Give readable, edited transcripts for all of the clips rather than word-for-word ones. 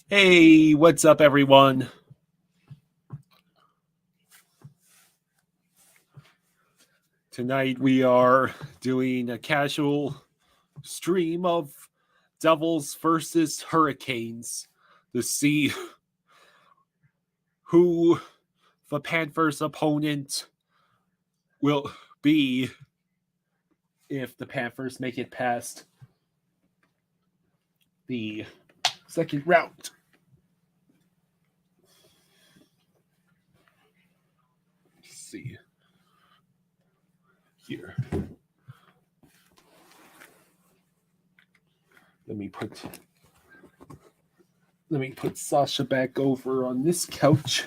Hey, what's up, everyone? Tonight we are doing a casual stream of Devils versus Hurricanes to see who the Panthers' opponent will be if the Panthers make it past the second round. Let's see here. Let me put Sasha back over on this couch.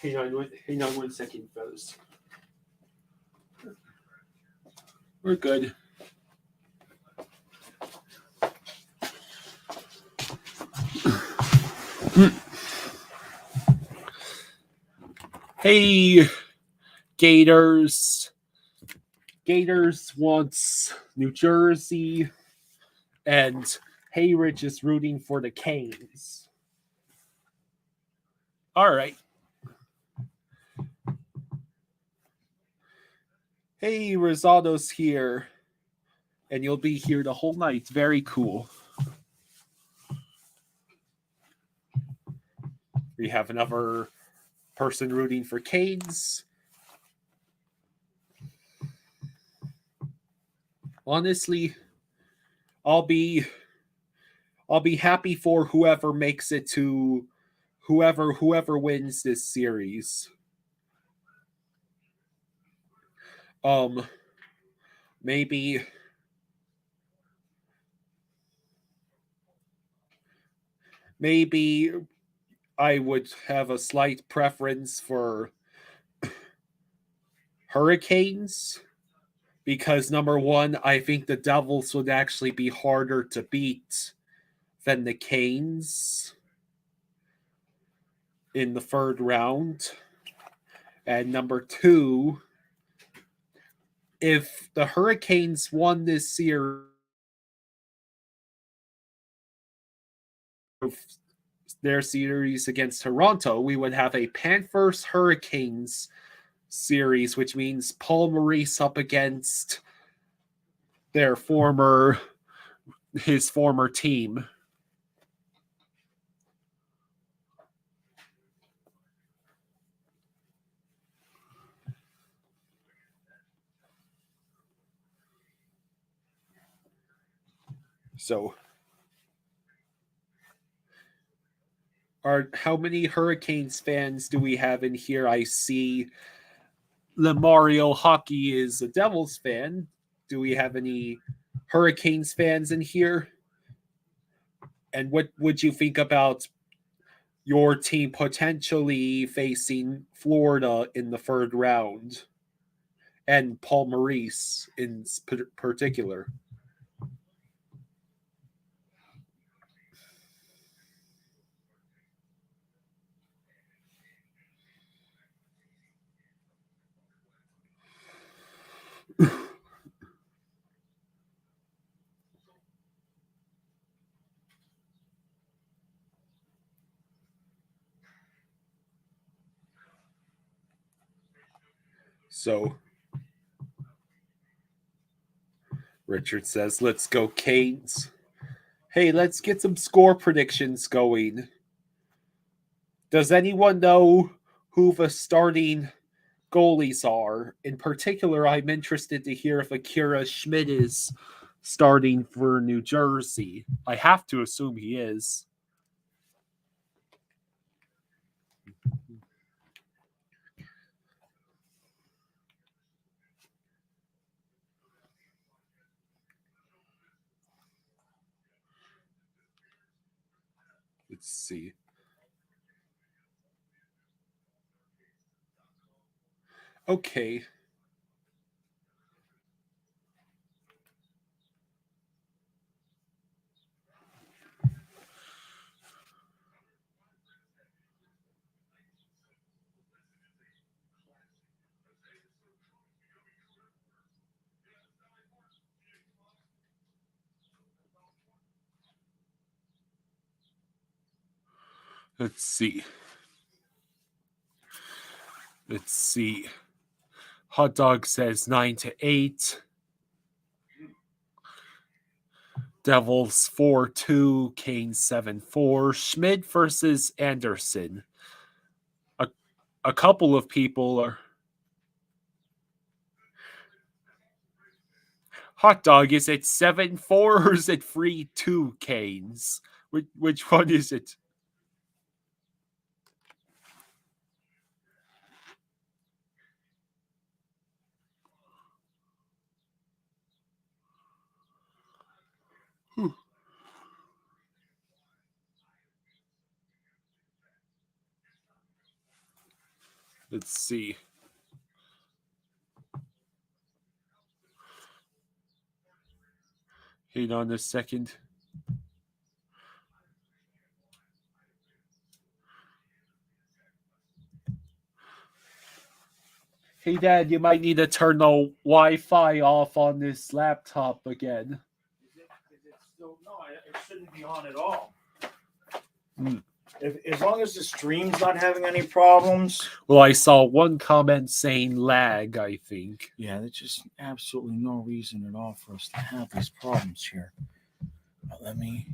Hang on one second, fellas. We're good. Hey, Gators. Gators wants New Jersey, and Hayrich is rooting for the Canes. All right. Hey, Rosado's here, and you'll be here the whole night. Very cool. We have another person rooting for Canes. Honestly, I'll be happy for whoever makes it to whoever wins this series. Maybe I would have a slight preference for Hurricanes because number one, I think the Devils would actually be harder to beat than the Canes in the third round. And number two, if the Hurricanes won this series, their series against Toronto, we would have a Panthers Hurricanes series, which means Paul Maurice up against his former team. So, how many Hurricanes fans do we have in here? I see Lemario Hockey is a Devils fan. Do we have any Hurricanes fans in here? And what would you think about your team potentially facing Florida in the third round? And Paul Maurice in particular. So Richard says, let's go Canes. Hey, let's get some score predictions going. Does anyone know who the starting goalies are? In particular, I'm interested to hear if Akira Schmidt is starting for New Jersey. I have to assume he is. Let's see. Okay. Let's see. Hot Dog says 9-8. Devils 4-2. Canes 7-4. Schmidt versus Anderson. A couple of people are. Hot Dog, is it 7-4 or is it 3-2 Canes? Which one is it? Let's see. Hang on a second. Hey, Dad, you might need to turn the Wi-Fi off on this laptop again. Is it still? No, it shouldn't be on at all. Hmm. As long as the stream's not having any problems. Well, I saw one comment saying lag, I think. Yeah, there's just absolutely no reason at all for us to have these problems here. But let me.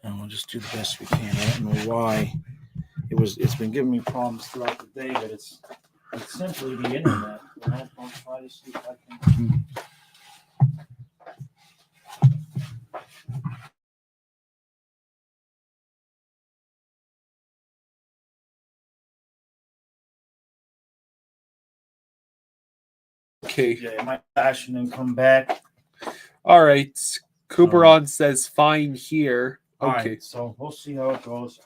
And we'll just do the best we can. I don't know why it's been giving me problems throughout the day, but it's simply the internet. I'll try to see if I can. Okay. Yeah, it might crash and then come back. All right. Cooperon says fine here. All Okay. right, so we'll see how it goes.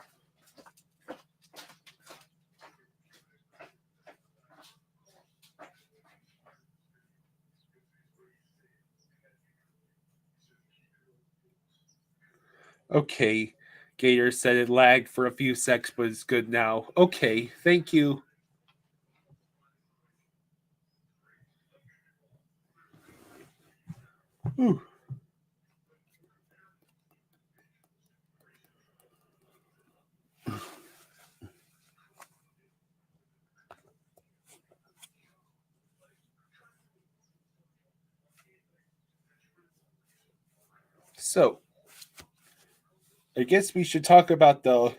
Okay. Gator said it lagged for a few secs, but it's good now. Okay. Thank you. Whew. So, I guess we should talk about the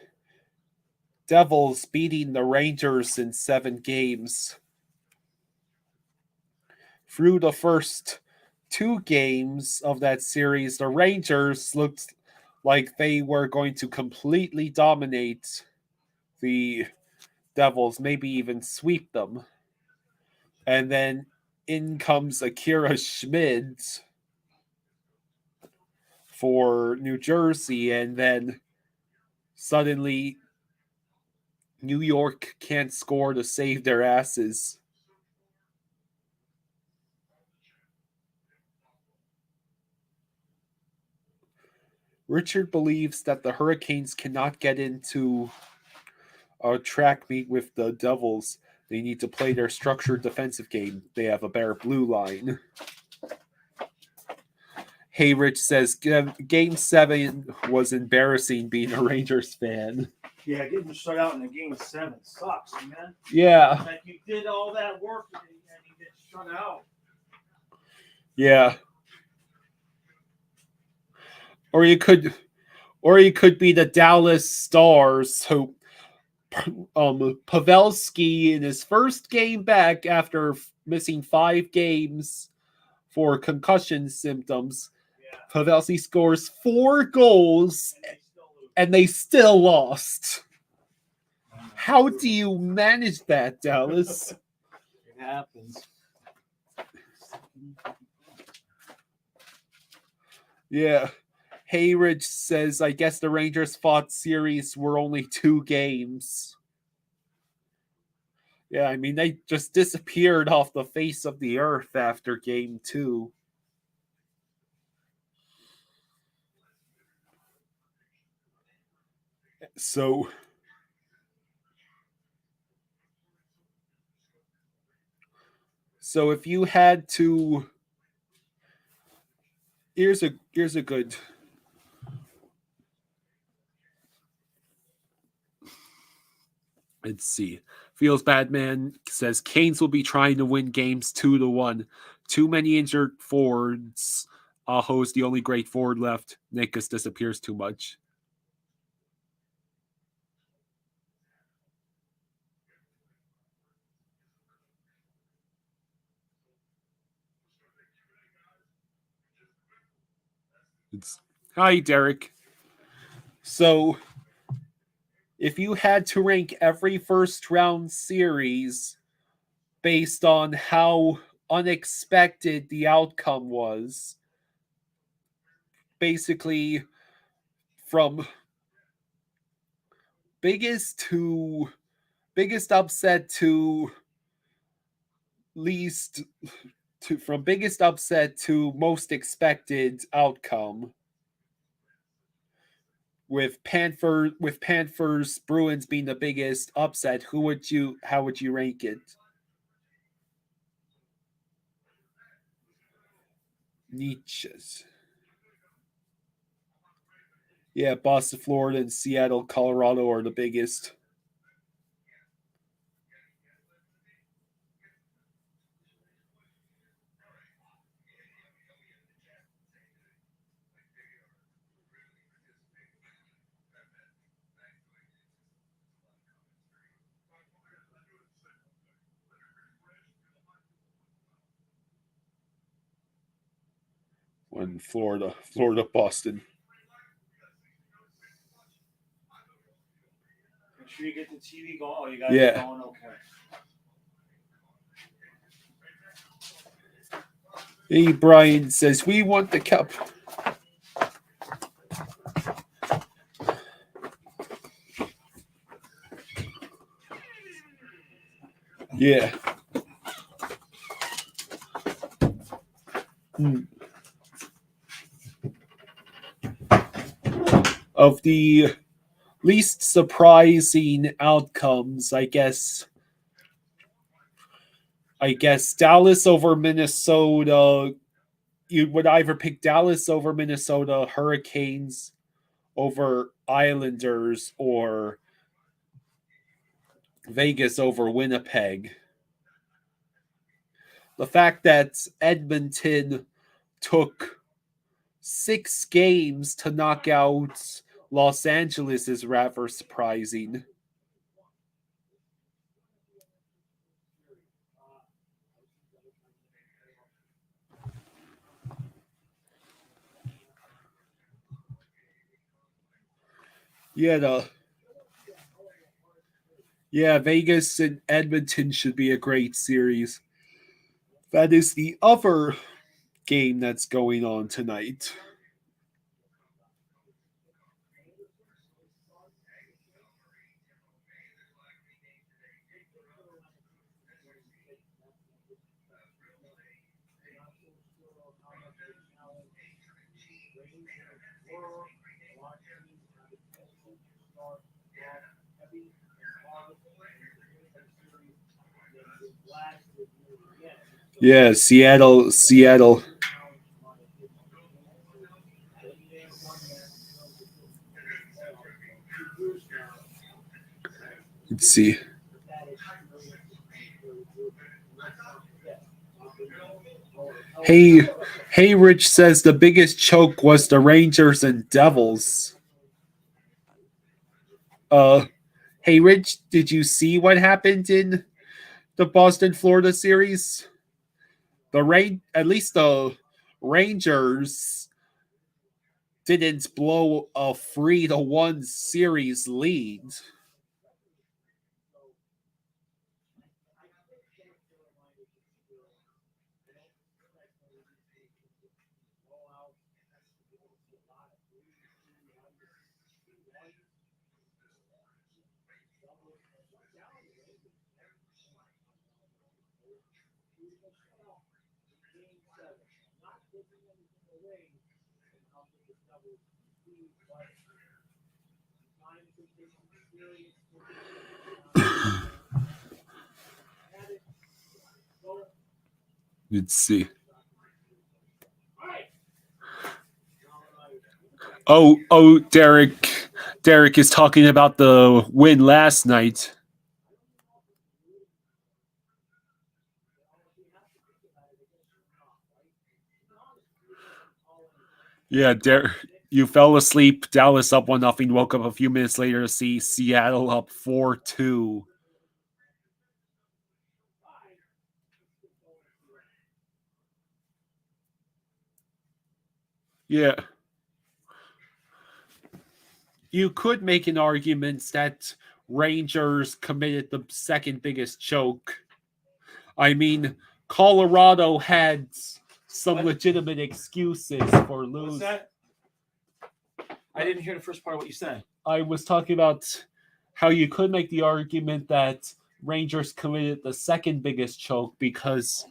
Devils beating the Rangers in 7 games. Through the first 2 games of that series, the Rangers looked like they were going to completely dominate the Devils, maybe even sweep them. And then in comes Akira Schmid for New Jersey, and then suddenly New York can't score to save their asses. Richard believes that the Hurricanes cannot get into a track meet with the Devils. They need to play their structured defensive game. They have a better blue line. Hey, Rich says Game 7 was embarrassing being a Rangers fan. Yeah, getting shut out in the Game 7 sucks, man. Yeah. Like you did all that work and you get shut out. Yeah. Or you could be the Dallas Stars, who Pavelski in his first game back after missing 5 games for concussion symptoms. Yeah. Pavelski scores 4 goals and they still lost. How do you manage that, Dallas? It happens. Yeah. Hayridge says, I guess the Rangers fought series were only 2 games. Yeah, I mean, they just disappeared off the face of the earth after Game 2. So if you had to, here's a good Let's see. Feels Bad Man says Canes will be trying to win games 2-1. Too many injured forwards. Aho's the only great forward left. Nikas disappears too much. Hi, Derek. So, if you had to rank every first round series based on how unexpected the outcome was, basically from biggest upset to least to from biggest upset to most expected outcome, with Panthers Bruins being the biggest upset, how would you rank it? Nietzsche's. Yeah, Boston, Florida, and Seattle, Colorado are the biggest. When Florida, Boston. Make sure you get the TV going. Oh, you got Yeah. it going? Okay. Hey, Brian says, we want the cup. Yeah. Of the least surprising outcomes, I guess Dallas over Minnesota. You would either pick Dallas over Minnesota, Hurricanes over Islanders, or Vegas over Winnipeg. The fact that Edmonton took 6 games to knock out Los Angeles is rather surprising. Yeah, Vegas and Edmonton should be a great series. That is the other game that's going on tonight. Yeah, Seattle. Let's see. Hey, Rich says the biggest choke was the Rangers and Devils. Hey, Rich, did you see what happened in the Boston Florida series? At least the Rangers didn't blow a 3-1 series lead. Let's see. Oh, Derek is talking about the win last night. Yeah, you fell asleep. Dallas up 1-0. Woke up a few minutes later to see Seattle up 4-2. Yeah. You could make an argument that Rangers committed the second biggest choke. I mean, Colorado had some legitimate excuses for What's losing. that? I didn't hear the first part of what you said. I was talking about how you could make the argument that Rangers committed the second biggest choke because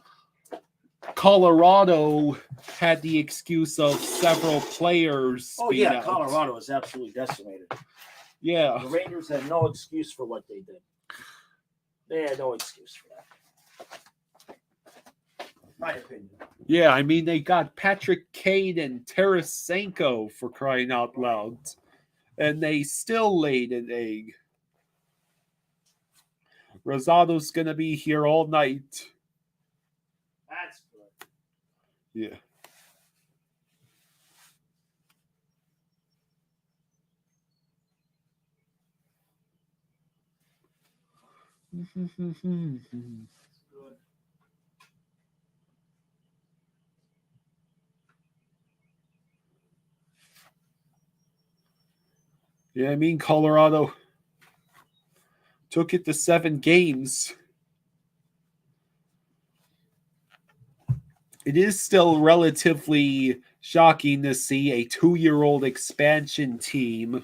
Colorado had the excuse of several players. Oh, yeah, Colorado was absolutely decimated. Yeah. The Rangers had no excuse for what they did. They had no excuse for that. My opinion. Yeah, I mean, they got Patrick Kane and Tarasenko for crying out loud. And they still laid an egg. Rosado's going to be here all night. That's good. Yeah. Yeah, I mean, Colorado took it to 7 games. It is still relatively shocking to see a 2-year-old expansion team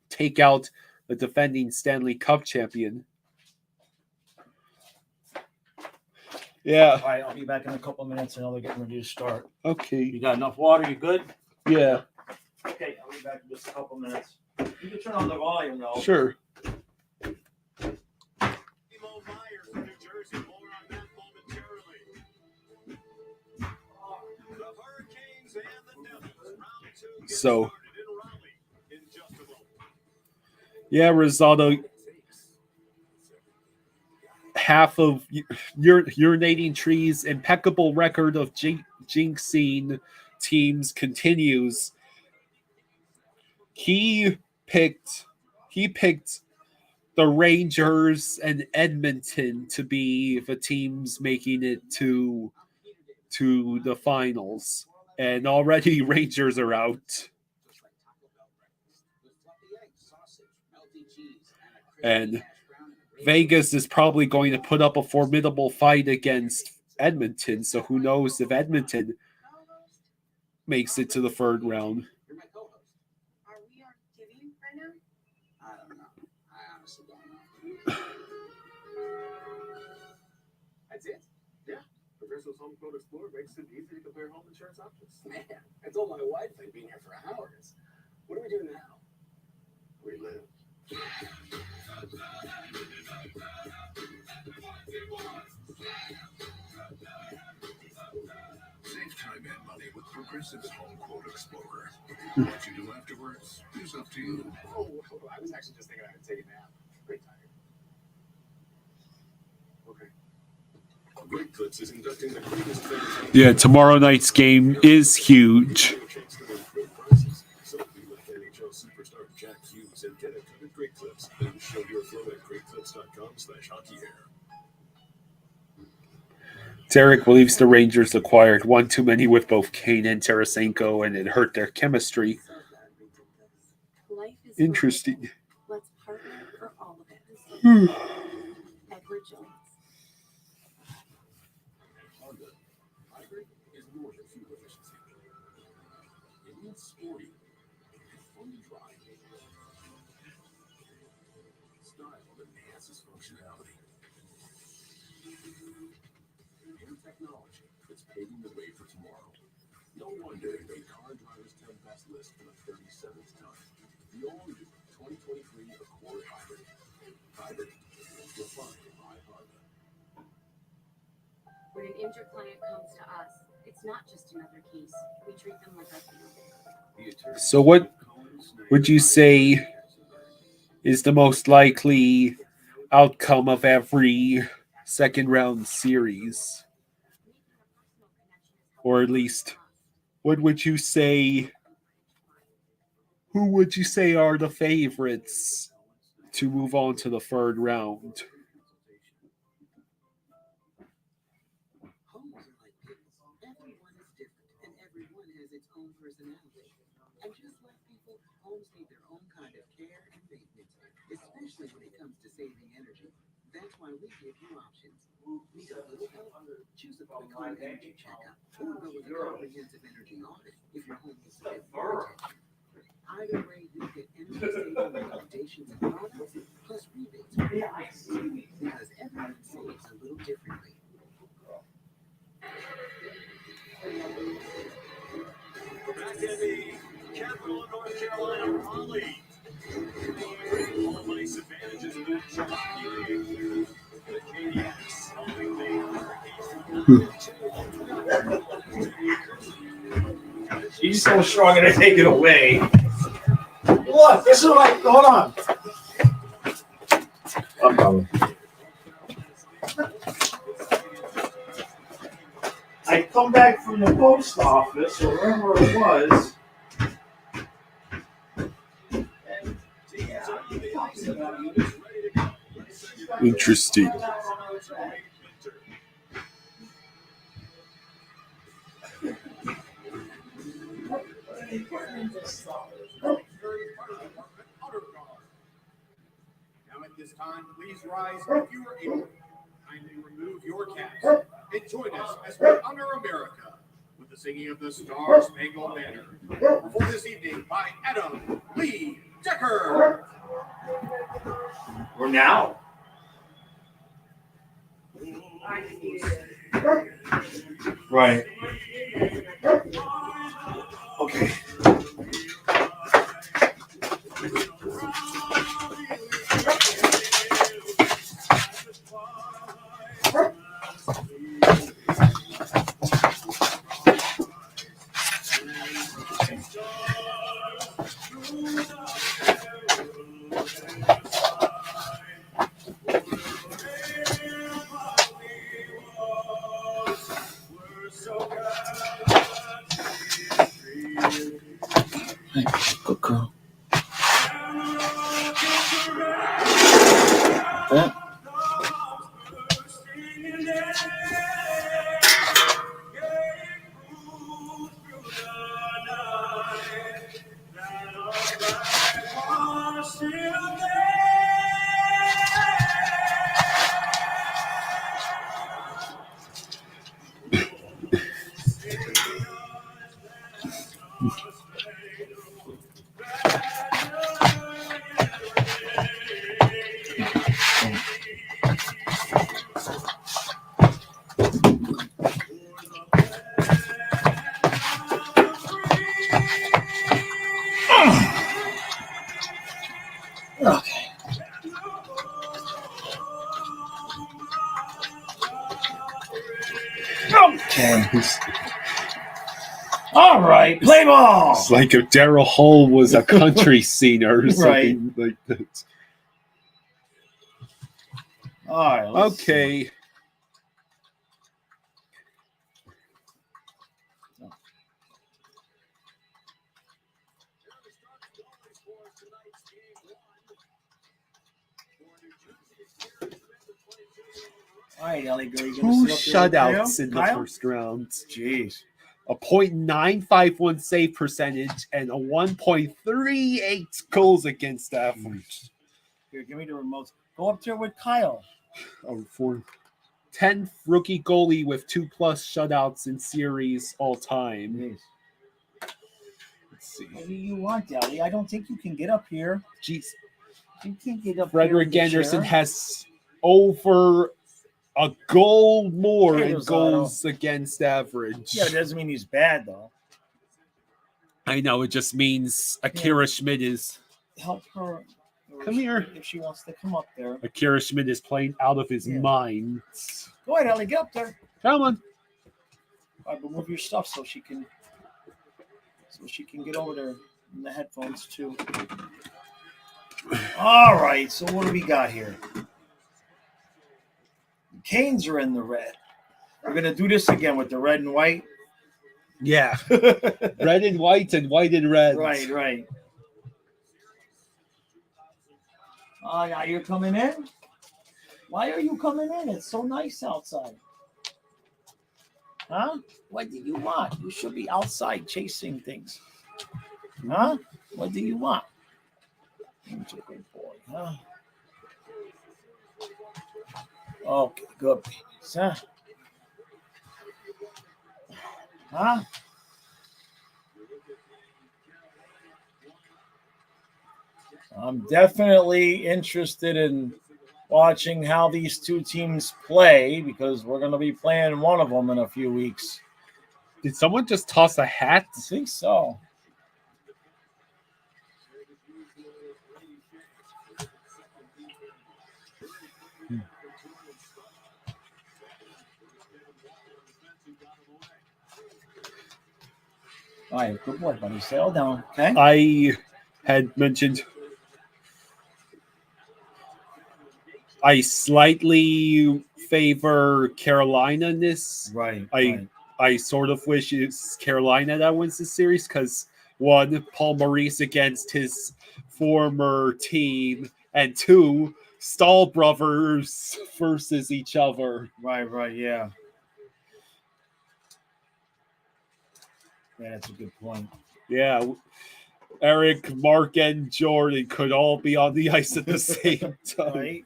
take out the defending Stanley Cup champion. Yeah. All right, I'll be back in a couple of minutes. I know they're getting ready to start. Okay. You got enough water? You good? Yeah. Okay, I'll be back in just a couple of minutes. You can turn on the volume, though. Sure. So, yeah, Rosado, half of urinating trees, impeccable record of jinxing teams continues. He picked the Rangers and Edmonton to be the teams making it to the finals. And already Rangers are out. And Vegas is probably going to put up a formidable fight against Edmonton. So who knows if Edmonton makes it to the third round. Are we on TV right now? I don't know. I honestly don't know. That's it? Yeah. Progressive's Home Quote Explorer makes it easy to compare home insurance options. Man, I told my wife I'd be here for hours. What do we do now? We live. Save time and money with Progressive's Home Quote Explorer. What you do afterwards is up to you. Oh, I was actually just thinking I would take a nap. Pretty tired. Okay. Great Clips is inducting the greatest fans. Yeah, tomorrow night's game is huge. So be with NHL superstar Jack Hughes and get a ton of Great Clips. Then show your flow at greatclips.com/hockeyhair. Derek believes the Rangers acquired one too many with both Kane and Tarasenko, and it hurt their chemistry. Life is Interesting. Let's partner for all of it. Edward Jones. Honda Hybrid is more than fuel efficiency. It means sporty and fun to drive. Style that enhances functionality. New technology that's paving the way for tomorrow. No wonder it made Car Driver's 10 Best list for the 37th time. The all-new 2023 Accord Hybrid. Hybrid, refined by Honda. When an injured client comes to us, it's not just another case. We treat them like our family. So what would you say is the most likely outcome of every second round series? Or at least what would you say? Who would you say are the favorites to move on to the third round? Homes are like people. Everyone is different, and everyone has its own personality. And just like people, homes need their own kind of care and maintenance, especially when it comes to saving energy. That's why we give you options. Need a little help? Choose a quick home energy checkup, or go with a comprehensive energy audit if your home needs a bit more attention. Either way, you get energy-saving recommendations and products, plus rebates for businesses, because everyone saves a little differently. Back in the capital of North Carolina, Raleigh. Home ice advantages in the National Hockey League. The KDS helping the Hurricanes. She's so strong, I'm gonna take it away. Look, this is like, hold on. I'm coming. I come back from the post office, or wherever it was. Interesting. Now at this time, please rise if you are able. Kindly remove your caps and join us as we honor America with the singing of the Star Spangled Banner. For this evening by Adam Lee Decker. Or now. Right. Okay. Good girl. Yeah. Okay. Okay. All right, play ball. It's like if Daryl Hall was a country singer or something like that. All right. let's Okay. All right, Ellie, girl, you Two gonna sit up there with shutouts in the Kyle? first round. Jeez. A .951 save percentage and a 1.38 goals against average. Here, give me the remote. Go up there with Kyle. For 10th rookie goalie with 2+ shutouts in series all time. Jeez. Let's see. What do you want, Ellie? I don't think you can get up here. Jeez. You can't get up Frederick here in the Anderson chair. has over a goal more in Here's goals against average. Yeah, it doesn't mean he's bad, though. I know, it just means Akira Schmidt is Help her. Come here. If she wants to come up there. Akira Schmidt is playing out of his Yeah. mind. Go ahead, Ellie. Get up there. Come on. All right, but move your stuff so she can get over there in the headphones too. All right, so what do we got here? The Canes are in the red. We're gonna do this again with the red and white. Yeah. Red and white and white and red. Right. Now you're coming in? Why are you coming in? It's so nice outside. Huh? What do you want? You should be outside chasing things. Huh? What do you want? You're a good boy, huh? Okay, good babies, huh? Huh? I'm definitely interested in watching how these two teams play because we're going to be playing one of them in a few weeks. Did someone just toss a hat? I think so. All right, good boy, buddy. Settle down, okay? I had mentioned I slightly favor Carolina in this. Right. I sort of wish it's Carolina that wins the series because one, Paul Maurice against his former team, and two, Stahl brothers versus each other. Right, yeah. Yeah, that's a good point. Yeah, Eric, Mark, and Jordan could all be on the ice at the same time. Right?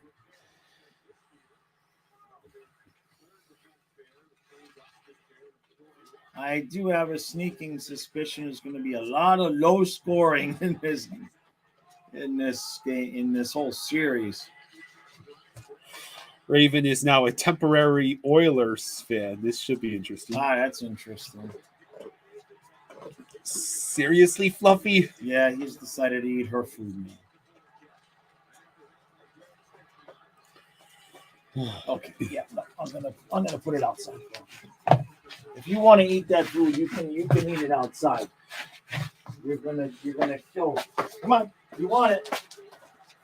I do have a sneaking suspicion there's going to be a lot of low scoring in this game, in this whole series. Raven is now a temporary Oilers fan. This should be interesting. That's interesting. Seriously, Fluffy? Yeah, he's decided to eat her food now. Okay, yeah, no, I'm gonna put it outside. If you want to eat that food, you can eat it outside. You're gonna kill it. Come on, you want it?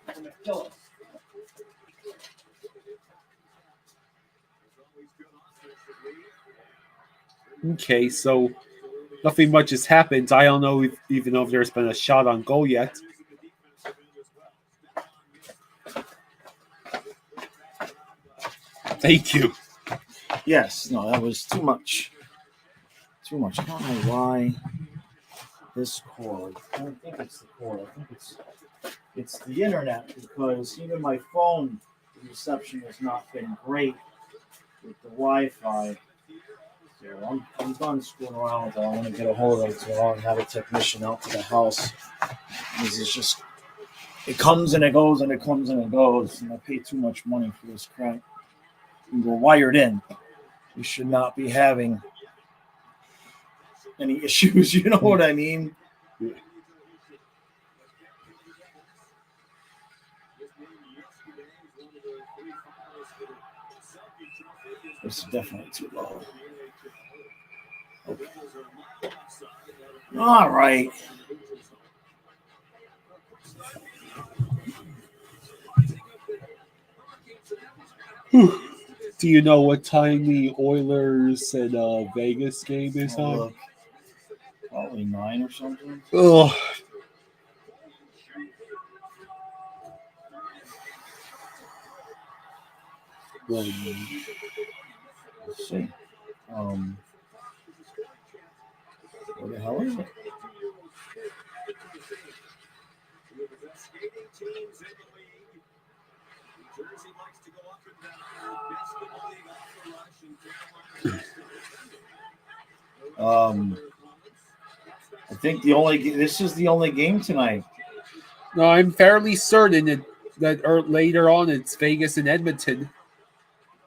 You're gonna kill it. Okay, so nothing much has happened. I don't know even know if there's been a shot on goal yet. Thank you. Yes, no, that was too much. Too much. I don't know why this cord. I don't think it's the cord. I think it's the internet because even my phone reception has not been great with the Wi-Fi. So I'm done screwing around with it. I'm gonna get a hold of it so I'll have a technician out to the house. This is just it comes and it goes and it comes and it goes, and I pay too much money for this crap. And we're wired in. We should not be having any issues. You know what I mean? Yeah. This is definitely too low. Okay. All right. Do you know what time the Oilers and Vegas game is on? Look. Probably 9 or something. Oh, Let's see. What the hell is it? I think this is the only game tonight. no, I'm fairly certain that later on it's Vegas and Edmonton.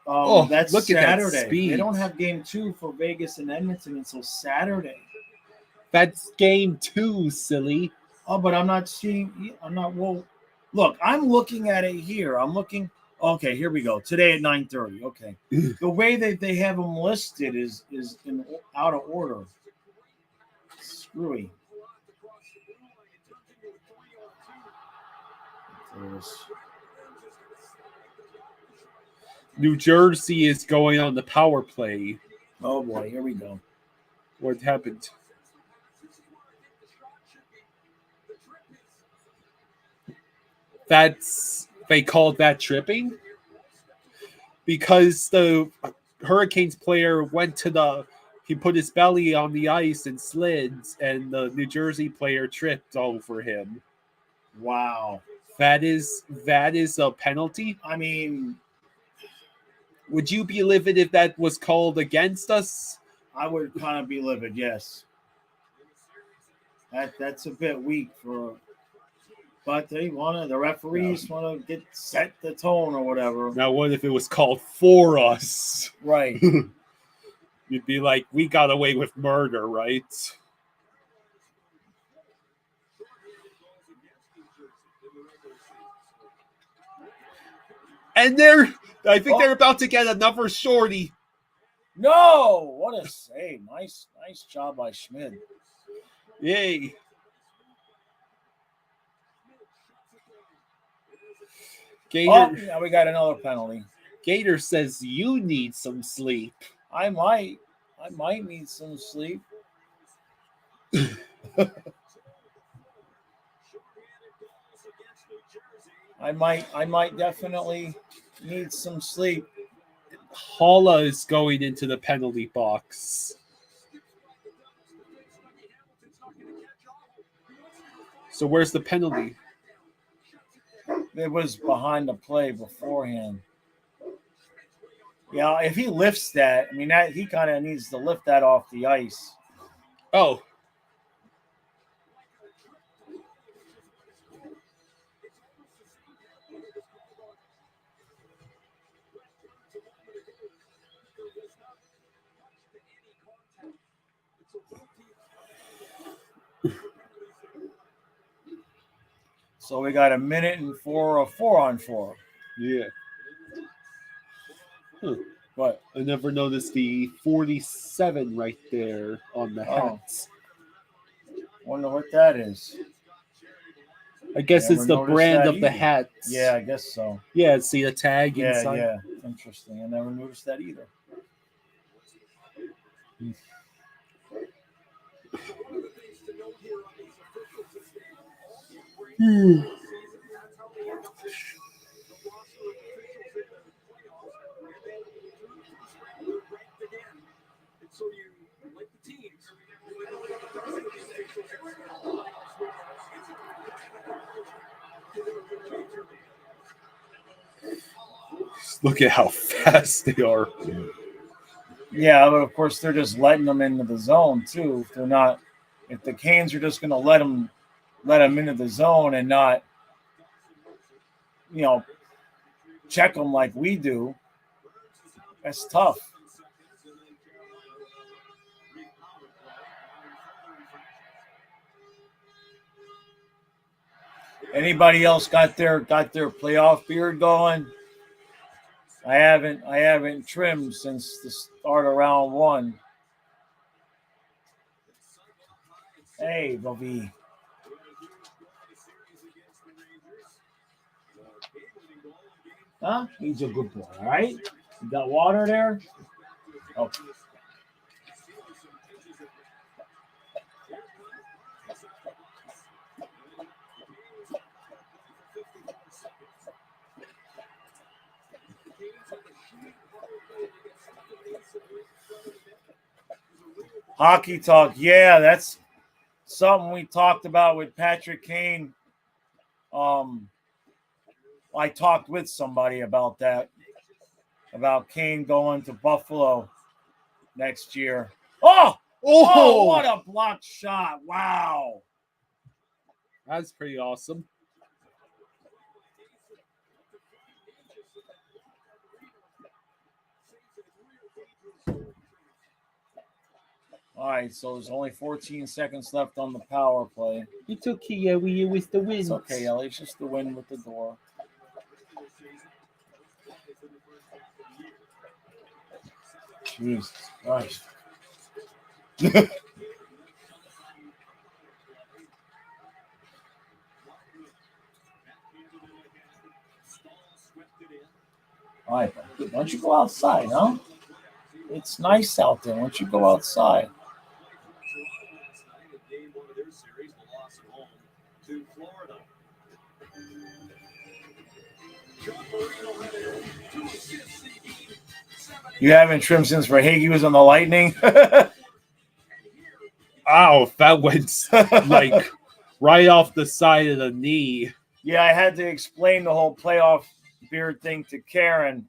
That's look Saturday. at that speed. They don't have game 2 for Vegas and Edmonton until Saturday. That's game 2, silly. Oh, but I'm not seeing. Well, look, I'm looking at it here. I'm looking. Okay, here we go. Today at 9:30. Okay, the way that they have them listed is out of order. Screwy. New Jersey is going on the power play. Oh boy, here we go. What happened? They called that tripping because the Hurricanes player he put his belly on the ice and slid, and the New Jersey player tripped over him. Wow. That is a penalty. I mean, Would you be livid if that was called against us? I would kind of be livid, yes. That's a bit weak but the referees want to set the tone or whatever. Now, what if it was called for us? Right. You'd be like, we got away with murder, right? And I think they're about to get another shorty. No, what a save. Nice job by Schmid. Yay. Gator, now we got another penalty. Gator says you need some sleep. I might need some sleep. I might definitely need some sleep. Holla is going into the penalty box. So where's the penalty? It was behind the play beforehand. Yeah, if he lifts that, I mean, he kind of needs to lift that off the ice. Oh. So we got a minute and 4-on-4. Yeah. Huh. What? I never noticed the 47 right there on the hats. Wonder what that is. I guess it's the brand of the hats. Yeah, I guess so. Yeah, see the tag inside. Yeah, interesting. I never noticed that either. Look at how fast they are. Yeah, but of course they're just letting them into the zone too. If the Canes are just going to let them into the zone and not, check them like we do, that's tough. Anybody else got their playoff beard going? I haven't trimmed since the start of round 1. Hey, Bobby. Huh? He's a good boy, all right? You got water there? Okay. Hockey talk. Yeah, that's something we talked about with Patrick Kane. I talked with somebody about that, about Kane going to Buffalo next year. Oh, what a blocked shot. Wow. That's pretty awesome. All right, so there's only 14 seconds left on the power play. It's okay, Ellie, with the wind. It's okay, Ellie. It's just the wind with the door. Jesus Christ. All right, why don't you go outside, huh? It's nice out there. Why don't you go outside? series, the loss at home to Florida. John Marino had a 2 assists indeed. You haven't trimmed since Verhage was on the Lightning. Ow, that went like right off the side of the knee. Yeah, I had to explain the whole playoff beard thing to Karen.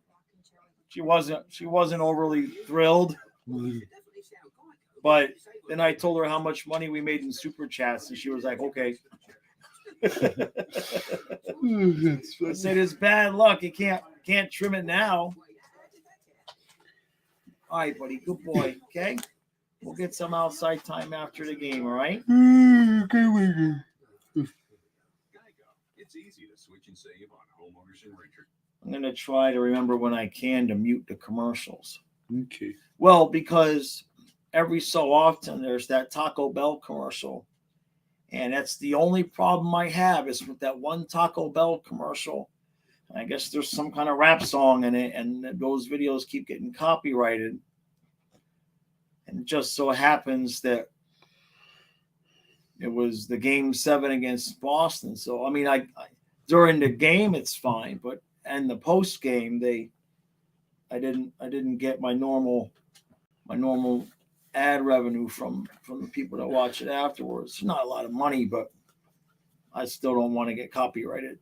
She wasn't overly thrilled, but then I told her how much money we made in super chats, and she was like, "Okay." I said, "It's bad luck. You can't trim it now." All right, buddy, good boy. Okay, we'll get some outside time after the game. All right. It's easy to switch and save on homeowners and renters. I'm gonna try to remember when I can to mute the commercials. Okay. Well, because every so often there's that Taco Bell commercial. And that's the only problem I have is with that one Taco Bell commercial. I guess there's some kind of rap song in it, and those videos keep getting copyrighted. And it just so happens that it was the Game 7 against Boston. So, I mean, I during the game it's fine, but and the post game I didn't get my normal ad revenue from the people that watch it afterwards. It's not a lot of money, but I still don't want to get copyrighted.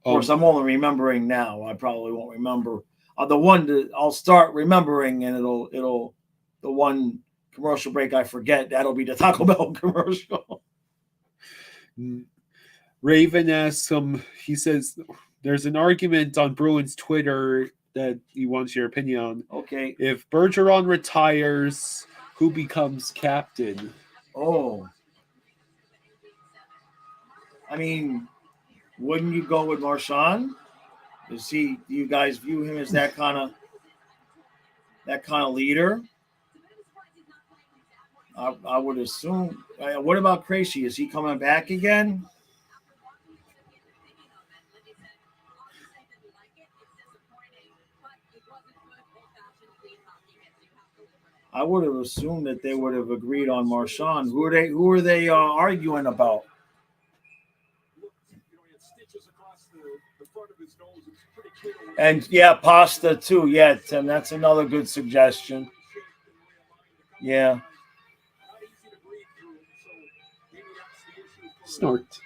Of course, I'm only remembering now. I probably won't remember the one that I'll start remembering, and it'll the one commercial break I forget. That'll be the Taco Bell commercial. Raven asks him. He says there's an argument on Bruins Twitter that he wants your opinion on. Okay. If Bergeron retires, who becomes captain? Oh. I mean, wouldn't you go with Marchand? Do you guys view him as that kind of leader? I would assume. What about Krejci? Is he coming back again? I would have assumed that they would have agreed on Marchand. Who are they arguing about? And yeah, pasta too. Yeah, Tim, that's another good suggestion. Yeah. Snort.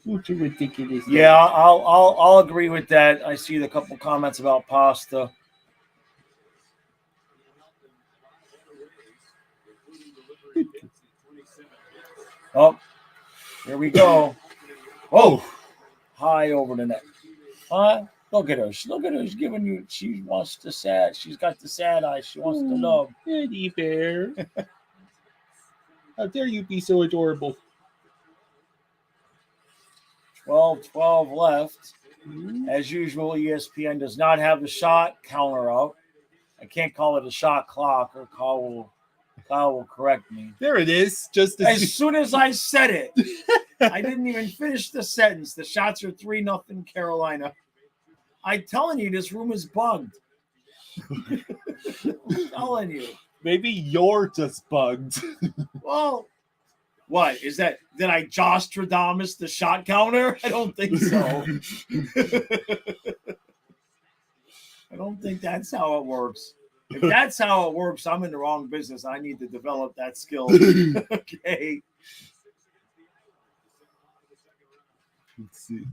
What a ridiculous. Yeah, I'll agree with that. I see a couple comments about pasta. Oh, here we go. Oh, high over the net. Look at her. Look at her. She's giving you. She wants the sad. She's got the sad eyes. She wants the love. Teddy bear. How dare you be so adorable? 12 left. As usual, ESPN does not have the shot counter up. I can't call it a shot clock, or Kyle will correct me. There it is. Just as soon as I said it, I didn't even finish the sentence. The shots are 3-0 Carolina. I'm telling you, this room is bugged. I'm telling you. Maybe you're just bugged. Well, what is that? Did I Jostradamus the shot counter? I don't think so. I don't think that's how it works. If that's how it works, I'm in the wrong business. I need to develop that skill. Okay. Let's see.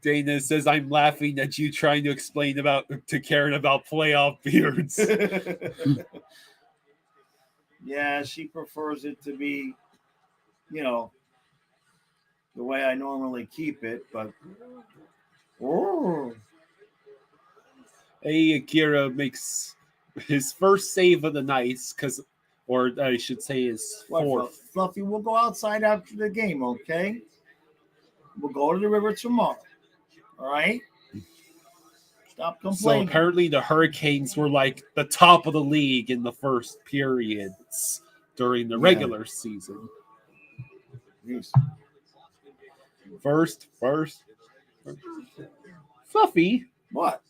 Dana says, I'm laughing at you trying to explain to Karen about playoff beards. Yeah, she prefers it to be, the way I normally keep it, but Hey, Akira makes his first save of the night, or I should say his fourth. Fluffy, we'll go outside after the game, okay? We'll go to the river tomorrow. All right? Stop complaining. So apparently the Hurricanes were like the top of the league in the first periods during the regular season. Jeez. First. Fluffy. What?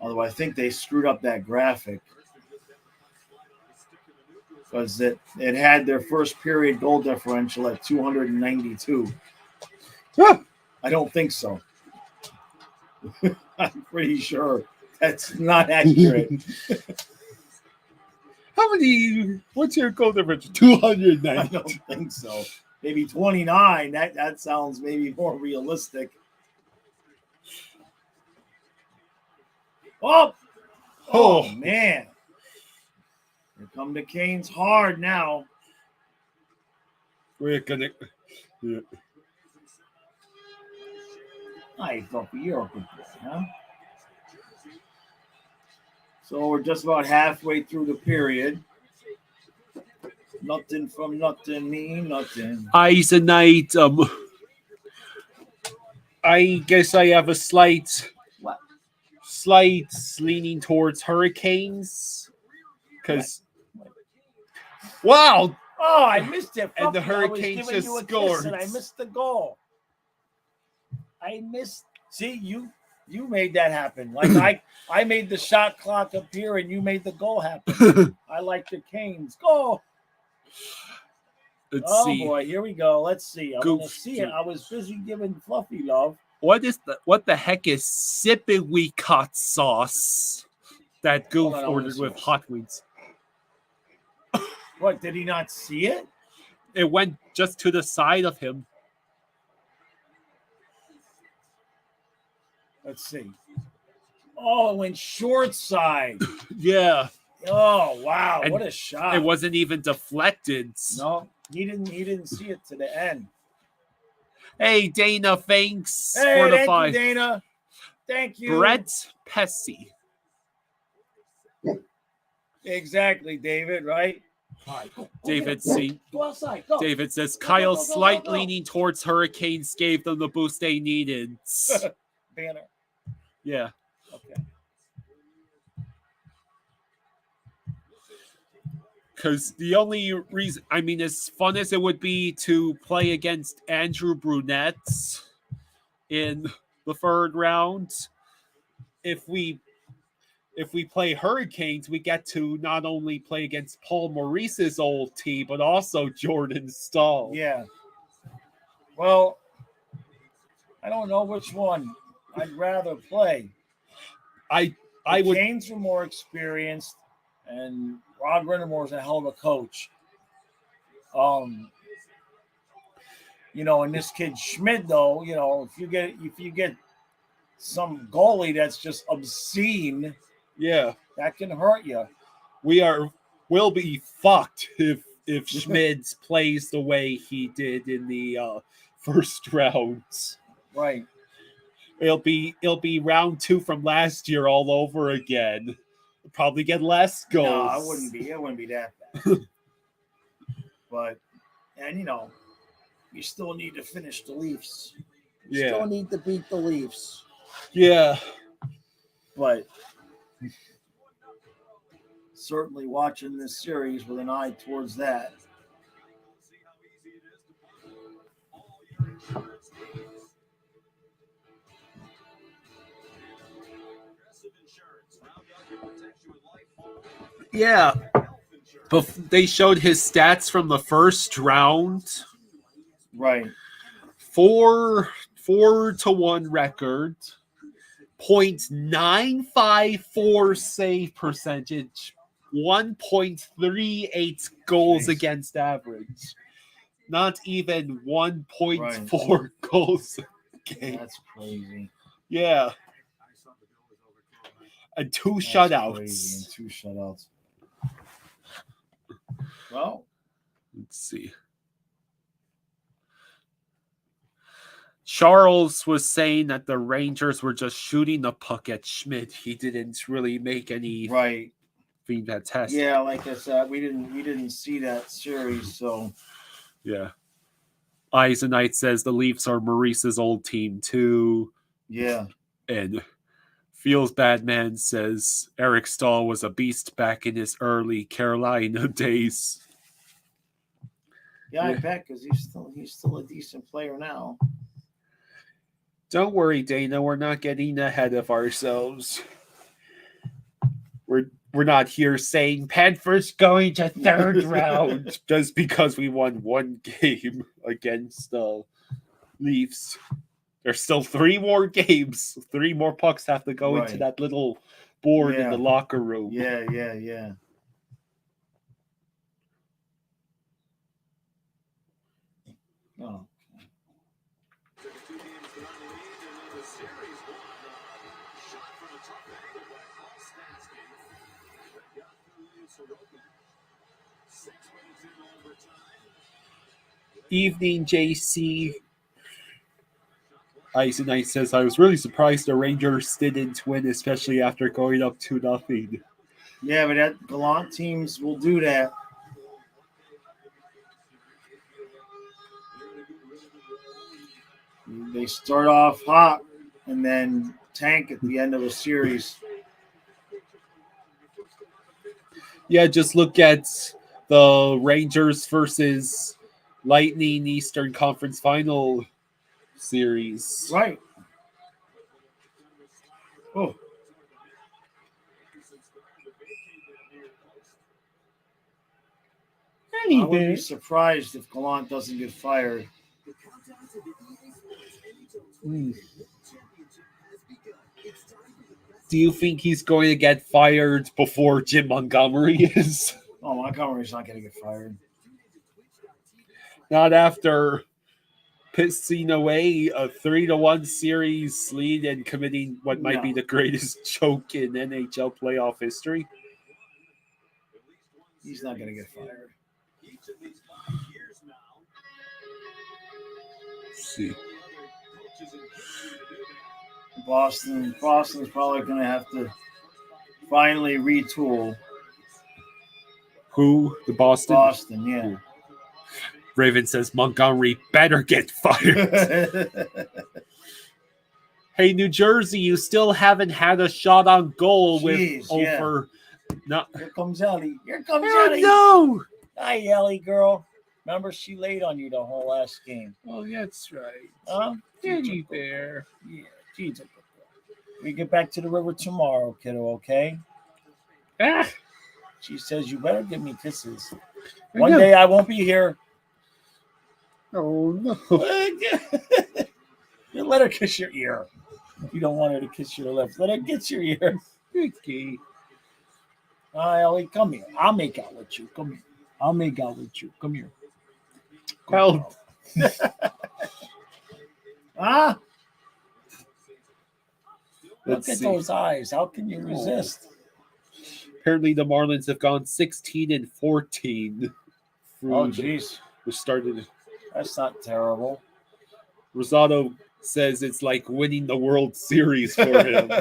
Although I think they screwed up that graphic because it had their first period goal differential at 292. I don't think so. I'm pretty sure that's not accurate. How many? What's your goal difference? 290. I don't think so. Maybe 29. That sounds maybe more realistic. Oh man. Here come the Canes hard now. We're gonna. Yeah. Nice, Buffy. You're a good boy, huh? So we're just about halfway through the period. Nothing from nothing, me nothing. Eisenite. I guess I have a slight leaning towards Hurricanes. Because, wow! Oh, I missed it. And the Fuck you. I was Hurricanes giving just you a kiss scored. and I missed the goal. I missed. See, you made that happen. Like I made the shot clock appear and you made the goal happen. I like the Canes. Go. Let's Oh see. boy, here we go. Let's see. I want to Goof. see it. I was busy giving Fluffy love. What the heck is sipping hot sauce that Goof Hold on, I wanna ordered see with it. hot wings? What, did he not see it? It went just to the side of him. Let's see. Oh, it went short side. Yeah. Oh wow, And what a shot. It wasn't even deflected. No, he didn't see it to the end. Hey, Dana, thanks Hey, for the thank 5. you, Dana. Thank you. Brett Pessy. Exactly, David, right? All right, go David get him. C. Go outside. Go. David says Go, Kyle go, go, go, slight go. leaning towards Hurricanes gave them the boost they needed. Banner. Yeah. Okay. Because the only reason, I mean, as fun as it would be to play against Andrew Brunette in the third round, if we play Hurricanes, we get to not only play against Paul Maurice's old team, but also Jordan Stahl. Yeah. Well, I don't know which one I'd rather play. I The would. Canes are more experienced, and Rod Rennemore's a hell of a coach. And this kid Schmid, though, if you get some goalie that's just obscene, Yeah, that can hurt you. we'll be fucked if Schmidt plays the way he did in the first round. Right. It'll be round 2 from last year all over again. Probably get less goals. No, it wouldn't be that bad. But you still need to finish the Leafs. You still need to beat the Leafs. Yeah. But certainly watching this series with an eye towards that. Yeah. But they showed his stats from the first round. Right. 4-1 record. 0.954 save percentage. 1.38 goals against average. Not even 1.4 goals a game. That's crazy. Yeah. And 2 shutouts. Crazy. And 2 shutouts. Well, let's see. Charles was saying that the Rangers were just shooting the puck at Schmidt. He didn't really make any that test. Yeah, like I said, we didn't see that series, so yeah. Eisenite says the Leafs are Maurice's old team too. Yeah. And Feels Bad Man says Eric Stahl was a beast back in his early Carolina days. Yeah, I bet, because he's still a decent player now. Don't worry, Dana. We're not getting ahead of ourselves. We're not here saying Panthers going to third round just because we won one game against the Leafs. There's still 3 more games. 3 more pucks have to go into Right. that little board in Yeah. the locker room. Yeah. Oh. Evening, JC. Eisenite says, I was really surprised the Rangers didn't win, especially after going up 2-0. Yeah, but that Gallant teams will do that. They start off hot and then tank at the end of a series. Yeah, just look at the Rangers versus Lightning Eastern Conference Final series. Right. Oh. I would be surprised if Gallant doesn't get fired. Do you think he's going to get fired before Jim Montgomery is? Oh, Montgomery's not going to get fired. Not after pissing away a 3-1 series lead and committing what might be the greatest choke in NHL playoff history. He's not going to get fired. Let's see. Boston's probably going to have to finally retool. Who? The Boston? Boston, yeah. Raven says Montgomery better get fired. Hey, New Jersey, you still haven't had a shot on goal with over. Yeah. No. Here comes Ellie. Ellie. No. Hi, Ellie, girl. Remember, she laid on you the whole last game. Oh, that's right. Huh? Teddy bear. Yeah, she's a good girl. We get back to the river tomorrow, kiddo, okay? Ah. She says, you better give me kisses. One day I won't be here. Oh, no. Let her kiss your ear. You don't want her to kiss your lips. Let her kiss your ear. Okay. Hi, Ellie, come here. I'll make out with you. Come here. I'll make out with you. Come here. Help. Ah. Look at those eyes. How can you resist? Apparently, the Marlins have gone 16-14. Oh, jeez. Which started. That's not terrible. Rosado says it's like winning the World Series for him.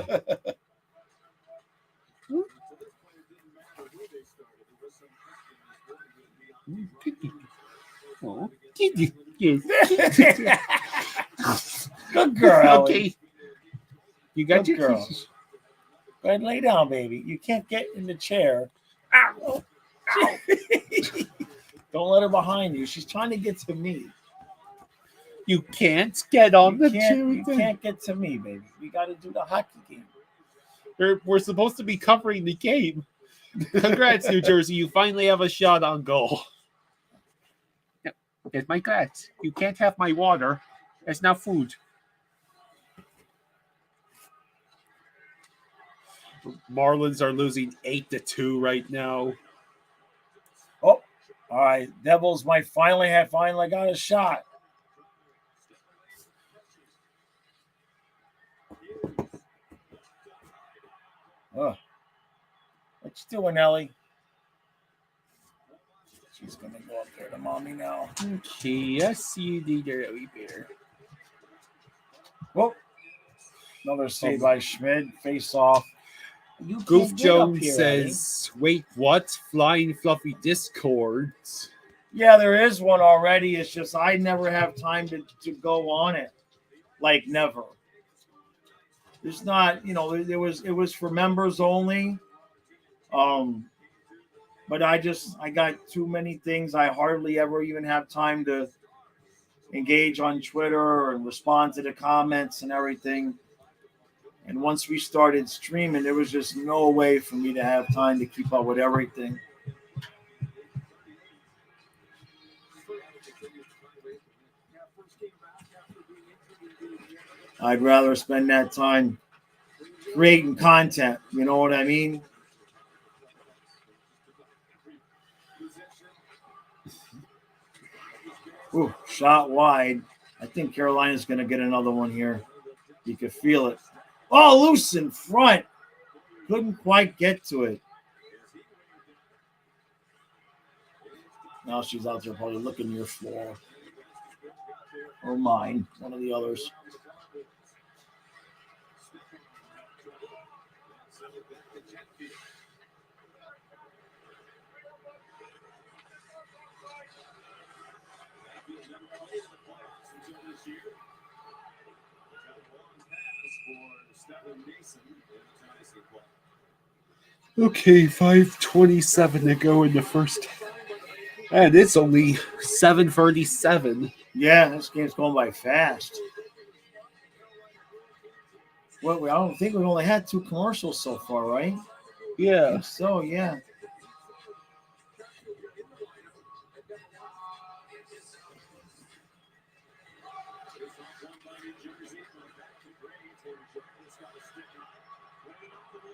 Oh, kitty. Good girl. Okay. You got your girl. Go ahead and lay down, baby. You can't get in the chair. Ow. Ow. Don't let her behind you. She's trying to get to me. You can't get on the chair. You can't get to me, baby. We got to do the hockey game. We're supposed to be covering the game. Congrats, New Jersey. You finally have a shot on goal. It's my glass. You can't have my water. It's not food. Marlins are losing 8-2 right now. Oh, all right. Devils might finally got a shot. Oh. What you doing, Ellie? She's gonna go up there to mommy now. Okay, yes, you did your Ellie bear. Whoa. Another save by Schmid. Face off. Goof Jones says, wait, what? Flying Fluffy Discord. Yeah, there is one already. It's just I never have time to go on it. Like never. There's not, it was for members only. But I got too many things. I hardly ever even have time to engage on Twitter and respond to the comments and everything. And once we started streaming, there was just no way for me to have time to keep up with everything. I'd rather spend that time creating content. You know what I mean? Ooh, shot wide. I think Carolina's going to get another one here. You could feel it. Oh, loose in front. Couldn't quite get to it. Now she's out there probably looking your floor. Or mine. One of the others. Okay, 5:27 to go in the first. And it's only 7:37. Yeah, this game's going by fast. Well, I don't think we've only had 2 commercials so far, right? Yeah. So, yeah.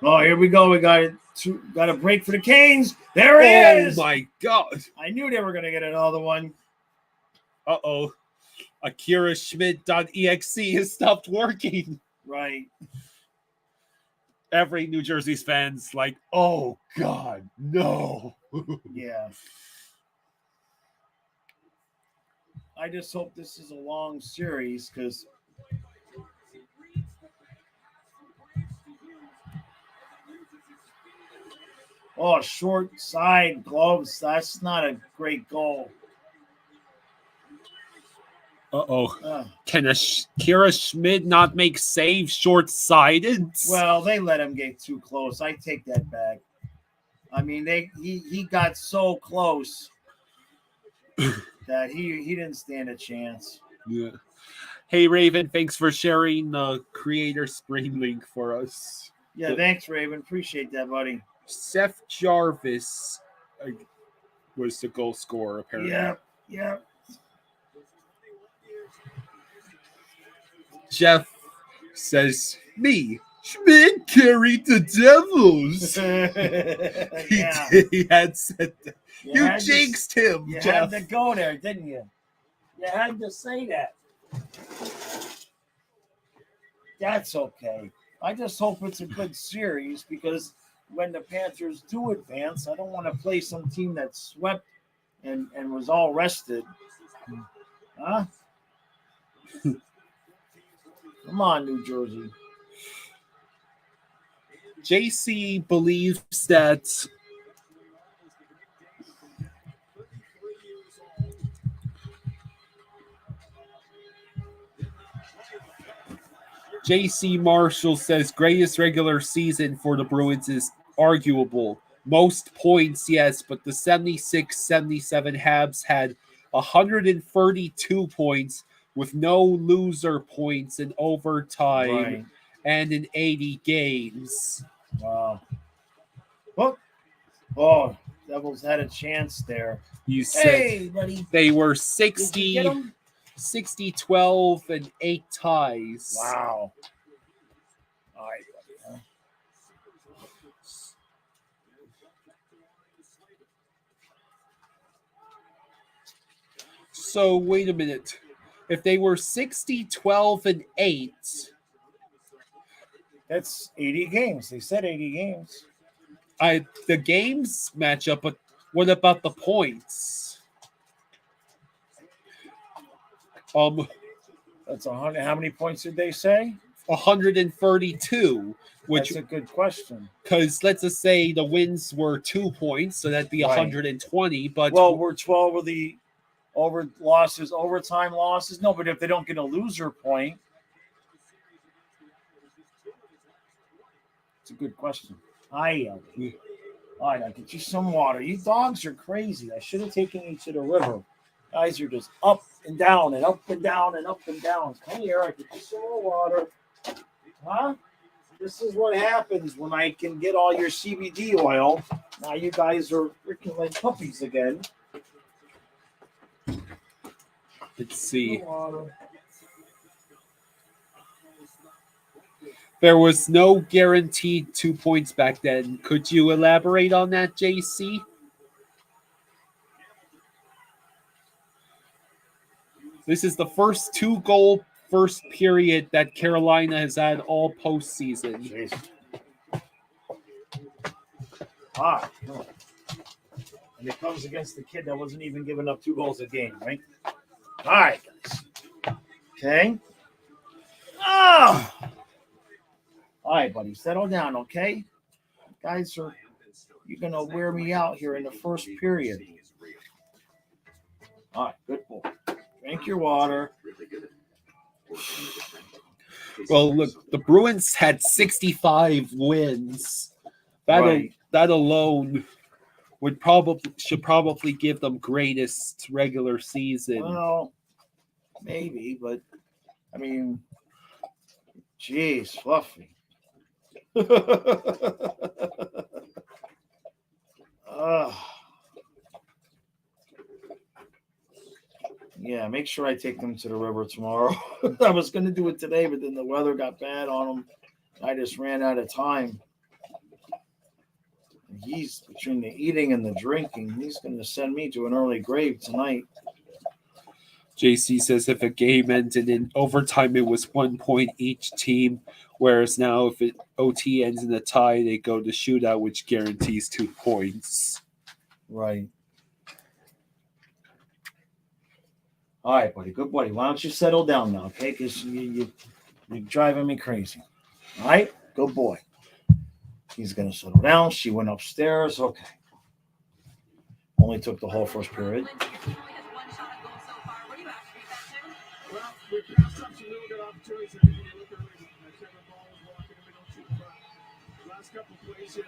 Oh, here we go. We got a break for the Canes. There it is. Oh my God. I knew they were going to get another one. Uh-oh. Akira Schmidt.exe has stopped working. Right. Every New Jersey's fans like, oh God, no. Yeah. I just hope this is a long series because short side gloves. That's not a great goal. Uh-oh. Can Akira Schmidt not make saves short-sided? Well, they let him get too close. I take that back. I mean, he got so close that he didn't stand a chance. Yeah. Hey, Raven, thanks for sharing the Creator Spring link for us. Yeah, thanks, Raven. Appreciate that, buddy. Seth Jarvis was the goal scorer, apparently. Yeah. Jeff says, me, Schmidt carried the Devils. He had said that. You jinxed him, you Jeff. You had to go there, didn't you? You had to say that. That's okay. I just hope it's a good series because when the Panthers do advance, I don't want to play some team that swept and was all rested. Huh? Come on, New Jersey. JC believes that JC Marshall says greatest regular season for the Bruins is arguable. Most points, yes, but the 76-77 Habs had 132 points with no loser points in overtime and in 80 games. Wow. Oh, Devils had a chance there. You said buddy. They were 60, 12, and 8 ties. Wow. All right, buddy. So, wait a minute. If they were 60, 12, and 8... That's 80 games. They said 80 games. The games match up, but what about the points? That's 100. How many points did they say? 132. That's a good question. Because let's just say the wins were 2 points, so that'd be 120. But were 12 of the overtime losses? No, but if they don't get a loser point, it's a good question. All right, I'll get you some water. You dogs are crazy. I should have taken you to the river. Guys are just up and down and up and down and up and down. Come here, I get you some more water. Huh? This is what happens when I can get all your CBD oil. Now you guys are freaking like puppies again. Let's see. Water. There was no guaranteed 2 points back then. Could you elaborate on that, JC? This is the first 2-goal first period that Carolina has had all postseason. Jeez. No. And it comes against the kid that wasn't even giving up 2 goals a game, right? All right, guys. Okay. Oh. All right, buddy. Settle down, okay? Guys are you're gonna wear me out here in the first period. All right, good boy. Drink your water. Well, look, the Bruins had 65 wins. That alone should probably give them greatest regular season. Well, maybe, but I mean, geez, Fluffy. Yeah, make sure I take them to the river tomorrow. I was going to do it today, but then the weather got bad on them. I just ran out of time. He's between the eating and the drinking. He's going to send me to an early grave tonight. JC says if a game ended in overtime, it was 1 point each team, whereas now if OT ends in a tie, they go to shootout, which guarantees 2 points. Right. All right, buddy. Good buddy. Why don't you settle down now, okay? Because you're driving me crazy. All right? Good boy. He's going to settle down. She went upstairs. Okay. Only took the whole first period. Well, we passed up some real good opportunities. I think when you look early, Kevin Ball was walking and we don't shoot the puck. Last couple of plays here,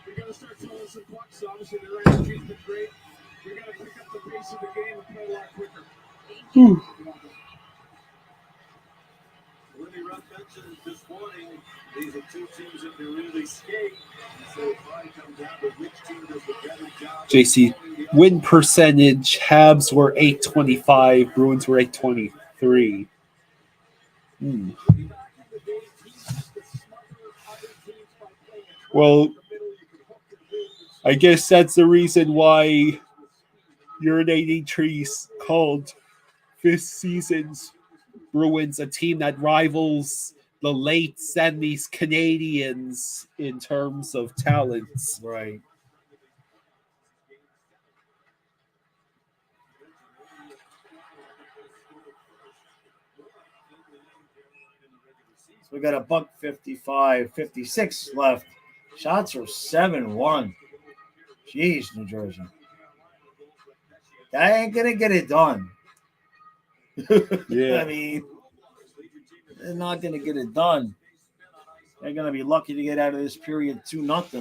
we got to start throwing some pucks. Obviously, the execution's been great. We got to pick up the pace of the game and play a lot quicker. Willie Ruff mentioned this morning, these are two teams that can really skate. So it probably comes down to which team does the better job. JC, win percentage, Habs were .825, Bruins were .823. Well, I guess that's the reason why Urinating Trees called this season's Bruins a team that rivals the late 70s Canadians in terms of talents. Right. So we got a $1:55.56 left. Shots are 7-1. Jeez, New Jersey. That ain't gonna get it done. Yeah. I mean, they're not gonna get it done. They're gonna be lucky to get out of this period 2-0. Out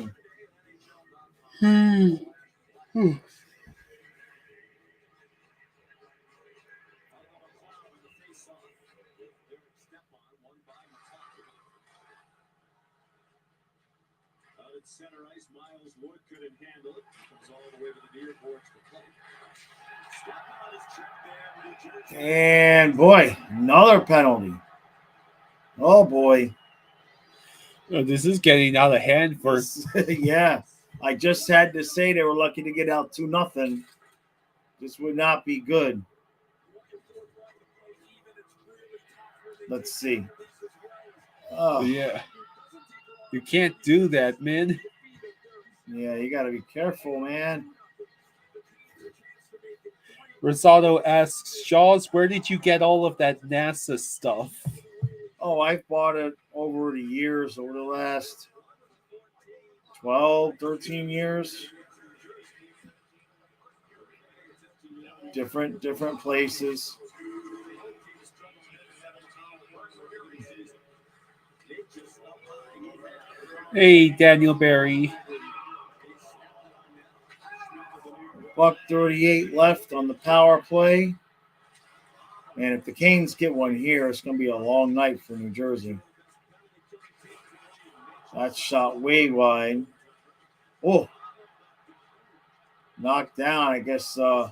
at center ice, Miles Wood couldn't handle it. Comes all the way to the near boards to play. Step on his check there, New Jersey. And boy, another penalty. Oh boy. This is getting out of hand for Yeah. I just had to say they were lucky to get out 2-0. This would not be good. Let's see. Oh, yeah. You can't do that, man. yeah, you got to be careful, man. Rosado asks, Shaws, where did you get all of that NASA stuff? Oh, I've bought it over the years, over the last 12, 13 years. Different places. Hey, Daniel Barry. 1:38 left on the power play. And if the Canes get one here, it's going to be a long night for New Jersey. That shot way wide. Oh, knocked down. I guess they're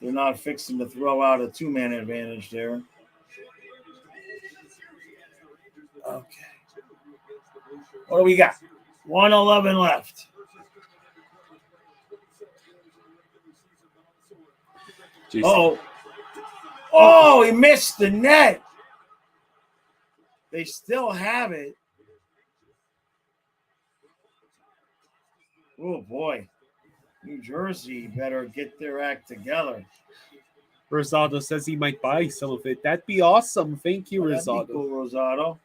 not fixing to throw out a two-man advantage there. Okay. What do we got? 1:11 left. Jeez. Oh, he missed the net. They still have it. Oh, boy. New Jersey better get their act together. Rosado says he might buy some of it. That'd be awesome. Thank you, That'd be Rosado. cool, Rosado.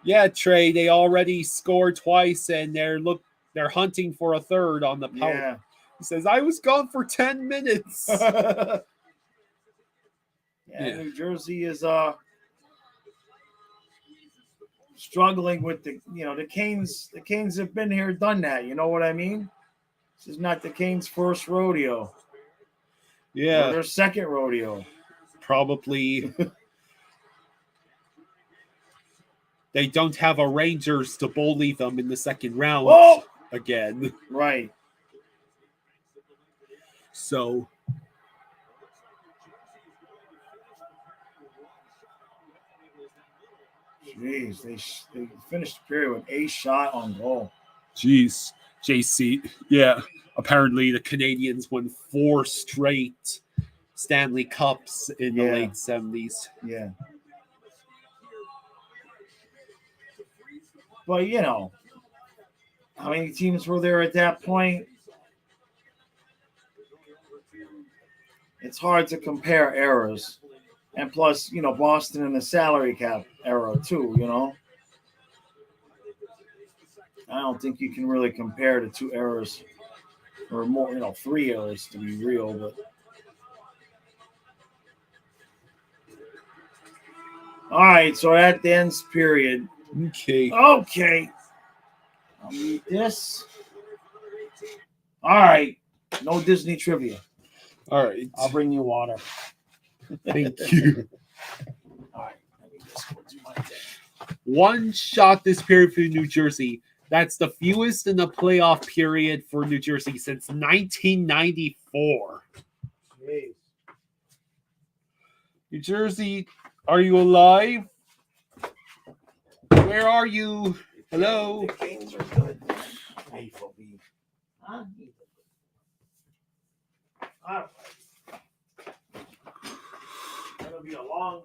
Yeah, Trey, they already scored twice and they're hunting for a third on the power. Yeah. He says, I was gone for 10 minutes. Yeah, Yeah. New Jersey is struggling with the Canes. The Canes have been here, done that. You know what I mean? This is not the Canes' first rodeo. Or Yeah, their second rodeo. probably. They don't have a Rangers to bully them in the second round again. Right. So, Jeez, they finished the period with a shot on goal. geez, JC. Yeah, apparently the Canadians won 4 straight Stanley Cups in the late 70s. Yeah. But, how many teams were there at that point? It's hard to compare eras. And plus, Boston in the salary cap era too, I don't think you can really compare the two eras or more, 3 eras to be real, but all right, so that ends period. Okay. I'll read this. All right. No Disney trivia. All right. I'll bring you water. Thank you. All right. Let me just go do my thing. One shot this period for New Jersey. That's the fewest in the playoff period for New Jersey since 1994. Jeez. New Jersey, are you alive? Where are you? Hello? The Canes are good. Hey, Phobie. Huh? All right. That'll be a long,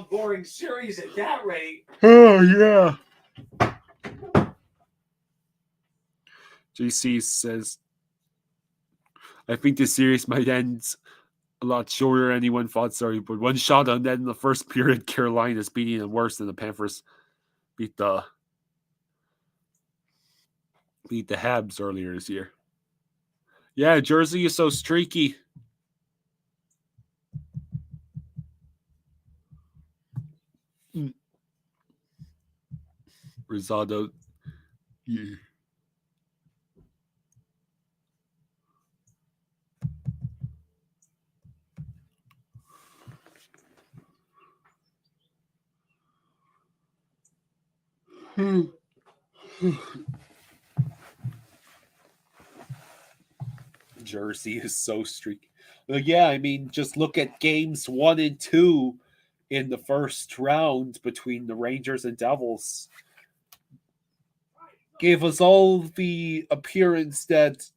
boring series at that rate. Oh, yeah. JC says, I think this series might end a lot shorter than anyone thought. Sorry, but one shot on that in the first period, Carolina's beating them worse than the Panthers beat the Habs earlier this year. Yeah, Jersey is so streaky. Rosado. Yeah. Jersey is so streaky. Well, yeah, I mean, just look at games 1 and 2 in the first round between the Rangers and Devils. Gave us all the appearance that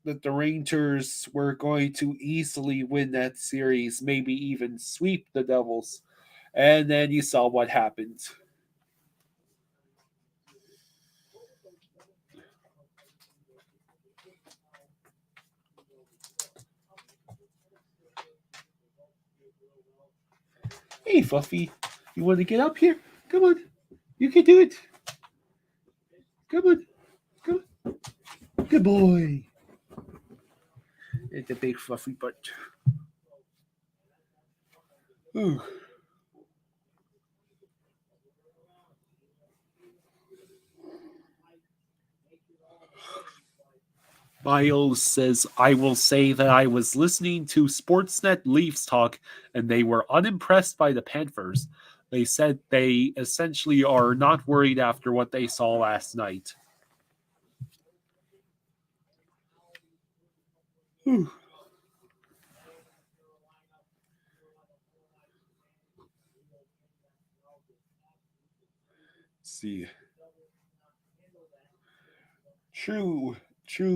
the Rangers were going to easily win that series, maybe even sweep the Devils. And then you saw what happened. Hey, Fluffy, you want to get up here? Come on. You can do it. Come on. Come on. Good boy. It's a big fluffy butt. Ooh. Miles says, I will say that I was listening to Sportsnet Leafs talk and they were unimpressed by the Panthers. They said they essentially are not worried after what they saw last night. Whew. Let's see. True,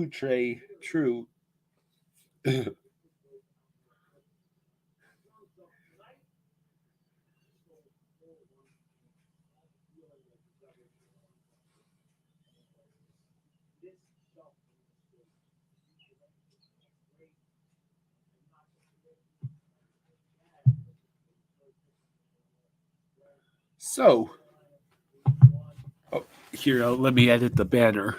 Trey, true. So, here, let me edit the banner.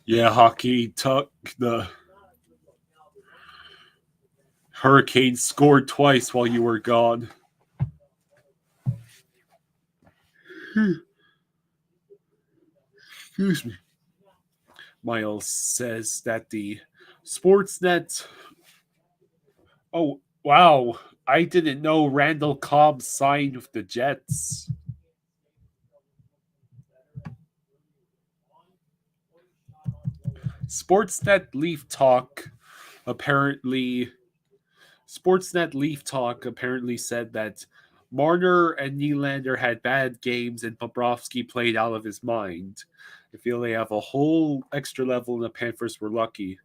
Yeah, hockey took the Hurricanes scored twice while you were gone. Excuse me. Miles says that the Sportsnet. Oh, wow. I didn't know Randall Cobb signed with the Jets. Sportsnet Leaf Talk apparently said that Marner and Nylander had bad games and Bobrovsky played out of his mind. I feel they have a whole extra level and the Panthers were lucky.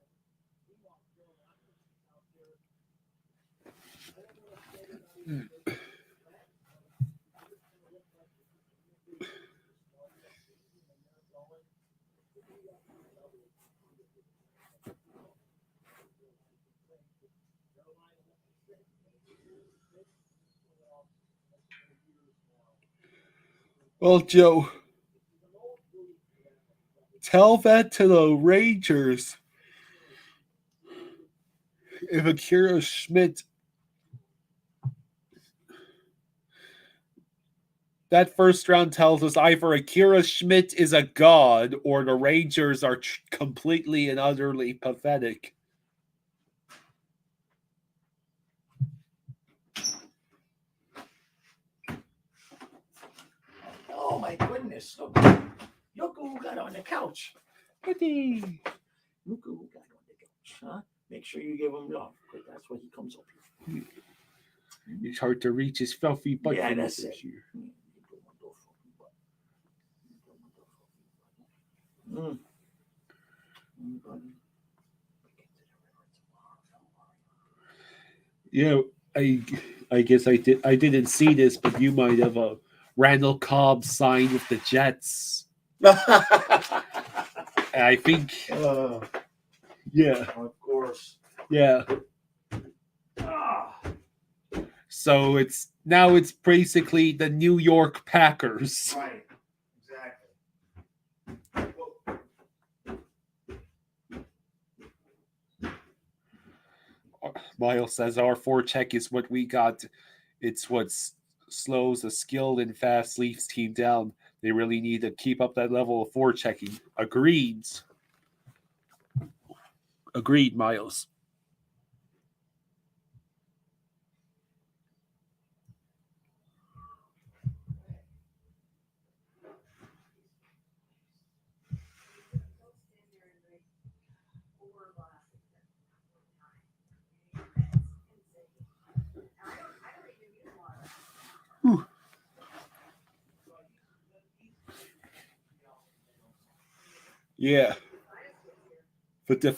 Well, Joe, tell that to the Rangers. If Akira Schmidt, that first round tells us either Akira Schmidt is a god or the Rangers are completely and utterly pathetic. Oh my goodness. Look. Look who got on the couch. Goody. Look who got on the couch. Huh? Make sure you give him love, because that's what he comes up here. It's hard to reach his filthy butt. Yeah, that's it. Yeah, I guess I didn't see this, but you might have a Randall Cobb signed with the Jets. I think. Yeah. Of course. Yeah. So it's basically the New York Packers. Right. Miles says our forecheck is what we got. It's what slows a skilled and fast Leafs team down. They really need to keep up that level of forechecking. Agreed, Miles. Whew. Yeah. But the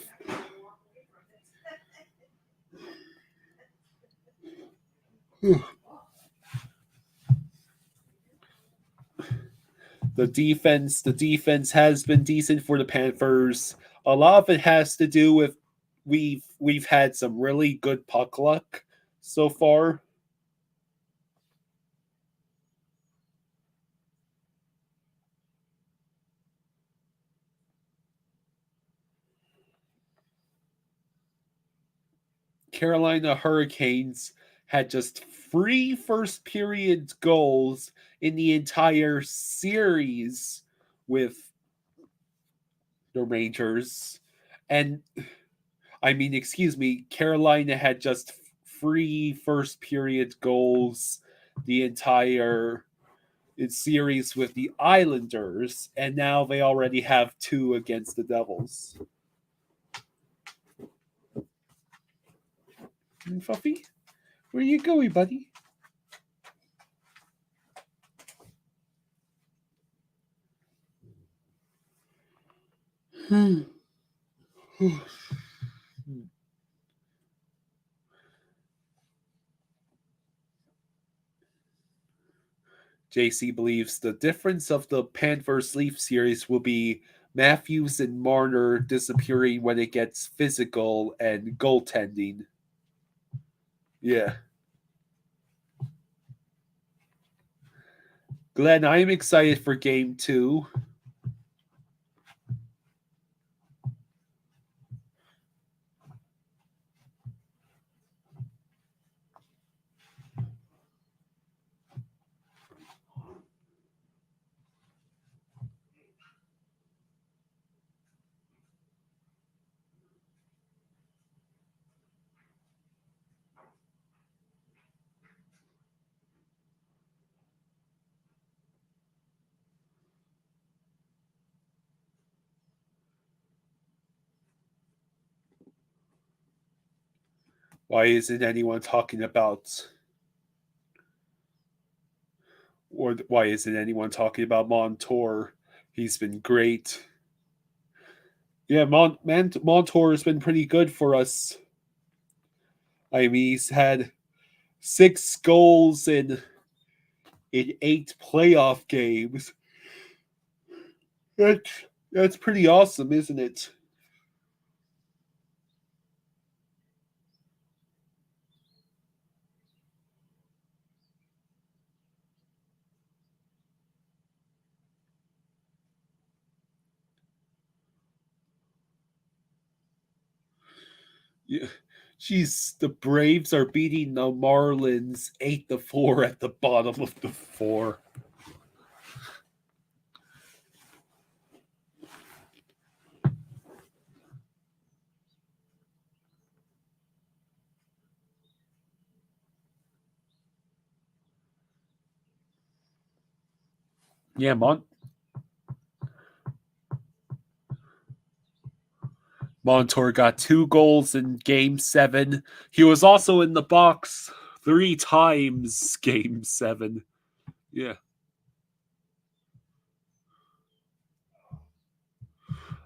defense has been decent for the Panthers. A lot of it has to do with we've had some really good puck luck so far. Carolina Hurricanes had just 3 first period goals in the entire series with the Rangers. And I mean, excuse me, Carolina had just 3 first period goals the entire series with the Islanders, and now they already have 2 against the Devils. Fluffy, where you going, buddy? JC believes the difference of the Panthers Leaf series will be Matthews and Marner disappearing when it gets physical and goaltending. Yeah. Glenn, I am excited for game 2. Why isn't anyone talking about Montour? He's been great. Yeah, Montour has been pretty good for us. I mean, he's had 6 goals in 8 playoff games. That's pretty awesome, isn't it? Yeah. Jeez, the Braves are beating the Marlins 8-4 at the bottom of the 4. Yeah, Montour got 2 goals in Game 7. He was also in the box 3 times Game 7. Yeah.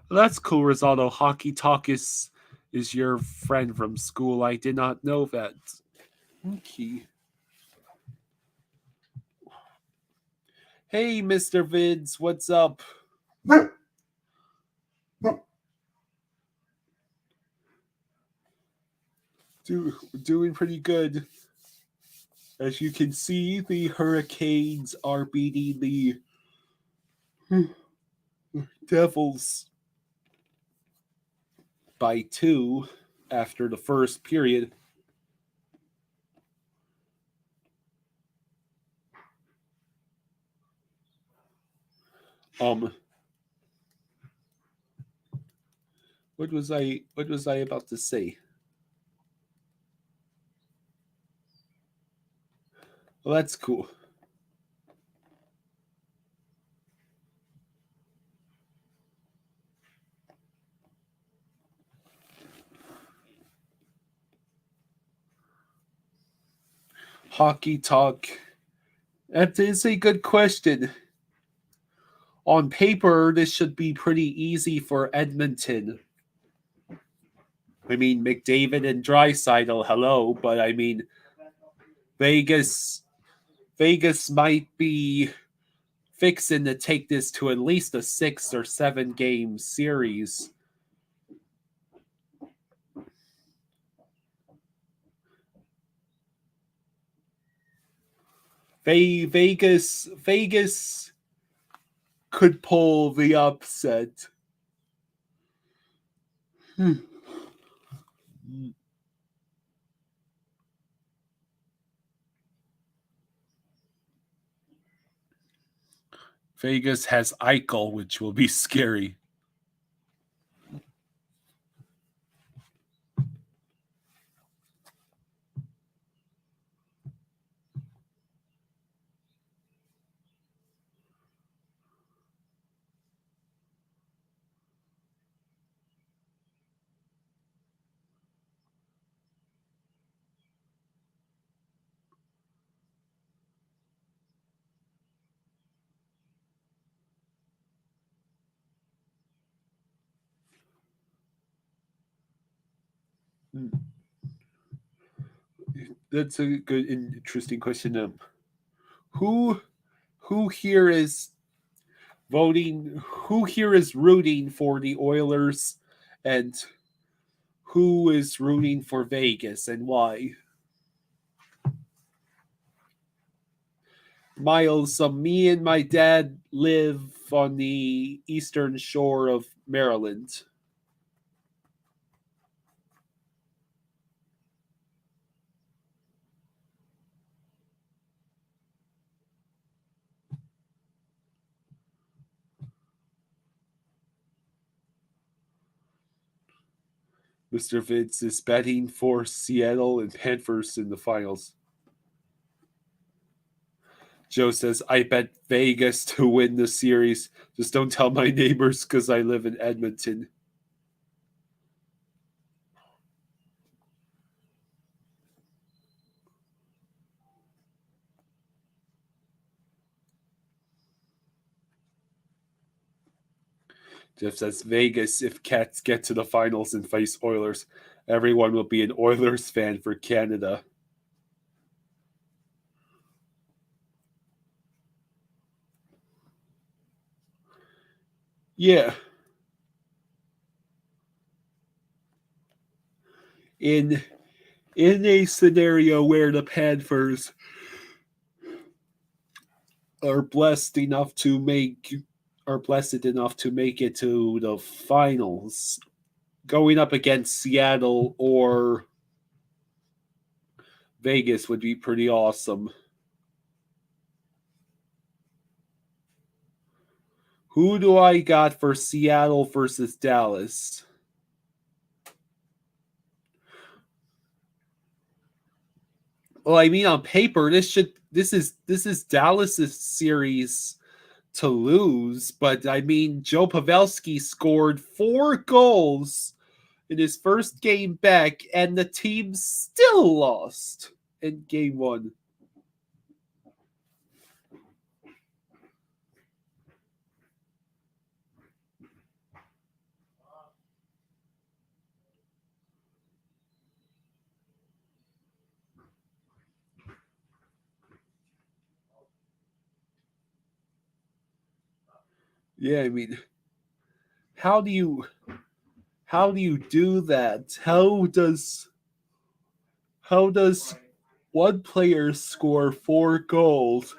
Well, that's cool, Rosado. Hockey Talk is your friend from school. I did not know that. Okay. Hey, Mr. Vids, what's up? Doing pretty good. As you can see, the Hurricanes are beating the Devils by 2 after the first period. What was I about to say? Well, that's cool. Hockey Talk. That is a good question. On paper, this should be pretty easy for Edmonton. I mean, McDavid and Draisaitl, hello, but I mean, Vegas might be fixing to take this to at least a 6 or 7 game series. Vegas could pull the upset. Vegas has Eichel, which will be scary. That's a good, interesting question. Who here is voting? Who here is rooting for the Oilers, and who is rooting for Vegas, and why? Miles, me and my dad live on the eastern shore of Maryland. Mr. Vince is betting for Seattle and Panthers in the finals. Joe says, I bet Vegas to win the series. Just don't tell my neighbors because I live in Edmonton. Jeff says, Vegas, if Cats get to the finals and face Oilers, everyone will be an Oilers fan for Canada. Yeah. In a scenario where the Panthers are blessed enough to make it to the finals, going up against Seattle or Vegas would be pretty awesome. Who do I got for Seattle versus Dallas? Well, I mean, on paper, this is Dallas's series to lose, but I mean, Joe Pavelski scored 4 goals in his first game back, and the team still lost in game 1. Yeah, I mean, how do you do that? How does one player score 4 goals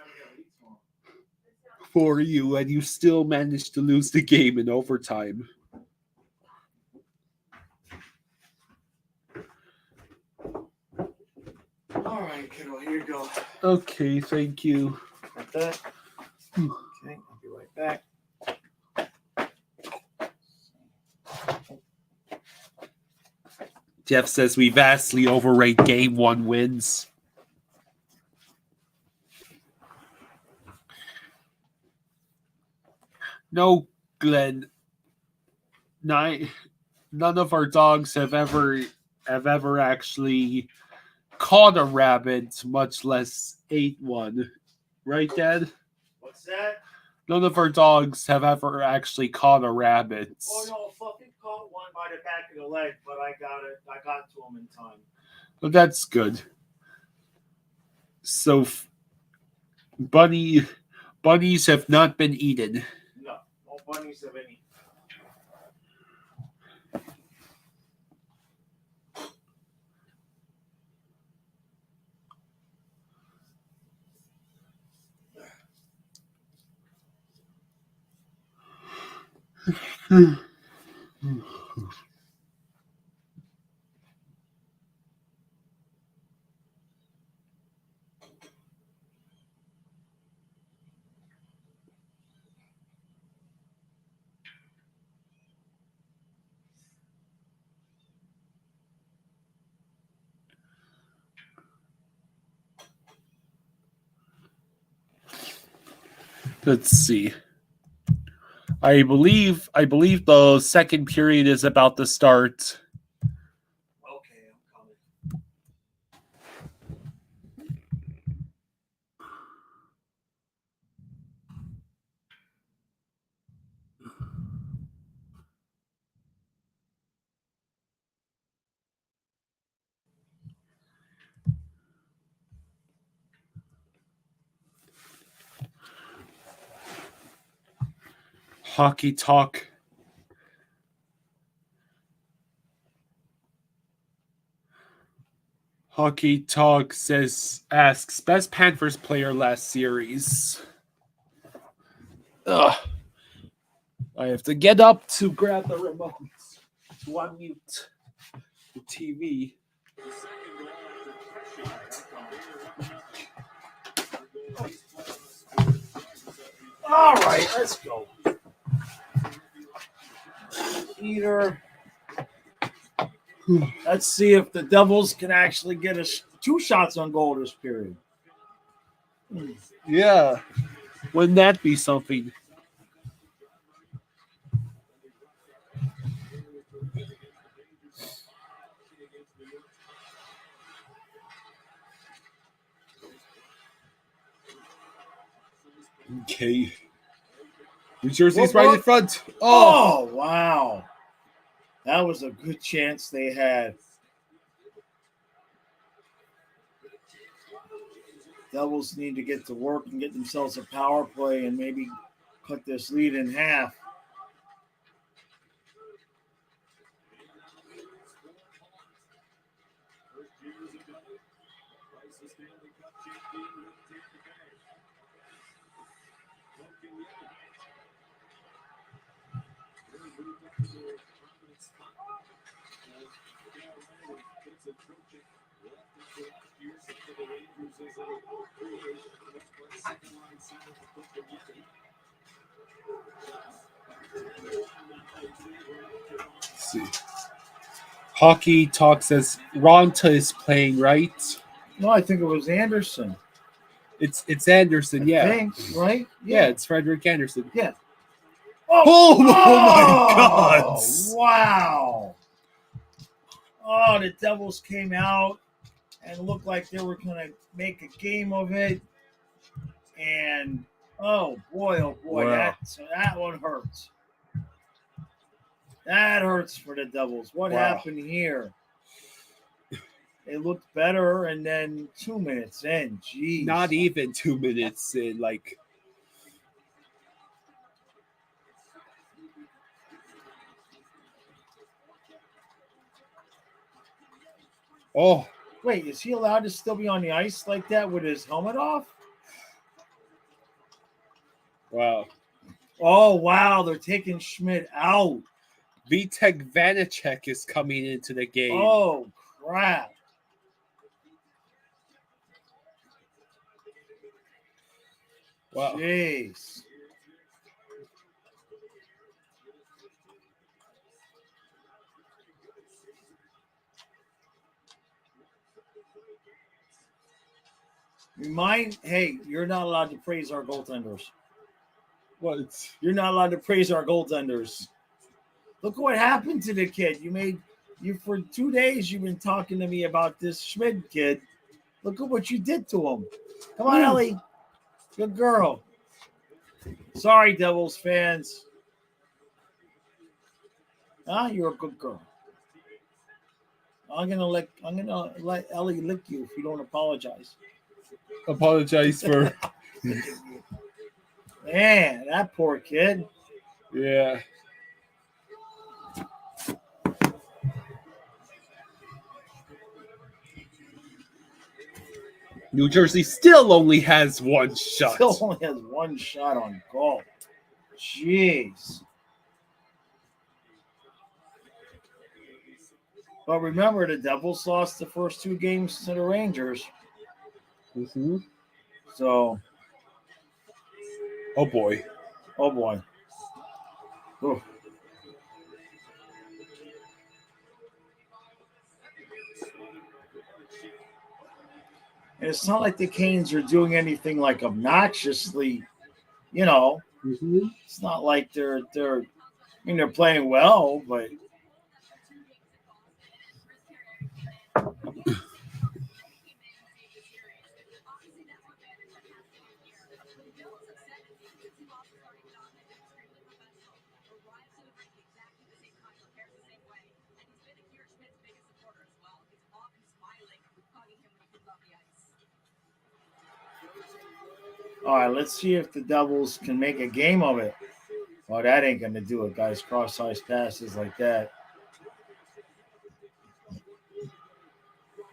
for you and you still manage to lose the game in overtime? All right, kiddo, here you go. Okay, thank you. Like that. Okay, I'll be right back. Jeff says we vastly overrate game 1 wins. No, Glenn. None of our dogs have ever actually caught a rabbit, much less ate one. Right, Dad? What's that? None of our dogs have ever actually caught a rabbit. Oh no, fucking caught one by the back of the leg, but I got it. I got to him in time. Well, that's good. So, bunnies have not been eaten. No bunnies have any. Let's see. I believe the second period is about to start. Okay, I'm coming. Hockey Talk. Hockey Talk asks best Panthers player last series. Ugh. I have to get up to grab the remote to unmute the TV. The second goal after crushing it. Goal he's playing on the score. All right, let's go. Peter. Let's see if the Devils can actually get us 2 shots on goal this period. Yeah. Wouldn't that be something? Okay. New Jersey's right in front. Oh, wow. That was a good chance they had. Devils need to get to work and get themselves a power play and maybe cut this lead in half. Let's see. Hockey Talk says Ronta is playing, right? No, I think it was Anderson. It's Anderson, I yeah. think, right? Yeah, it's Frederick Anderson. Yeah. Oh my God! Wow. Oh, the Devils came out and looked like they were going to make a game of it. And, oh boy, Wow. that one hurts. That hurts for the Devils. What happened here? They looked better, and then 2 minutes in, geez. Not even 2 minutes in, like. Oh. Wait, is he allowed to still be on the ice like that with his helmet off? Wow. Oh, wow, they're taking Schmidt out. Vitek Vanacek is coming into the game. Oh, crap. Wow. Jeez. Hey, you're not allowed to praise our goaltenders. What? You're not allowed to praise our goaltenders. Look what happened to the kid. You for 2 days you've been talking to me about this Schmidt kid. Look at what you did to him. Come on, Ellie. Good girl. Sorry, Devils fans. You're a good girl. I'm gonna let Ellie lick you if you don't apologize. Apologize for. Man, that poor kid. Yeah. New Jersey still only has one shot. Still only has one shot on goal. Jeez. But remember, the Devils lost the first 2 games to the Rangers. Mm-hmm. So, Oh boy. oh boy. Oof. And it's not like the Canes are doing anything like obnoxiously, Mm-hmm. It's not like they're they're playing well, but all right, let's see if the Devils can make a game of it. Well, that ain't going to do it, guys. Cross-ice passes like that.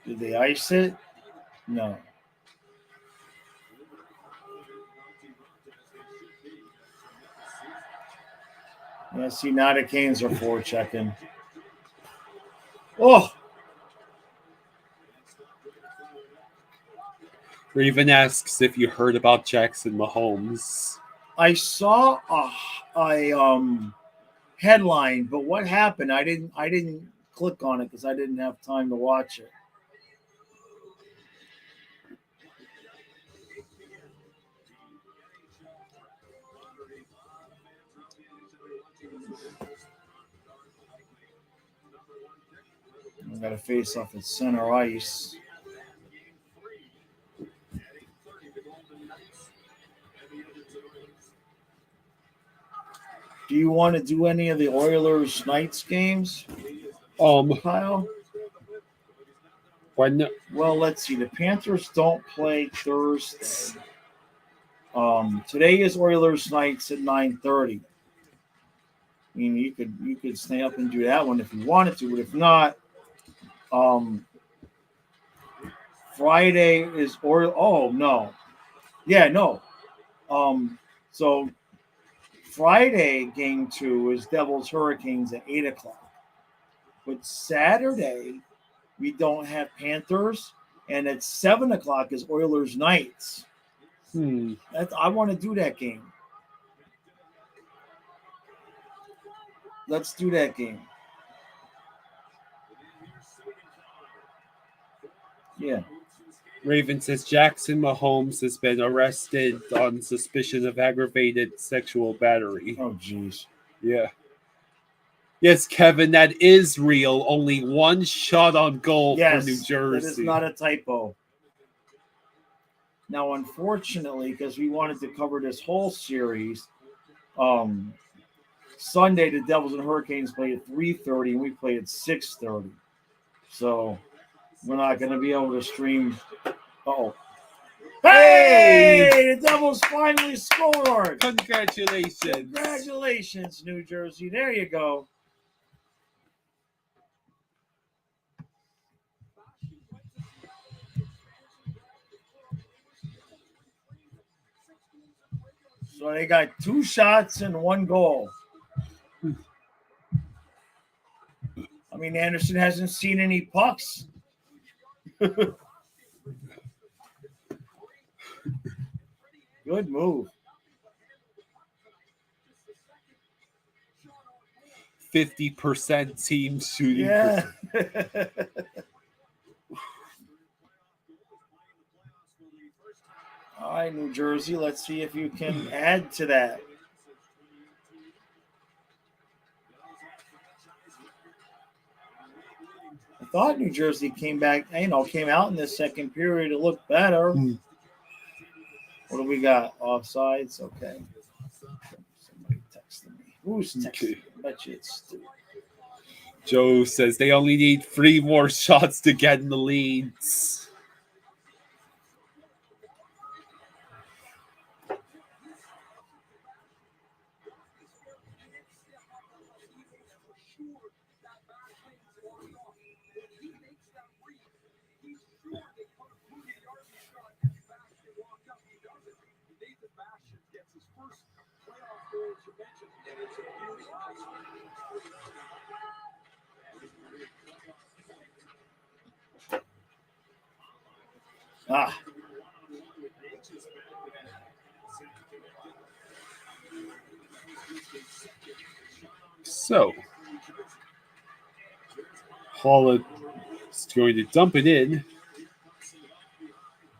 Did they ice it? No. Yeah, see, now the Canes are forechecking. Oh, Raven asks if you heard about Jackson Mahomes. I saw a headline, but what happened? I didn't click on it because I didn't have time to watch it. I got to face off at center ice. Do you want to do any of the Oilers Knights games, Kyle? When Well, let's see. The Panthers don't play Thursday. Today is Oilers Knights at 9:30. I mean, you could stay up and do that one if you wanted to, but if not, Friday is Oh no, yeah, no. So Friday game 2 is Devils Hurricanes at 8:00. But Saturday we don't have Panthers, and at 7:00 is Oilers Knights. I want to do that game. Let's do that game. Yeah. Raven says Jackson Mahomes has been arrested on suspicion of aggravated sexual battery. Oh, jeez. Yeah. Yes, Kevin, that is real. Only one shot on goal for New Jersey. That is not a typo. Now, unfortunately, because we wanted to cover this whole series, Sunday the Devils and Hurricanes play at 3:30, and we play at 6:30. So we're not going to be able to stream. Oh, hey! The Devils finally scored. Congratulations. Congratulations, New Jersey. There you go. So they got 2 shots and 1 goal. I mean, Anderson hasn't seen any pucks. Good move. 50% team shooting. Yeah. All right, New Jersey. Let's see if you can add to that. I thought New Jersey came out in the second period to look better. What do we got? Offsides? Okay. Somebody texted me. Who's texting me? I bet you it's Stu. Joe says they only need 3 more shots to get in the leads. Ah, So Hall is going to dump it in.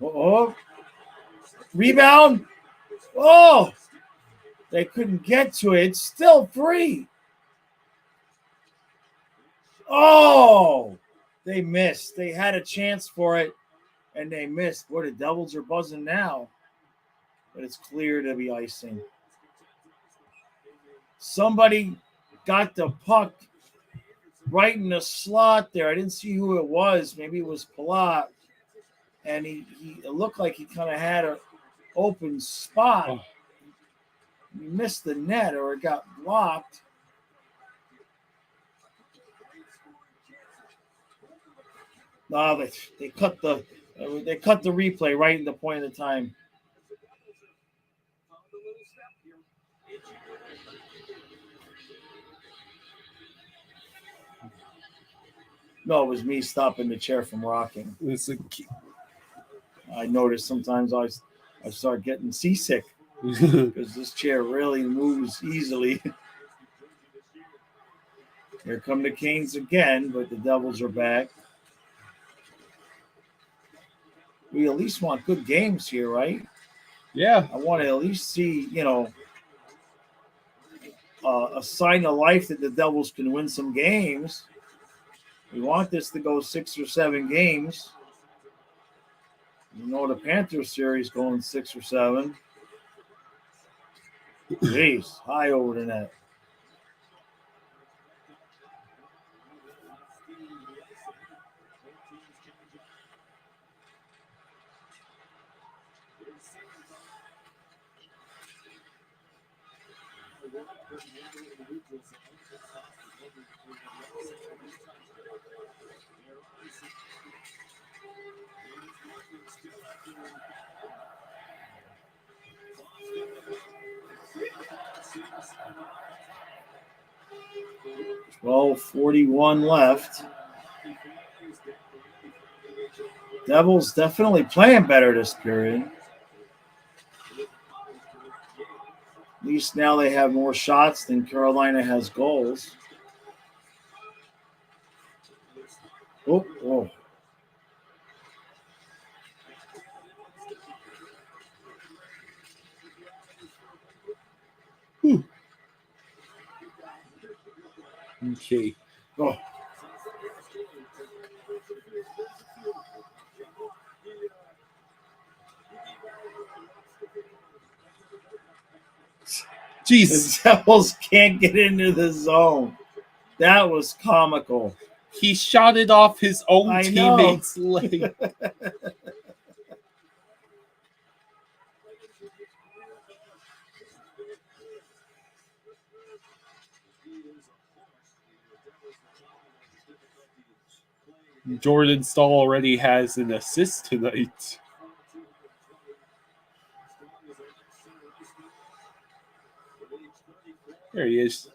oh, rebound. Oh, they couldn't get to it. It's still free. Oh, they missed. They had a chance for it, and they missed. Boy, the Devils are buzzing now, but it's clear to be icing. Somebody got the puck right in the slot there. I didn't see who it was. Maybe it was Palat. And he it looked like he kind of had an open spot. Oh. He missed the net or it got blocked. No, they cut the replay right in the point of the time. No, it was me stopping the chair from rocking. It's a, I noticed sometimes I start getting seasick because this chair really moves easily. Here come the Canes again, but the Devils are back. We at least want good games here, right? yeah. I want to at least see, a sign of life that the Devils can win some games. We want this to go 6 or 7 games. The Panthers series going 6 or 7. Jeez, high over the net. Well, 41 left. Devils definitely playing better this period. At least now they have more shots than Carolina has goals. Oh. Okay. Oh. Jeez. The Devils can't get into the zone. That was comical. He shot it off his own I know. teammate's leg. Jordan Stahl already has an assist tonight. There he is.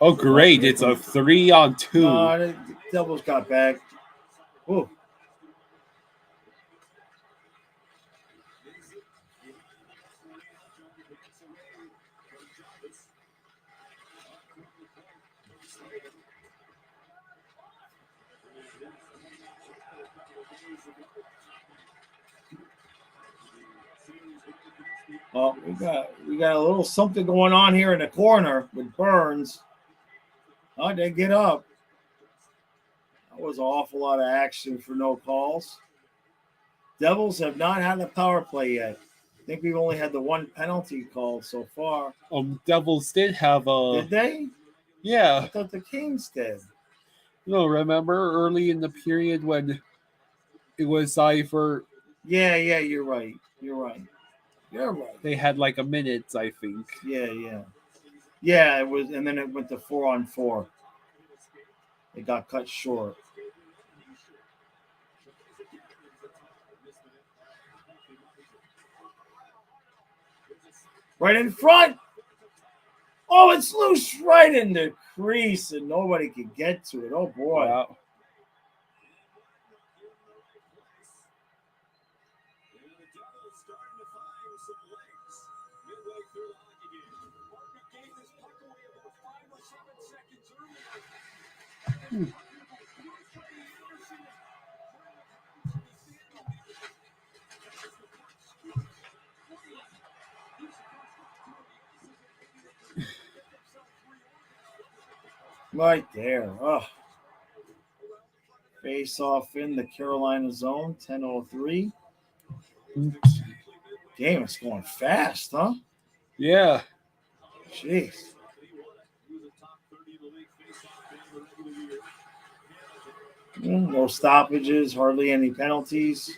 Oh, great. It's a 3-on-2. No, the Devils got back. Oh. Well, we got a little something going on here in the corner with Burns. Oh, they get up. That was an awful lot of action for no calls. Devils have not had a power play yet. I think we've only had the one penalty called so far. Devils did have a. Did they? Yeah. I thought the Kings did. Remember early in the period when it was either. Yeah, you're right. You're right. They had like a minute, I think. Yeah. Yeah, it was, and then it went to 4-on-4. It got cut short. Right in front. Oh, it's loose right in the crease, and nobody can get to it. Oh boy. Wow. Right there. Oh. Face off in the Carolina zone, 10:03. Game is going fast, huh? Yeah. Jeez. No stoppages, hardly any penalties.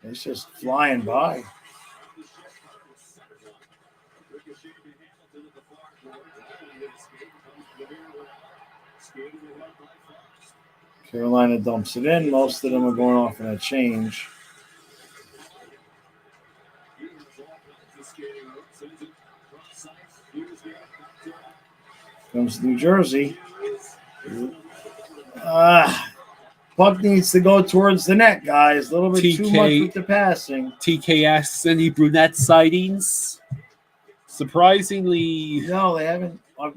It's just flying by. Carolina dumps it in. Most of them are going off in a change. Comes New Jersey. Puck needs to go towards the net, guys. A little bit too much with the passing. TK asks any brunette sightings. Surprisingly, No, they haven't. I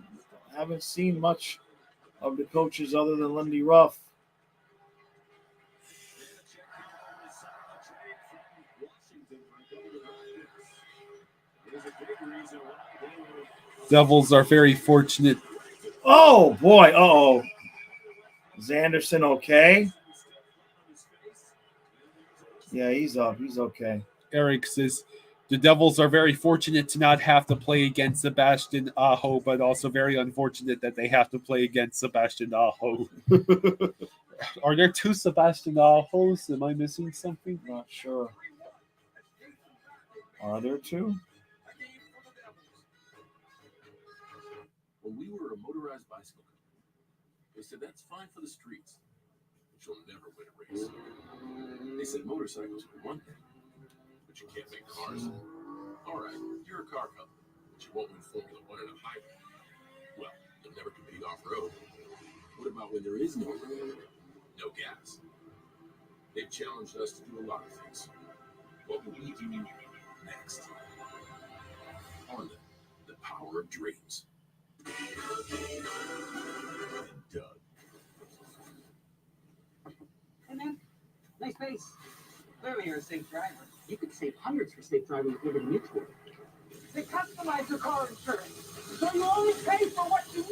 haven't seen much of the coaches other than Lindy Ruff. Devils are very fortunate. Oh boy! Uh-oh. Is Anderson okay? Yeah, he's up. He's okay. Eric says the Devils are very fortunate to not have to play against Sebastian Aho, but also very unfortunate that they have to play against Sebastian Aho. Are there two Sebastian Ahos? Am I missing something? Not sure. Are there two? When we were a motorized bicycle company, they said that's fine for the streets, but you'll never win a race. They said motorcycles are one thing, but you can't make cars. All right, you're a car company, but you won't win Formula One in a hybrid. Well, you'll never compete off-road. What about when there is no road, no gas? They've challenged us to do a lot of things. What will we do next? On the Power of Dreams. Doug. Hey man, nice face. Clearly you're a safe driver. You could save hundreds for safe driving if you live in Newport. They customize your car insurance, so you only pay for what you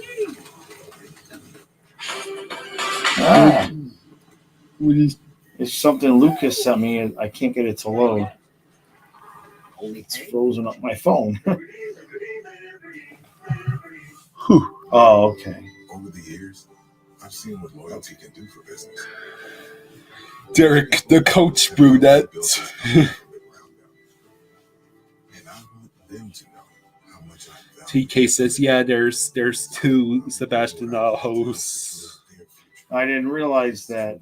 need. It's something Lucas sent me. I can't get it to load. It's frozen up my phone. Oh, okay. Over the years, I've seen what loyalty can do for business. Derek, the coach brunette. And I want them to know how much I value TK says, yeah, there's two Sebastian Ahos. I didn't realize that.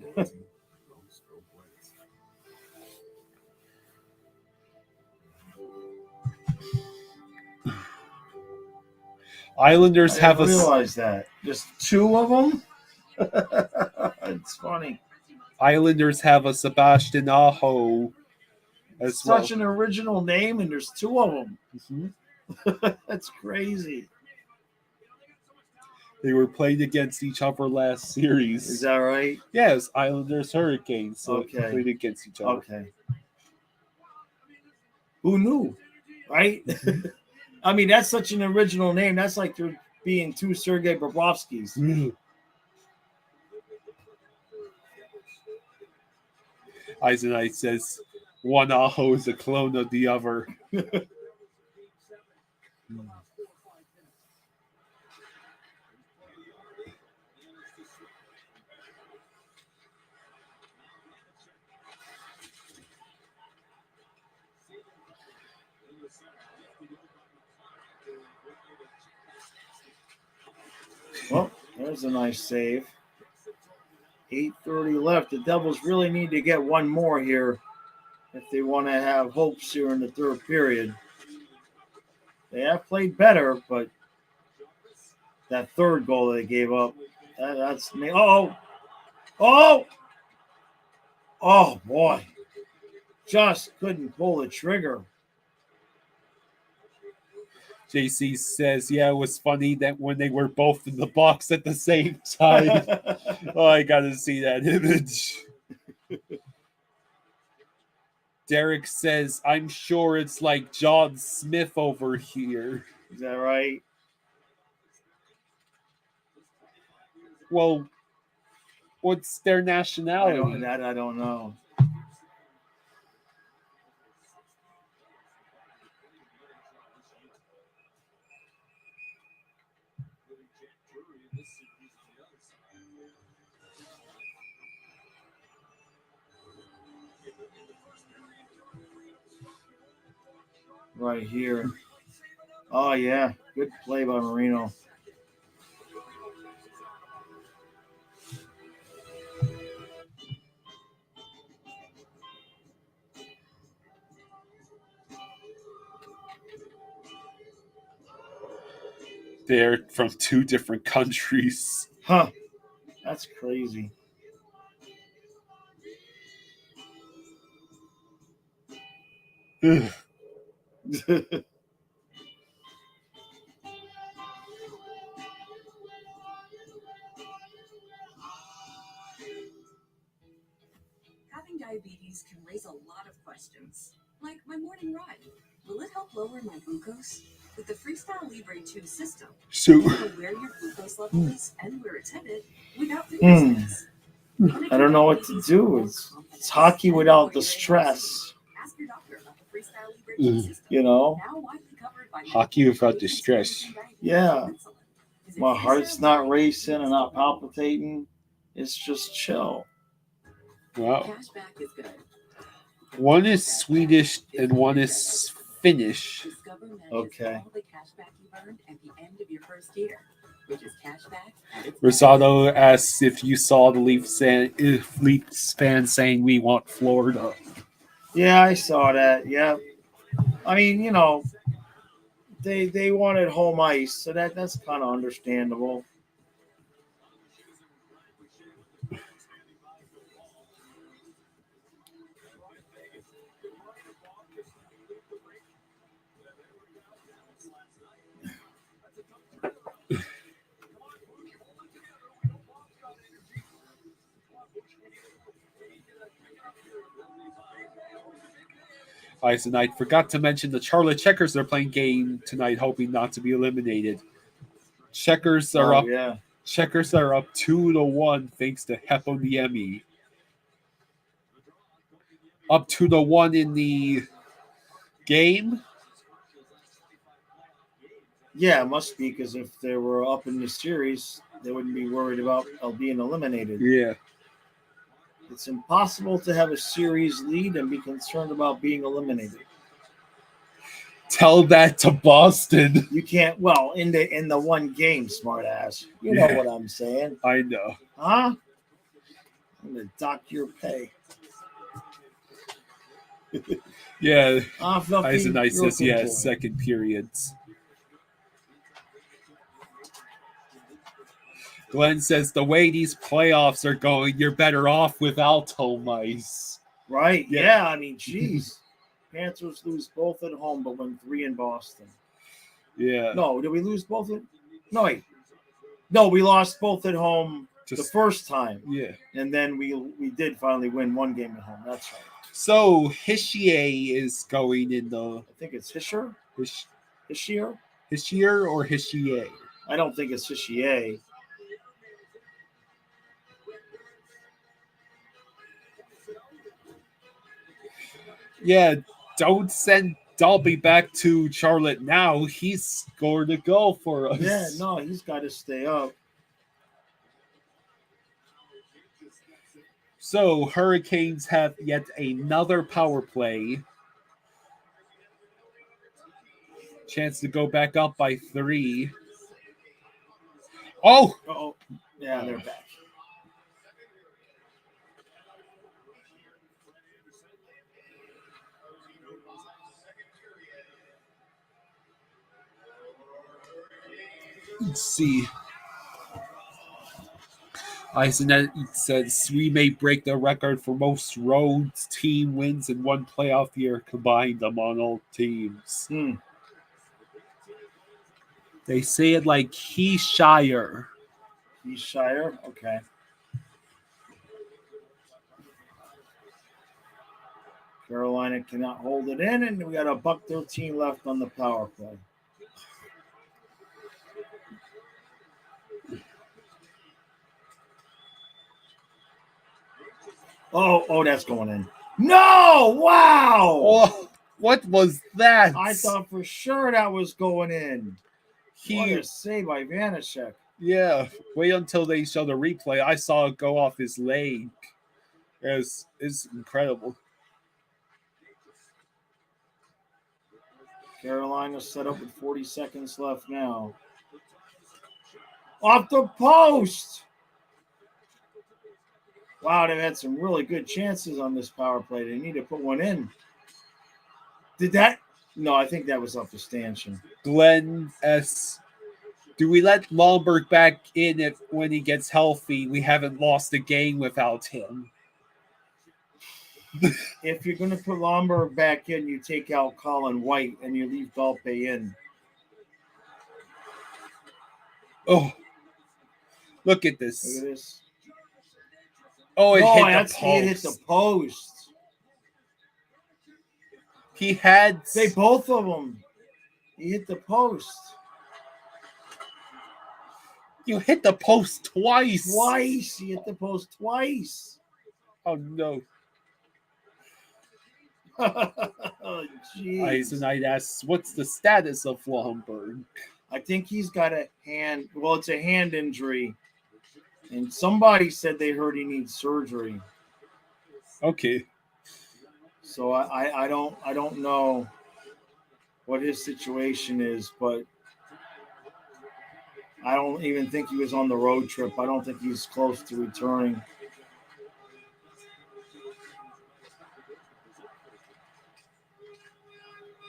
Islanders I didn't realize that. Just two of them? It's funny. Islanders have a Sebastian Aho as well. Such an original name, and there's two of them. Mm-hmm. That's crazy. They were playing against each other last series. Is that right? Yes, Islanders Hurricanes. So Okay. they played against each other. Okay. Who knew? Right? I mean, that's such an original name. That's like there being two Sergei Bobrovskys. Eisenite says one Aho is a clone of the other. Well, there's a nice save. 8:30 left. The Devils really need to get one more here if they want to have hopes here in the third period. They have played better, but that third goal they gave up, that's me. Oh boy, just couldn't pull the trigger. JC says, yeah, it was funny that when they were both in the box at the same time. Oh, I gotta see that image. Derek says, I'm sure it's like John Smith over here. Is that right? Well, what's their nationality? I don't know. Right here. Oh yeah, good play by Marino. They're from two different countries. Huh. That's crazy. Ugh. Having diabetes can raise a lot of questions, like my morning ride. Will it help lower my glucose? With the Freestyle Libre 2 system, So, you know where your glucose level is and where it's headed without fingersticks. I don't know what to do. It's hockey without the stress. Ask your doctor about the Freestyle Libre 2 system. You know? Now widely covered by hockey without the stress. Yeah. My heart's not racing and not palpitating. It's just chill. Wow. Cashback is good. One is Swedish and one is Finnish. Discover Med is Okay. all the cashback you earned at the end of your first year, which is cashback at its Rosado asks if you saw the Leafs fans saying we want Florida. Yeah, I saw that. Yeah. I mean, you know, they wanted home ice, so that's kind of understandable. Tonight, forgot to mention the Charlotte Checkers are playing game tonight, hoping not to be eliminated. Checkers are up. Yeah. Checkers are up 2-1 thanks to Heponiemi. Up 2-1 in the game. Yeah, it must be, because if they were up in the series, they wouldn't be worried about being eliminated. Yeah. It's impossible to have a series lead and be concerned about being eliminated. Tell that to Boston. You can't. Well, in the one game, smartass. You know what I'm saying? I know. Huh? I'm gonna dock your pay. Yeah. Fluffy, Eisenite you're says, a good yeah, boy. second periods. Glenn says, the way these playoffs are going, you're better off without home ice. Right? Yeah, I mean, geez. Panthers lose both at home, but win 3 in Boston. Yeah. No, did we lose both? No, wait. No, we lost both at home the first time. Yeah. And then we did finally win one game at home. That's right. So Hischier is going in the... I think it's Hischier? Hischier? Hischier or Hischier? I don't think it's Hischier. Yeah, don't send Dalby back to Charlotte now. He's scored a goal for us. Yeah, no, he's got to stay up. So Hurricanes have yet another power play. Chance to go back up by 3. Oh! Uh-oh. Yeah, they're back. Let's see. Eisenet says we may break the record for most road team wins in one playoff year combined among all teams. They say it like Shire. He's Shire? Okay. Carolina cannot hold it in, and we got a $1.13 left on the power play. Oh, that's going in. No! Wow! Oh, what was that? I thought for sure that was going in. What he, a save by Vanashek. yeah. Wait until they show the replay. I saw it go off his leg. It's incredible. Carolina set up with 40 seconds left now. Off the post! Wow, they've had some really good chances on this power play. They need to put one in. Did that? No, I think that was off the stanchion. Glenn S. Do we let Lomberg back in when he gets healthy? We haven't lost a game without him. If you're going to put Lomberg back in, you take out Colin White and you leave Galpe in. Oh, look at this. Look at this. Oh, it hit the post. It hit the post. He had... both of them. He hit the post. You hit the post twice. Twice. He hit the post twice. Oh, no. Oh, Eisenite asks, what's the status of Lomberg? I think he's got a hand. Well, it's a hand injury. And somebody said they heard he needs surgery. Okay. So I don't know what his situation is, but I don't even think he was on the road trip. I don't think he's close to returning.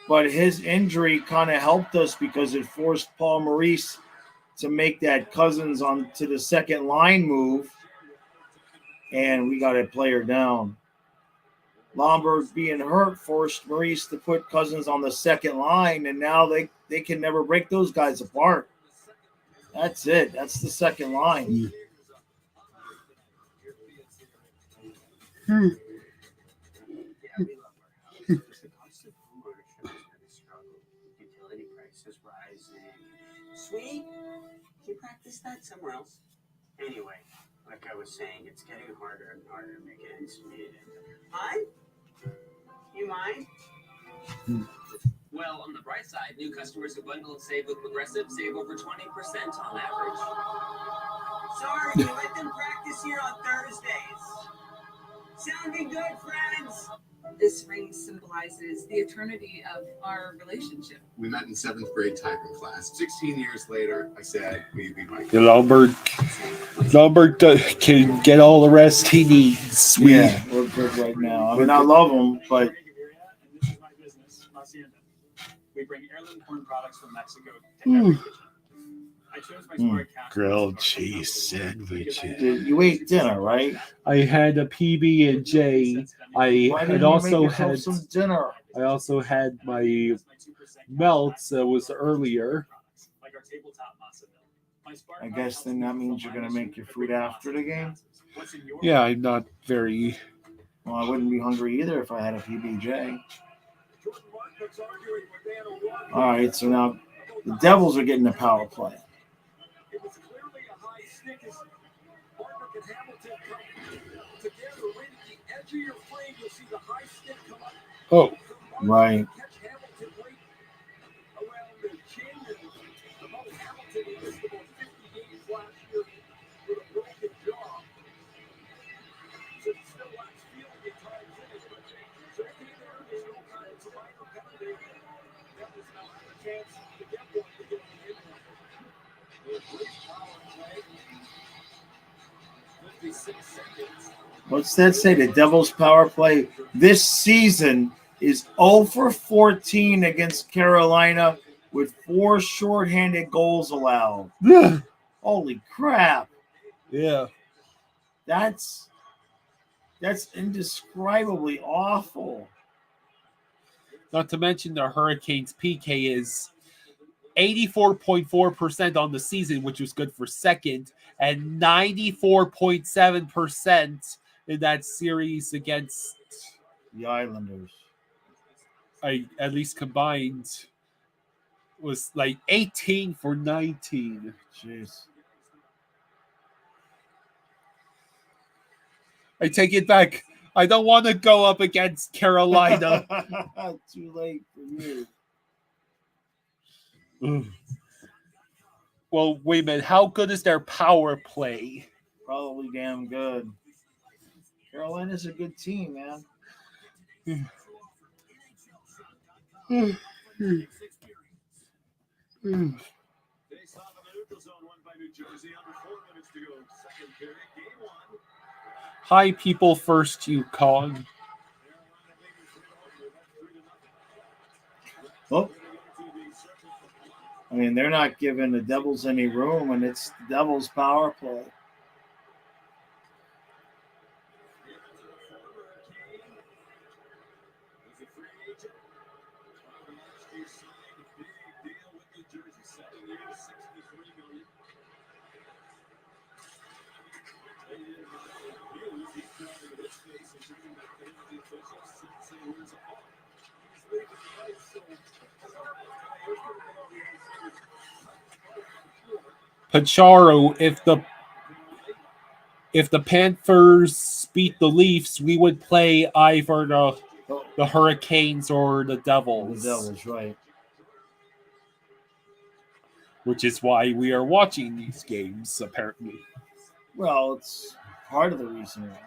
But his injury kind of helped us because it forced Paul Maurice to make that Cousins on to the second line move, and we got a player down. Lomberg being hurt forced Maurice to put Cousins on the second line, and now they can never break those guys apart. That's it. That's the second line. Utility prices rising. Sweet. You practice that somewhere else. Anyway, like I was saying, it's getting harder and harder to make ends meet. Mine? You mind? Well, on the bright side, new customers who bundle and save with Progressive save over 20% on average. Sorry, we let them practice here on Thursdays. Sounding good, friends? This ring symbolizes the eternity of our relationship. We met in 7th grade typing class. 16 years later, I said, we might. Lomberg can get all the rest he needs. Yeah, we're good right now. I mean, I love him, but This is my business, Hacienda. We bring heirloom corn products from Mexico to every kitchen. I chose my smart cash. Grilled cheese sandwiches. you ate dinner, right? I had a PB and J. I Why had didn't you also make yourself had some dinner? I also had my melts that was earlier. Like our tabletop masa mill. I guess then that means you're gonna make your food after the game. Yeah, I'm not very. Well, I wouldn't be hungry either if I had a PBJ. All right, so now the Devils are getting the power play. It was clearly a high stick as Hardwick and Hamilton come together right at the edge of your frame. You'll see the high stick come up. Oh, right. Catch Hamilton right around the chin and above Hamilton. He missed about 50 games last year with a broken jaw. So he still lacks feeling at times in it. But certainly there's no kind of minor penalty. That was not a chance to get one to get the hit. What's that say? The Devils' power play this season is 0 for 14 against Carolina with 4 shorthanded goals allowed. Holy crap. Yeah. That's indescribably awful. Not to mention the Hurricanes PK is 84.4% on the season, which was good for second, and 94.7% in that series against The Islanders. at least combined was like 18 for 19. Jeez. I take it back. I don't want to go up against Carolina. Too late for you. Well, wait a minute. How good is their power play? Probably damn good. Carolina's a good team, man. Face-off in the neutral zone, won by New Jersey. Under 4 minutes to go. Second period, game 1. Hi, people first, Yukon. Oh. I mean, they're not giving the Devils any room, and it's the Devils' power play. Pacharo, if the Panthers beat the Leafs, we would play either the Hurricanes or the Devils. The Devils, right. Which is why we are watching these games, apparently. Well, it's part of the reason why.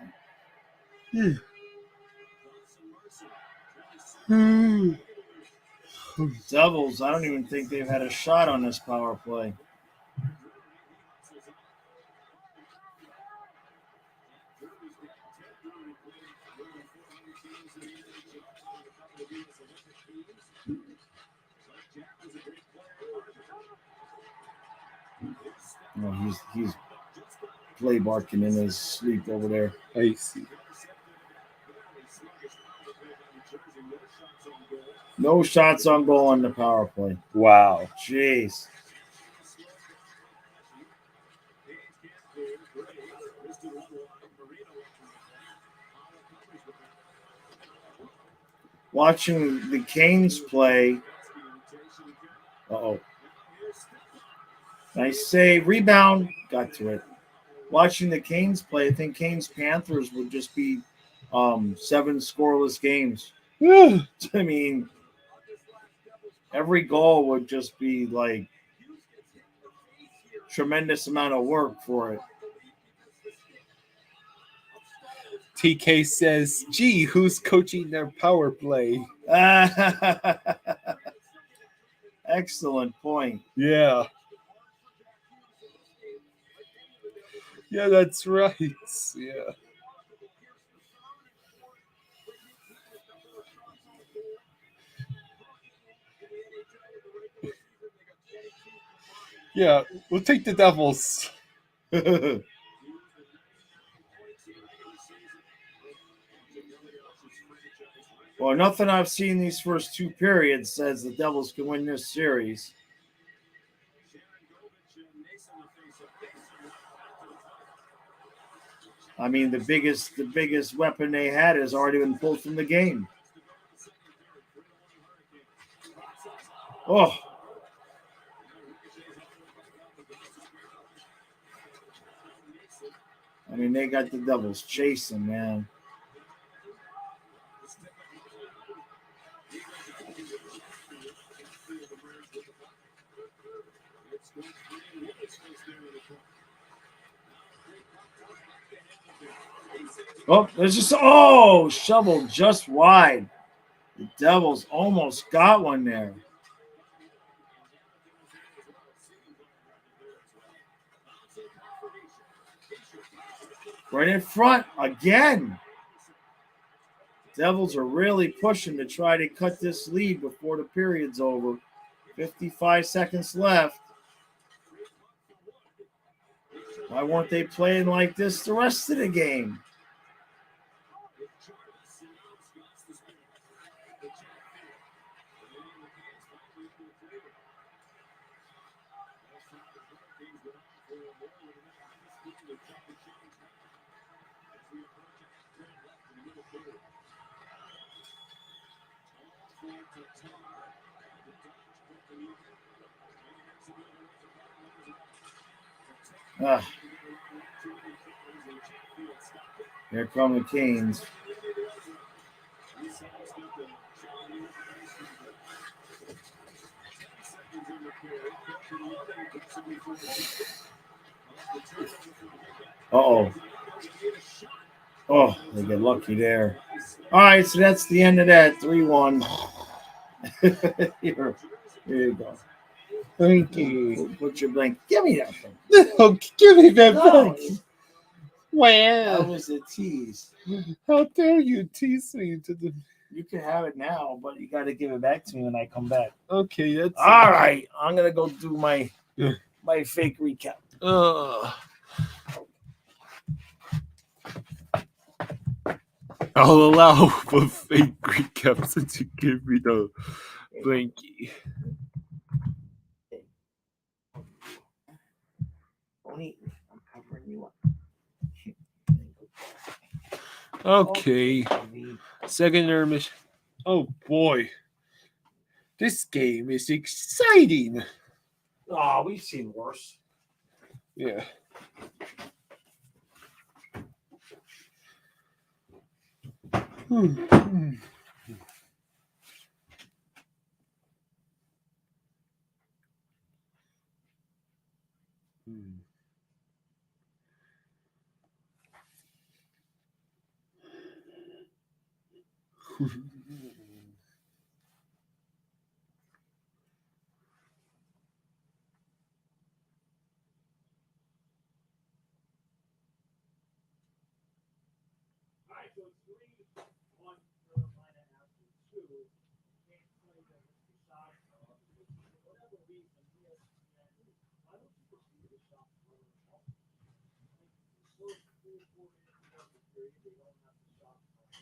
Devils, I don't even think they've had a shot on this power play. No, he's play barking in his sleep over there. I see. No shots on goal on the power play. Wow. Jeez. Watching the Canes play. Uh-oh. Nice save. Rebound. Got to it. Watching the Canes play, I think Canes Panthers would just be 7 scoreless games. I mean, every goal would just be like tremendous amount of work for it. TK says, gee, who's coaching their power play? Excellent point. Yeah. Yeah, that's right. Yeah. Yeah, we'll take the Devils. Well, nothing I've seen these first 2 periods says the Devils can win this series. I mean, the biggest weapon they had has already been pulled from the game. Oh. I mean, they got the Devils chasing, man. Oh, there's just shoveled just wide. The Devils almost got one there. Right in front again. Devils are really pushing to try to cut this lead before the period's over. 55 seconds left. Why weren't they playing like this the rest of the game? Ah. Here come the Canes. Uh-oh. Oh, they get lucky there. All right, so that's the end of that. 3-1. Here you go. Thank you. Put your blank. Give me that thing. Oh, give me that No. back. Wow. That was a tease. How dare you tease me to the... You can have it now, but you got to give it back to me when I come back. Okay, that's... All right. I'm going to go do my fake recap. I'll allow for fake recap since you give me the blankie. I'm covering you up. Okay. Second intermission. Oh boy. This game is exciting. Oh, we've seen worse. Yeah.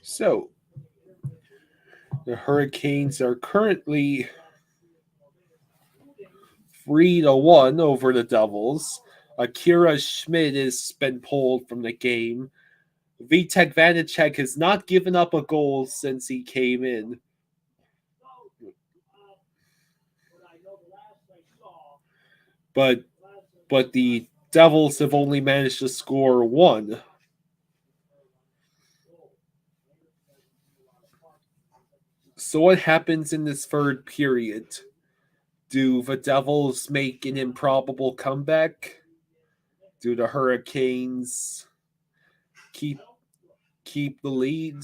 So, the Hurricanes are currently 3-1 over the Devils. Akira Schmid has been pulled from the game. Vitek Vanacek has not given up a goal since he came in. But the Devils have only managed to score one. So what happens in this third period? Do the Devils make an improbable comeback? Do the Hurricanes keep the lead?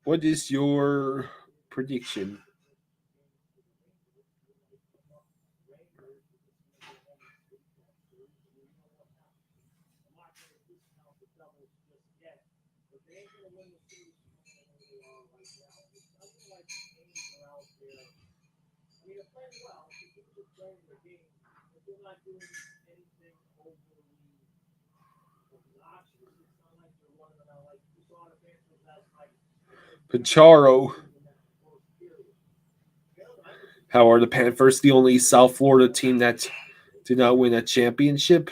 What is your prediction? Pacharo. How are the Panthers the only South Florida team that did not win a championship?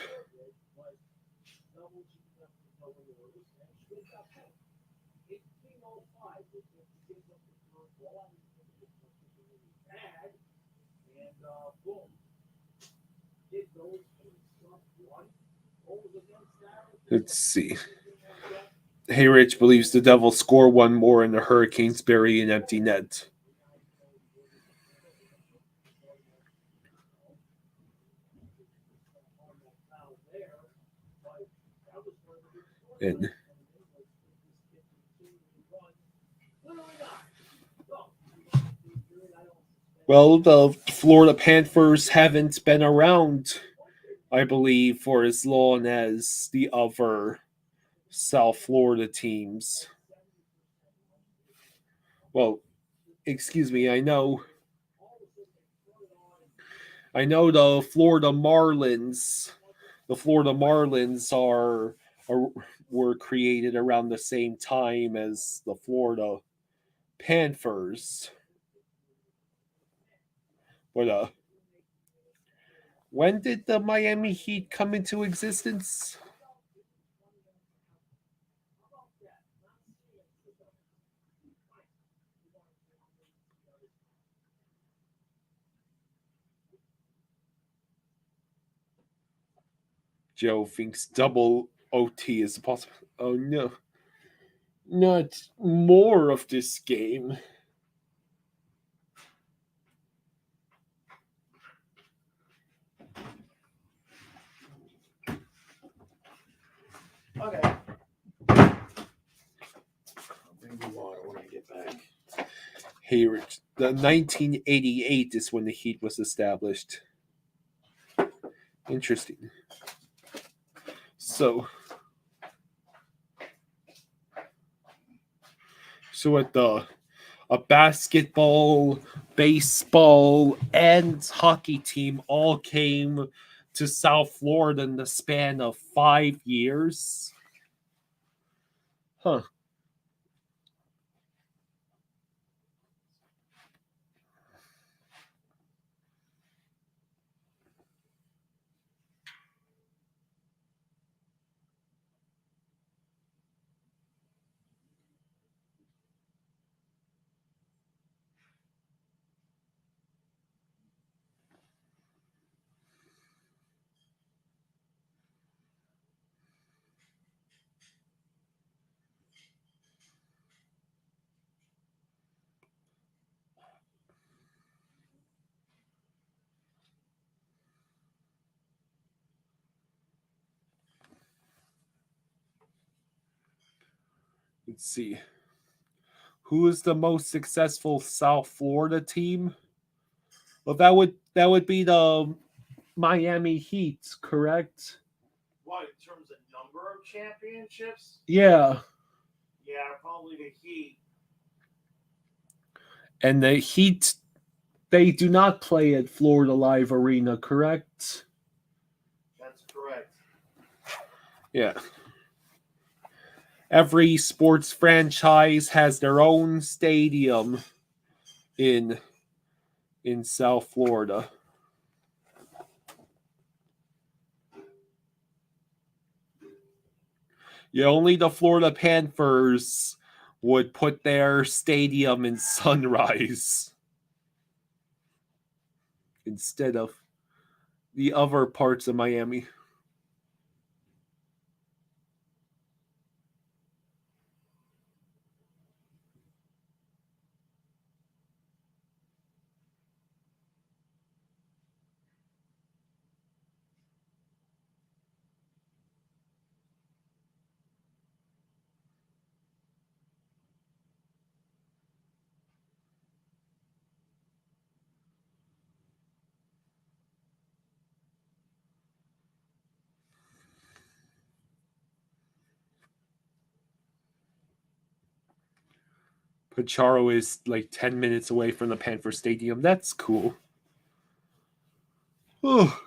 Let's see. Hey Rich believes the Devils score one more and the Hurricanes bury an empty net. And well, the Florida Panthers haven't been around, I believe, for as long as the other South Florida teams. Well, excuse me, I know the Florida Marlins. The Florida Marlins are were created around the same time as the Florida Panthers. But when did the Miami Heat come into existence? Joe thinks double OT is possible. Oh no. Not more of this game. Okay. I'll bring the water when I get back. Hey, Rich. The 1988 is when the Heat was established. Interesting. So at a basketball, baseball, and hockey team all came to South Florida in the span of 5 years. Huh. Let's see. Who is the most successful South Florida team? Well, that would be the Miami Heat, correct? What, in terms of number of championships? Yeah. Yeah, probably the Heat. And the Heat, they do not play at Florida Live Arena, correct? That's correct. Yeah. Every sports franchise has their own stadium in South Florida. Yeah, only the Florida Panthers would put their stadium in Sunrise instead of the other parts of Miami. Pacharo is like 10 minutes away from the Panther Stadium. That's cool. Oh.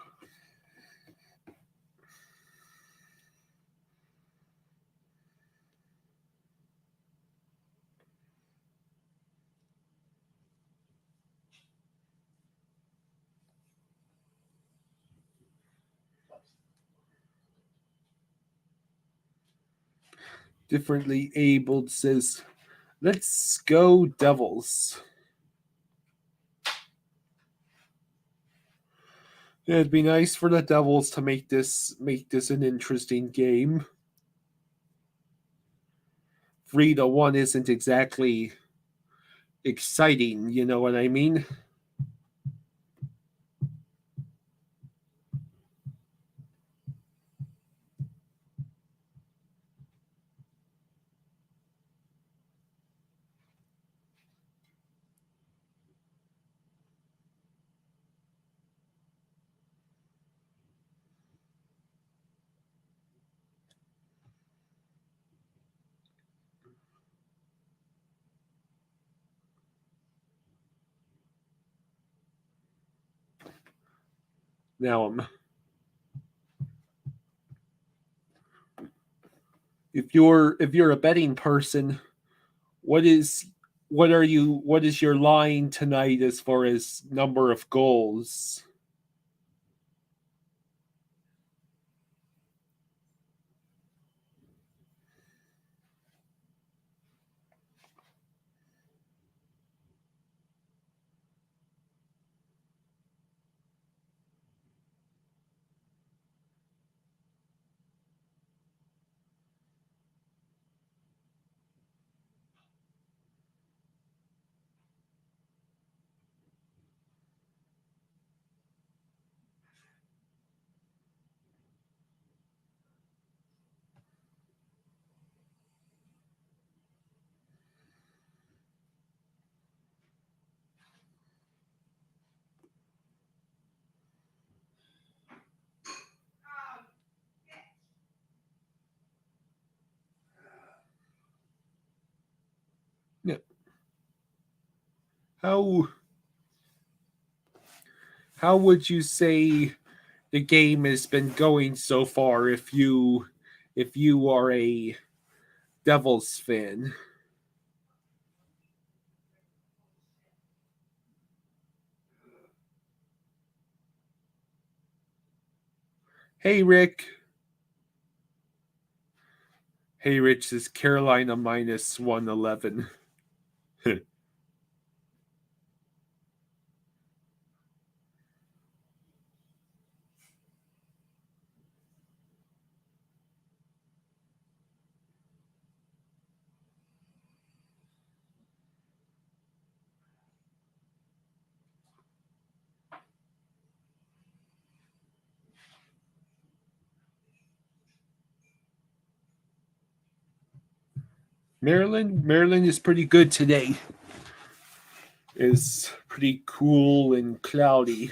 Differently abled says, let's go Devils. Yeah, it'd be nice for the Devils to make this an interesting game. 3-1 isn't exactly exciting, you know what I mean? Now, if you're a betting person, what is your line tonight as far as number of goals? Yeah. How would you say the game has been going so far if you are a Devils fan? Hey Rick. Hey Rich is Carolina minus 111. Maryland is pretty good today. It's pretty cool and cloudy.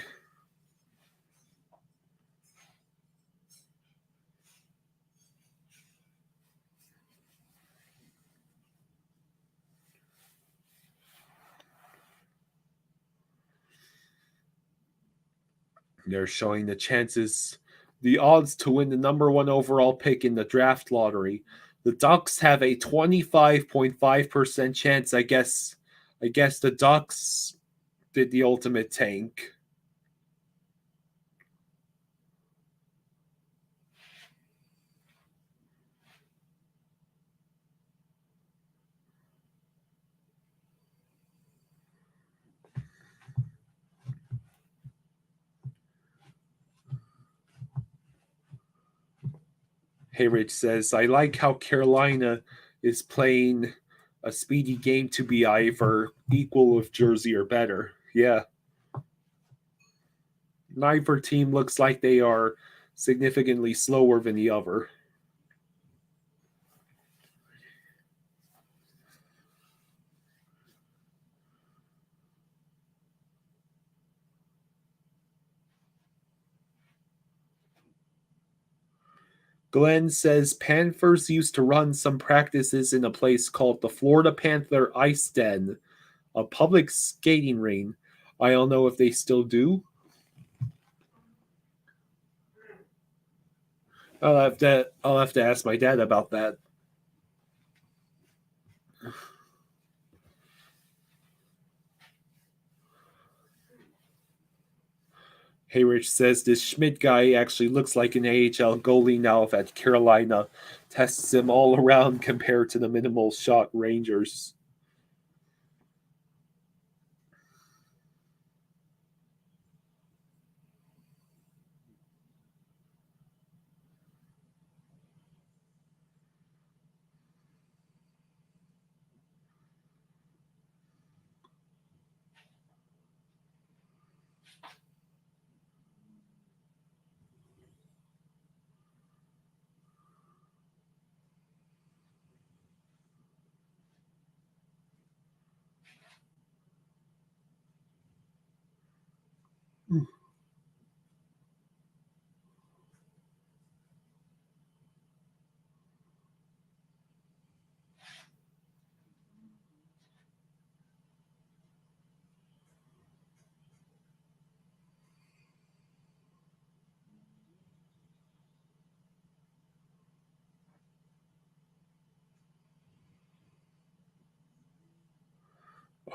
They're showing the odds to win the number one overall pick in the draft lottery. The Ducks have a 25.5% chance. I guess the Ducks did the ultimate tank. Hey Rich says, I like how Carolina is playing a speedy game to be either equal with Jersey or better. Yeah. Neither team looks like they are significantly slower than the other. Glenn says Panthers used to run some practices in a place called the Florida Panther Ice Den, a public skating ring. I don't know if they still do. I'll have to ask my dad about that. Hayrich says this Schmidt guy actually looks like an AHL goalie now that Carolina tests him all around compared to the minimal shot Rangers.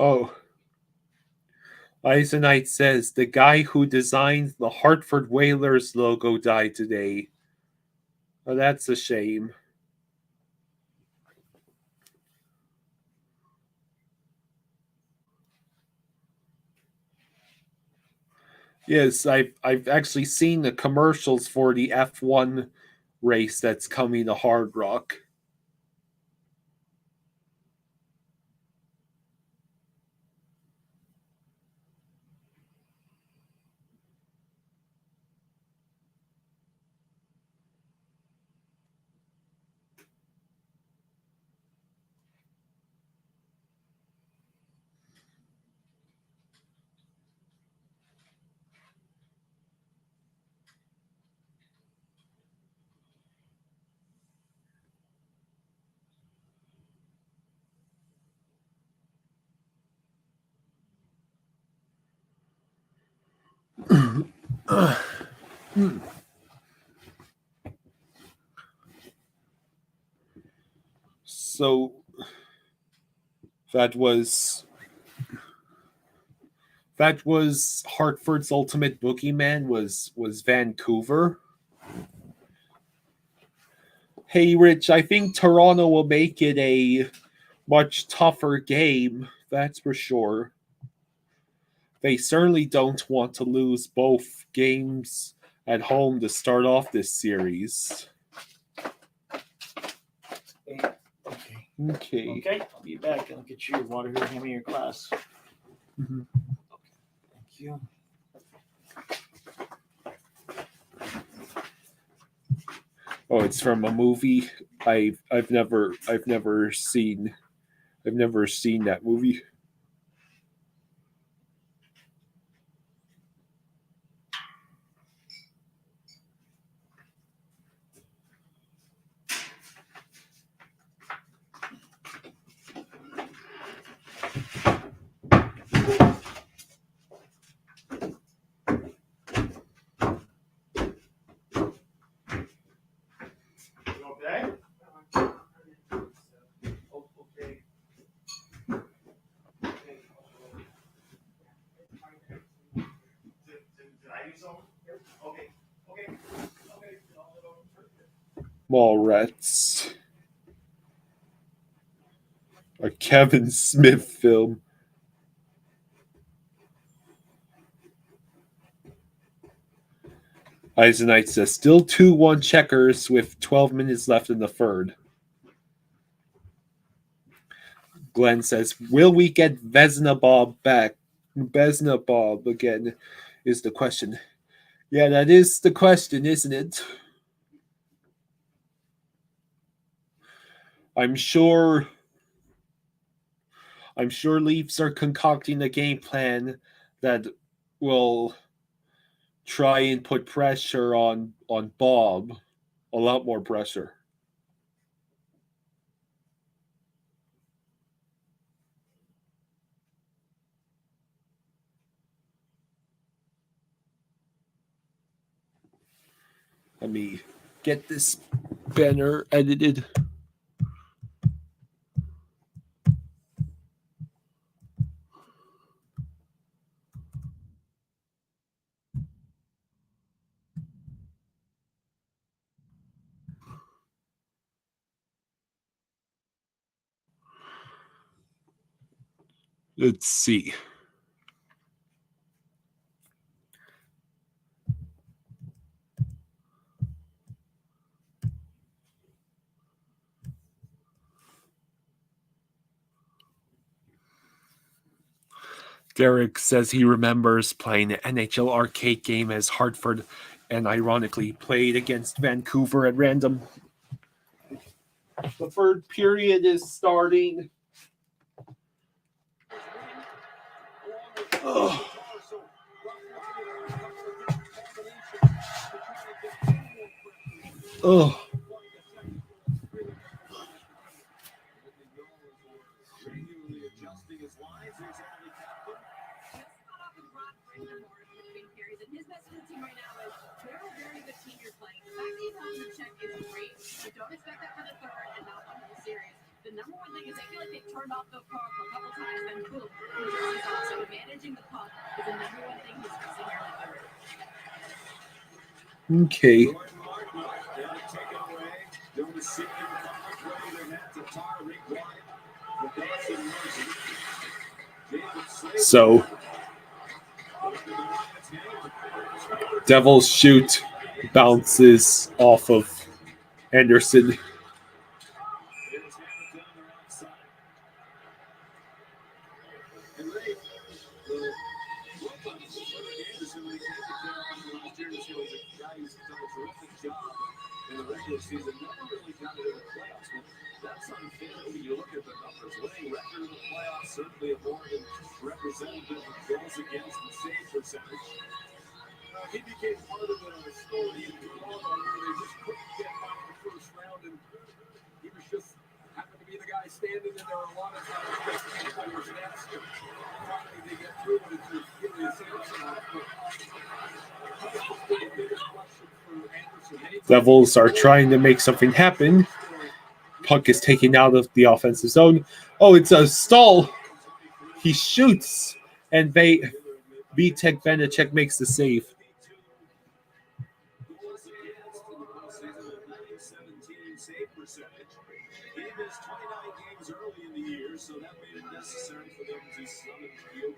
Oh. Eisenite says the guy who designed the Hartford Whalers logo died today. Oh, that's a shame. Yes, I've actually seen the commercials for the F1 race that's coming to Hard Rock. So that was Hartford's ultimate boogeyman was Vancouver. Hey Rich, I think Toronto will make it a much tougher game, that's for sure. They certainly don't want to lose both games at home to start off this series. Okay. Okay. Okay, I'll be back and get you water here. Hand me your glass. Mhm. Thank you. Oh, it's from a movie I've never seen. I've never seen that movie. Okay. Okay. Did I do something? Okay. Okay. Mallrats. A Kevin Smith film. Eisenite says still 2-1 checkers with 12 minutes left in the third. Glenn says, will we get Vesna Bob back? Vesna Bob again is the question. Yeah, that is the question, isn't it? I'm sure Leafs are concocting a game plan that will try and put pressure on Bob. A lot more pressure. Let me get this banner edited. Let's see. Derek says he remembers playing an NHL arcade game as Hartford and ironically played against Vancouver at random. The third period is starting. Ugh. Oh. His message to the team right now is they're a very good team you're playing. The fact that you have the check is great, but don't expect that for the third and not the whole series. The number one thing is I feel like they turned off the car for a couple times, then boom, Losing the puck is the number one thing he's missing here in the third. Okay. Jordan Martin, they'll take it away. They'll receive it from the net to Tarek wide. But Dawson Mercy. So, Devils shoot, bounces off of Anderson. Season never really got into the playoffs, but that's unfair when you look at the numbers. Winning record in the playoffs, certainly a more than representative of goals against and save percentage. He became part of the story in Toronto where they just couldn't get by in the first round, and he was just happened to be the guy standing in there a lot of times just players nets. Finally, they get through it to Elias Samsonov. The biggest question for Anderson. Devils are trying to make something happen. Puck is taken out of the offensive zone. Oh, it's a stall. He shoots, and Vitek Vanacek makes the save.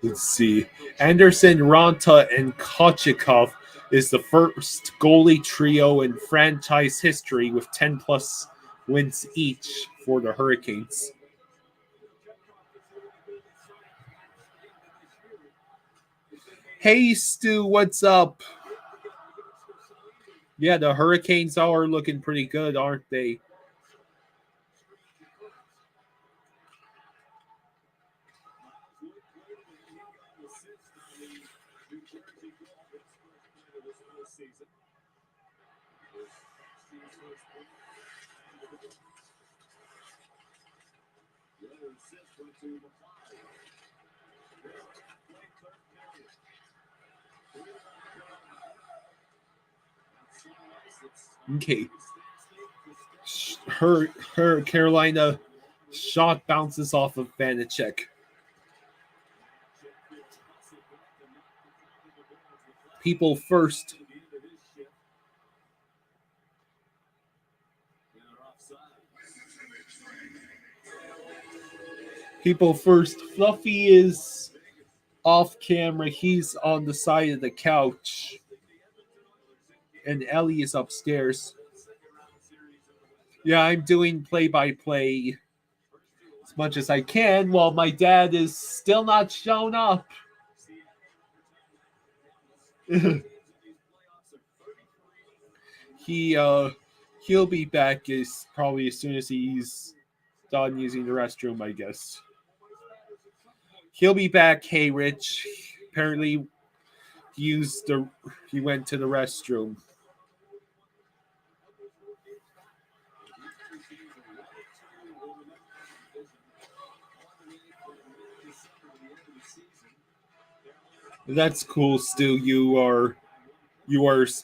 Let's see. Anderson, Ranta, and Kochikov is the first goalie trio in franchise history with 10-plus wins each for the Hurricanes. Hey, Stu, what's up? Yeah, the Hurricanes are looking pretty good, aren't they? Okay. Her Carolina shot bounces off of Vanacek. People first. People first. Fluffy is off camera. He's on the side of the couch. And Ellie is upstairs. Yeah, I'm doing play-by-play as much as I can while my dad is still not shown up. He'll be back probably as soon as he's done using the restroom, I guess. He'll be back. Hey, Rich. Apparently, he went to the restroom. That's cool, Stu. You are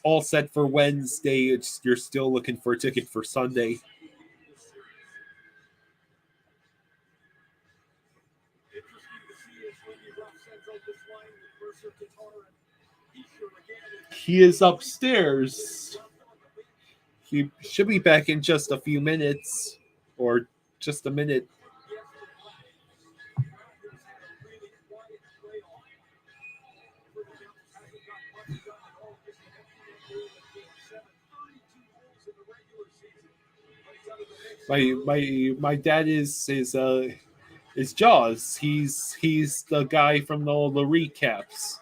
all set for Wednesday. You're still looking for a ticket for Sunday. He is upstairs. He should be back in just a few minutes, or just a minute. My dad is Jaws. He's the guy from all the recaps.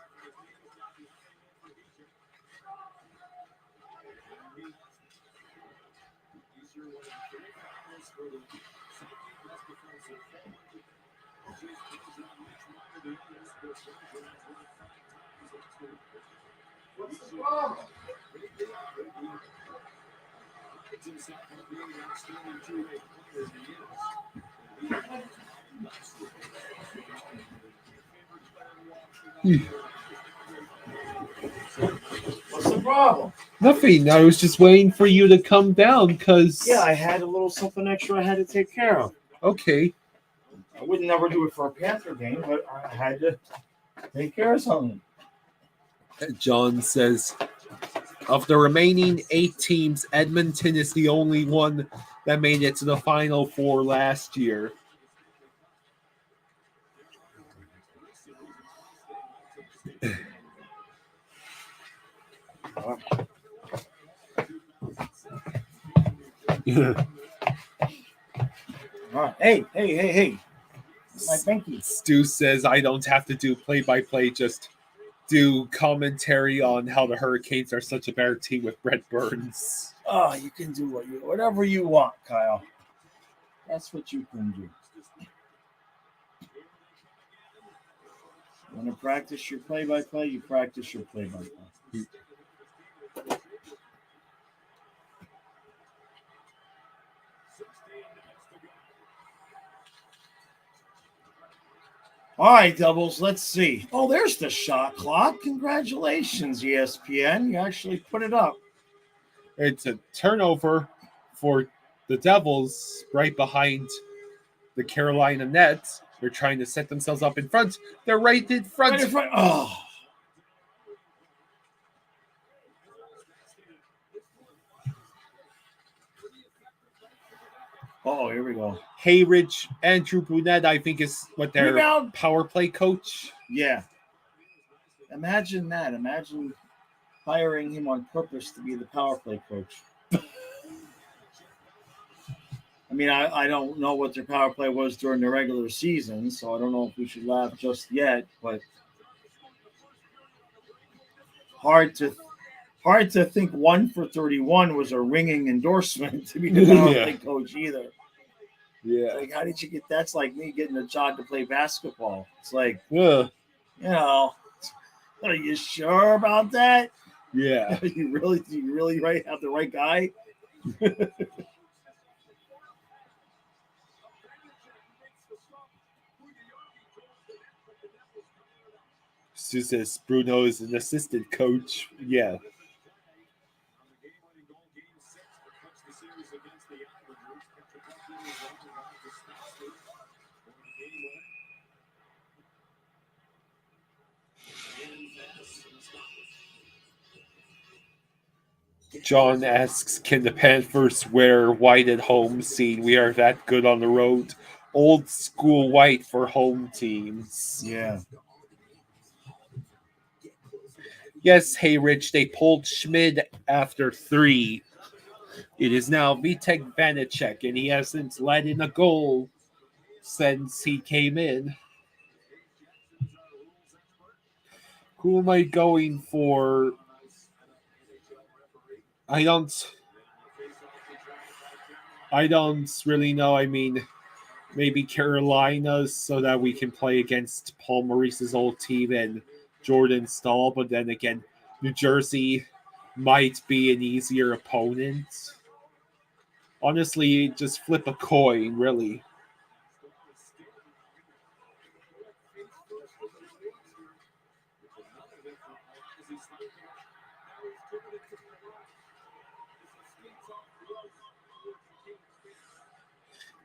What's the problem? What's the problem? Nothing. I was just waiting for you to come down because... Yeah, I had a little something extra I had to take care of. Okay. I would never do it for a Panther game, but I had to Take care of something. John says, of the remaining 8 teams, Edmonton is the only one that made it to the Final Four last year. All right. Hey. My pinky. Stu says, I don't have to do play-by-play, just do commentary on how the Hurricanes are such a better team with Brett Burns. Oh, you can do whatever you want, Kyle. That's what you can do. You want to practice your play-by-play? You practice your play-by-play. All right, Doubles, let's see. Oh, there's the shot clock. Congratulations, ESPN. You actually put it up. It's a turnover for the Devils right behind the Carolina net. They're trying to set themselves up in front. They're right in front. Right in front. Oh. Oh, here we go. Hayridge, Andrew Brunette, I think, is what their Rebound. power play coach. Yeah. Imagine that. Imagine hiring him on purpose to be the power play coach. I mean, I don't know what their power play was during the regular season, so I don't know if we should laugh just yet, but hard to think 1 for 31 was a ringing endorsement to be the power play coach either. Yeah. Like, how did you get that's like me getting a job to play basketball. It's like, Yeah. you know, are you sure about that? Yeah. Do you really have the right guy? Stu says Bruno is an assistant coach. Yeah. John asks, can the Panthers wear white at home, seeing we are that good on the road? Old school white for home teams. Yeah. Yes, hey, Rich, they pulled Schmid after 3. It is now Vitek Vanacek, and he hasn't let in a goal since he came in. Who am I going for? I don't really know. I mean, maybe Carolina so that we can play against Paul Maurice's old team and Jordan Stahl, but then again, New Jersey might be an easier opponent. Honestly, just flip a coin, really.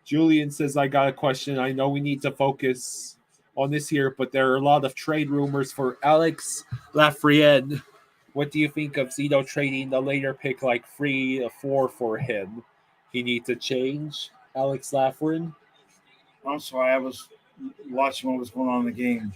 Julian says, I got a question. I know we need to focus on this here, but there are a lot of trade rumors for Alex Lafreniere. What do you think of Zito trading the later pick like 3 or 4 for him? He needs to change, Alex Lafreniere? I'm sorry, I was watching what was going on in the game.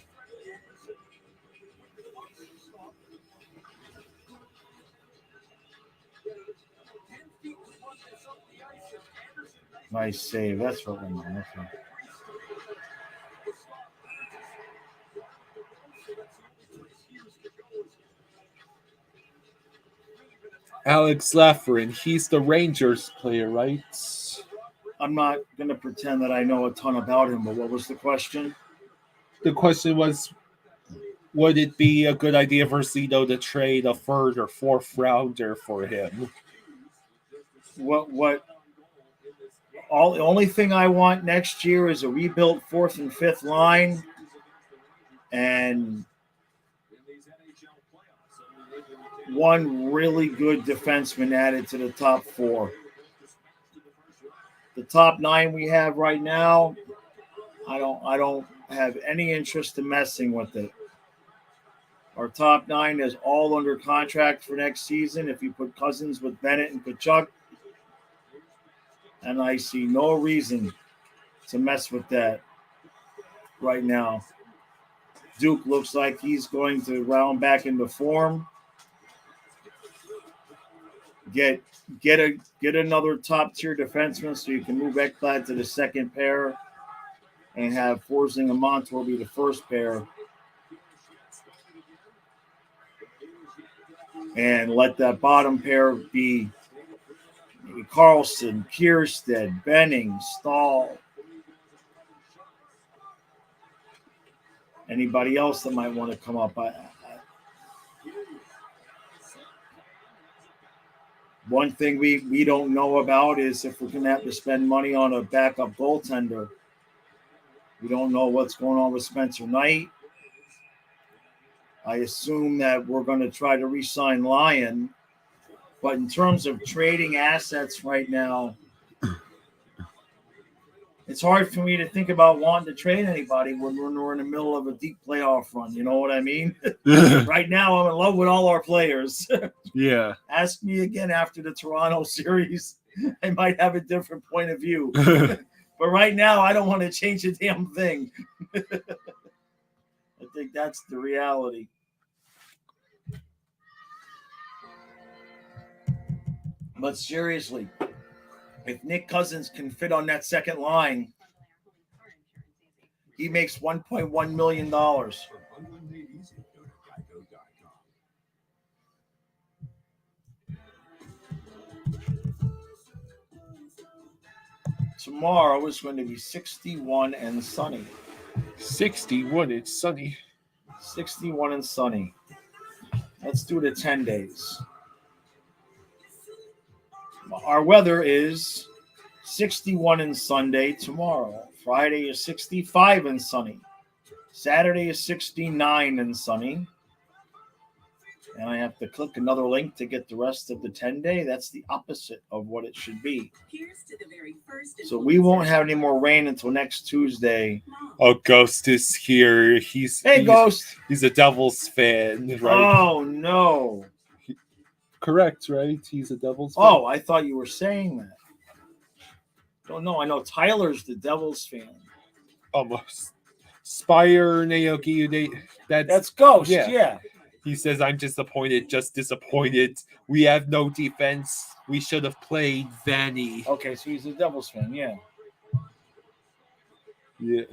Nice save. That's what went on. Okay. Alex Lafreniere, he's the Rangers player, right? I'm not going to pretend that I know a ton about him, but what was the question? The question was, would it be a good idea for Zito to trade a 3rd or 4th rounder for him? The only thing I want next year is a rebuilt 4th and 5th line and one really good defenseman added to the top 4. The top 9 we have right now, I don't have any interest in messing with it. Our top 9 is all under contract for next season. If you put Cousins with Bennett and Kachuk, and I see no reason to mess with that right now. Duke looks like he's going to round back into form. Get another top tier defenseman so you can move Ekblad to the second pair and have Forsling and Montour be the first pair. And let that bottom pair be Carlson, Kierstead, Benning, Stahl. Anybody else that might want to come up? One thing we don't know about is if we're going to have to spend money on a backup goaltender. We don't know what's going on with Spencer Knight. I assume that we're going to try to re-sign Lyon. But in terms of trading assets right now, it's hard for me to think about wanting to trade anybody when we're in the middle of a deep playoff run. You know what I mean? Right now, I'm in love with all our players. Yeah. Ask me again after the Toronto series. I might have a different point of view. But right now, I don't want to change a damn thing. I think that's the reality. But seriously, if Nick Cousins can fit on that second line, he makes $1.1 million. Tomorrow is going to be 61 and sunny. 61, it's sunny. 61 and sunny. Let's do the 10 days. Our weather is 61 and Sunday tomorrow. Friday is 65 and sunny. Saturday is 69 and sunny. And I have to click another link to get the rest of the 10-day. That's the opposite of what it should be. Here's to the very first. So we won't have any more rain until next Tuesday. Oh, Ghost is here. Ghost. He's a Devils fan, right? Oh, no. Correct, right? He's a Devils fan. Oh, I thought you were saying that. Don't know. I know Tyler's the Devils fan. Almost. Spire Naoki. That's Ghost, yeah. He says, I'm disappointed, just disappointed. We have no defense. We should have played Vanny. Okay, so he's a Devils fan, yeah. Yeah.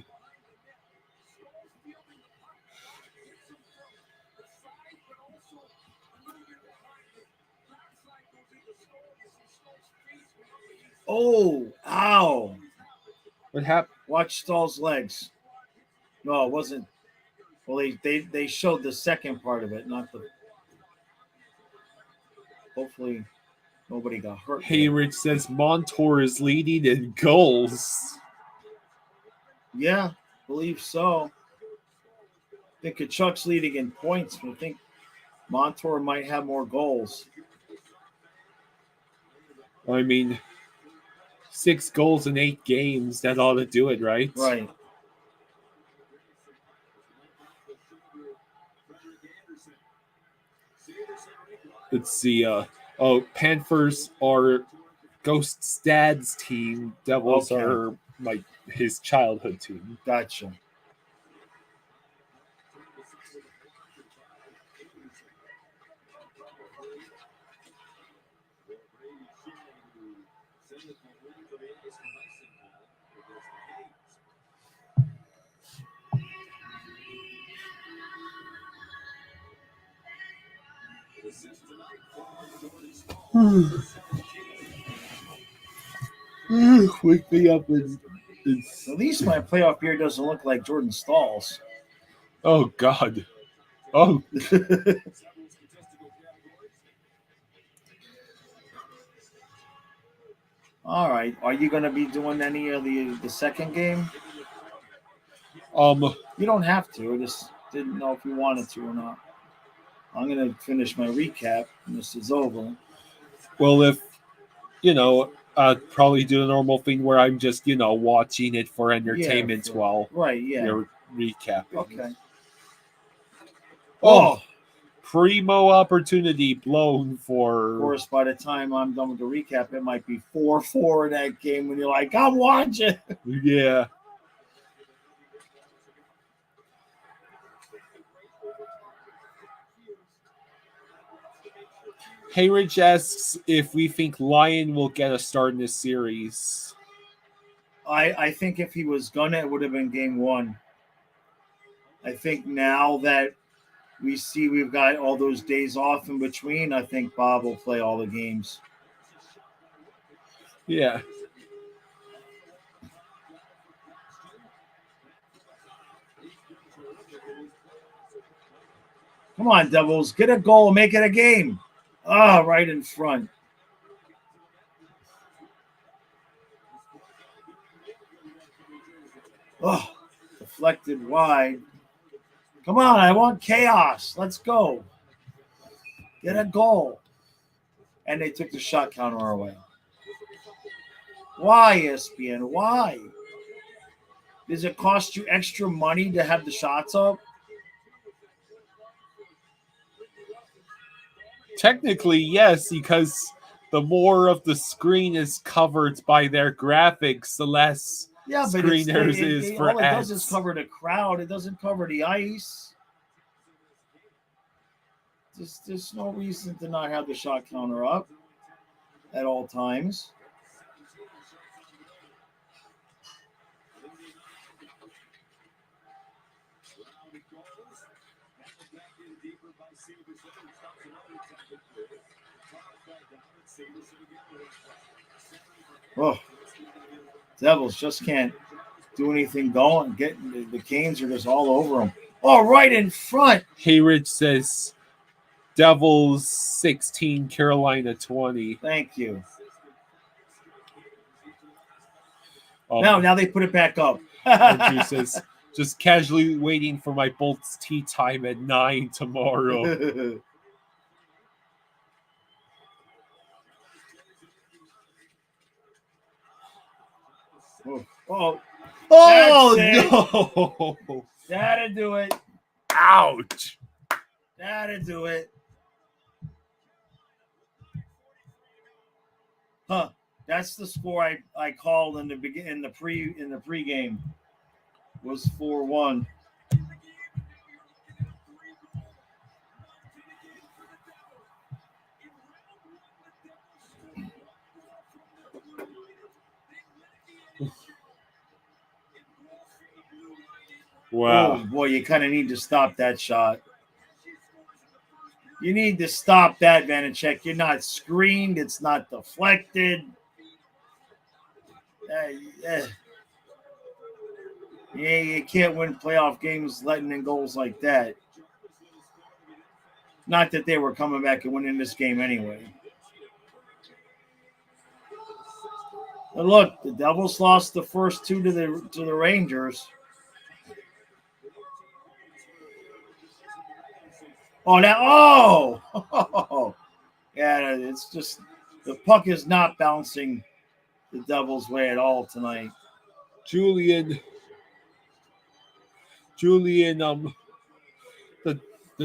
Oh, ow. What happened? Watch Stahl's legs. No, it wasn't. Well, they showed the second part of it, not the. Hopefully, nobody got hurt. Hayrich says Montour is leading in goals. Yeah, believe so. I think Kachuk's leading in points, but I think Montour might have more goals. I mean, 6 goals in 8 games. That ought to do it, right? Right. Let's see. Panthers are Ghost's dad's team. Devils are like his childhood team. Gotcha. Wake me up when At least my playoff beer doesn't look like Jordan Stahl's. Oh God. Oh. All right. Are you going to be doing any of the second game? You don't have to. I just didn't know if you wanted to or not. I'm going to finish my recap when this is over. Well, if I'd probably do the normal thing where I'm just watching it for entertainment while you're recapping. Okay. Oh, primo opportunity blown Of for. course, by the time I'm done with the recap, it might be 4-4 in that game when you're like, I'm watching. Yeah. Hayrich asks if we think Lyon will get a start in this series. I think if he was gonna, it would have been game 1. I think now that we see we've got all those days off in between, I think Bob will play all the games. Yeah. Come on, Devils. Get a goal. Make it a game. Right in front. Deflected wide. Come on. I want chaos. Let's go. Get a goal. And they took the shot counter away. Why, ESPN? Why? Does it cost you extra money to have the shots up? Technically, yes, because the more of the screen is covered by their graphics, the less screeners is for all it ads. does is cover the crowd. It doesn't cover the ice. There's no reason to not have the shot counter up at all times. Devils just can't do anything going. The Canes are just all over them. Right in front. Hayrich says Devils 16, Carolina 20. Thank you. Now they put it back up. Andrew says, just casually waiting for my Bolts tea time at 9 tomorrow. No! That'd do it. Ouch! That'd do it. That's the score I called in the pregame. Was 4-1. Wow. Oh boy, you kind of need to stop that shot. You need to stop that, Vanacek. You're not screened. It's not deflected. Yeah, you can't win playoff games letting in goals like that. Not that they were coming back and winning this game anyway. But look, the Devils lost the first 2 to the Rangers. Yeah, it's just the puck is not bouncing the Devils' way at all tonight. Julian, the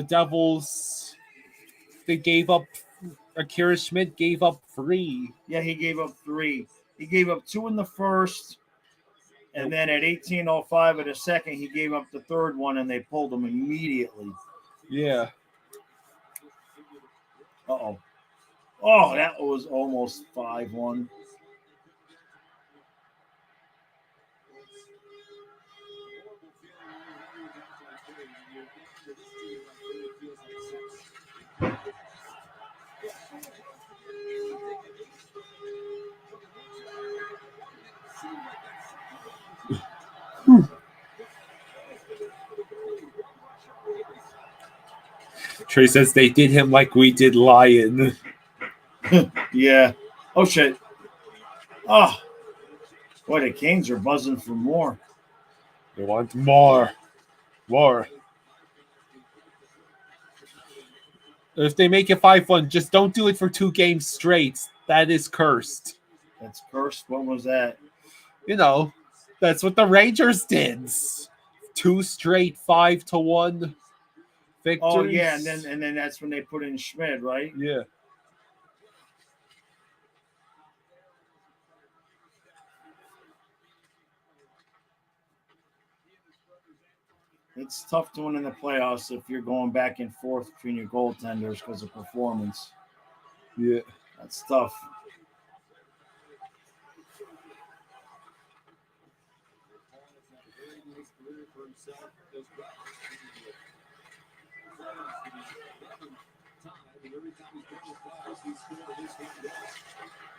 Devils, they gave up. Akira Schmidt gave up 3. Yeah, he gave up 3. He gave up 2 in the first, and then at 18:05 of the second, he gave up the third one, and they pulled him immediately. Yeah. Oh, that was almost 5-1. Trey says they did him like we did Lyon. Yeah. Oh, shit. Boy, the Canes are buzzing for more. They want more. If they make it 5-1, just don't do it for 2 games straight. That is cursed. That's cursed. What was that? That's what the Rangers did. 2 straight 5-1 victors. Oh yeah, and then that's when they put in Schmidt, right? Yeah. It's tough to win in the playoffs if you're going back and forth between your goaltenders because of performance. Yeah. That's tough.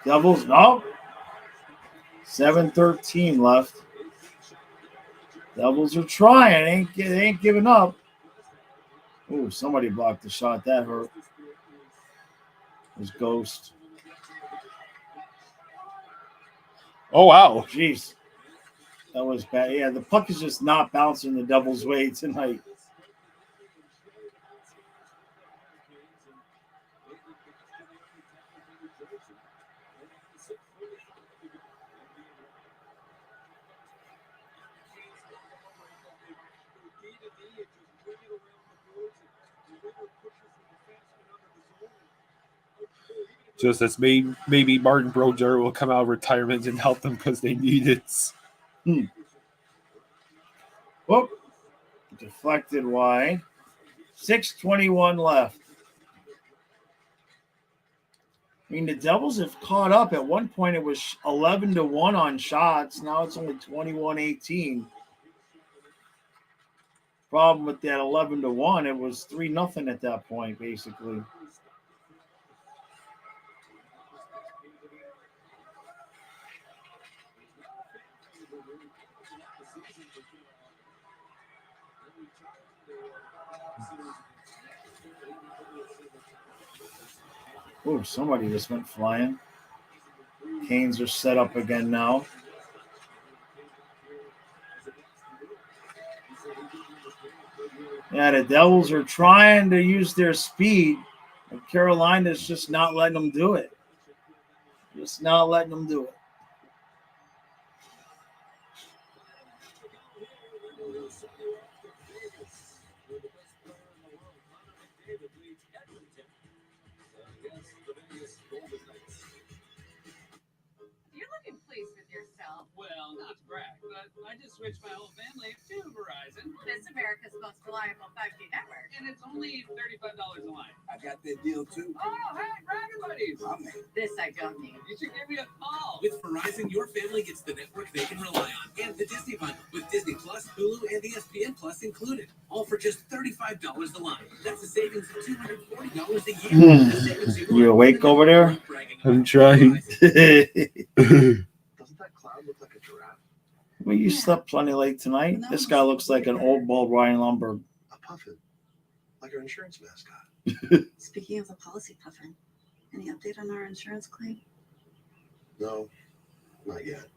Devils, no. 7:13 left. Devils are trying. They ain't giving up. Ooh, somebody blocked the shot. That hurt. It was Ghost. Oh, wow. Jeez. That was bad. Yeah, the puck is just not bouncing the Devils' way tonight. Just as maybe Martin Brodeur will come out of retirement and help them because they need it. Whoop. Deflected wide. 6:21 left. I mean, the Devils have caught up. At one point, it was 11-1 on shots. Now it's only 21-18. Problem with that 11-1, it was 3-0 at that point, basically. Oh, somebody just went flying. Canes are set up again now. Yeah, the Devils are trying to use their speed, but Carolina's just not letting them do it. Just not letting them do it. You're looking pleased with yourself. Well, not to brag, but I just switched my whole family to Verizon. This America's most reliable 5G network. And it's only $35 a line. I got that deal too. Oh, hey, bragging buddies. This I don't need. You should give me a call. With Verizon, your family gets the network they can rely on. And the Disney bundle with Disney Plus, Hulu, and ESPN Plus included. All for just $35 a line. That's a savings of $240 a year. The savings You awake over there? I'm trying. Doesn't that cloud look like a giraffe? Well, you slept plenty late tonight. This guy looks like an old bald Ryan Lumberg. A puffin. Like our insurance mascot. Speaking of the policy puffin, any update on our insurance claim? No, not yet.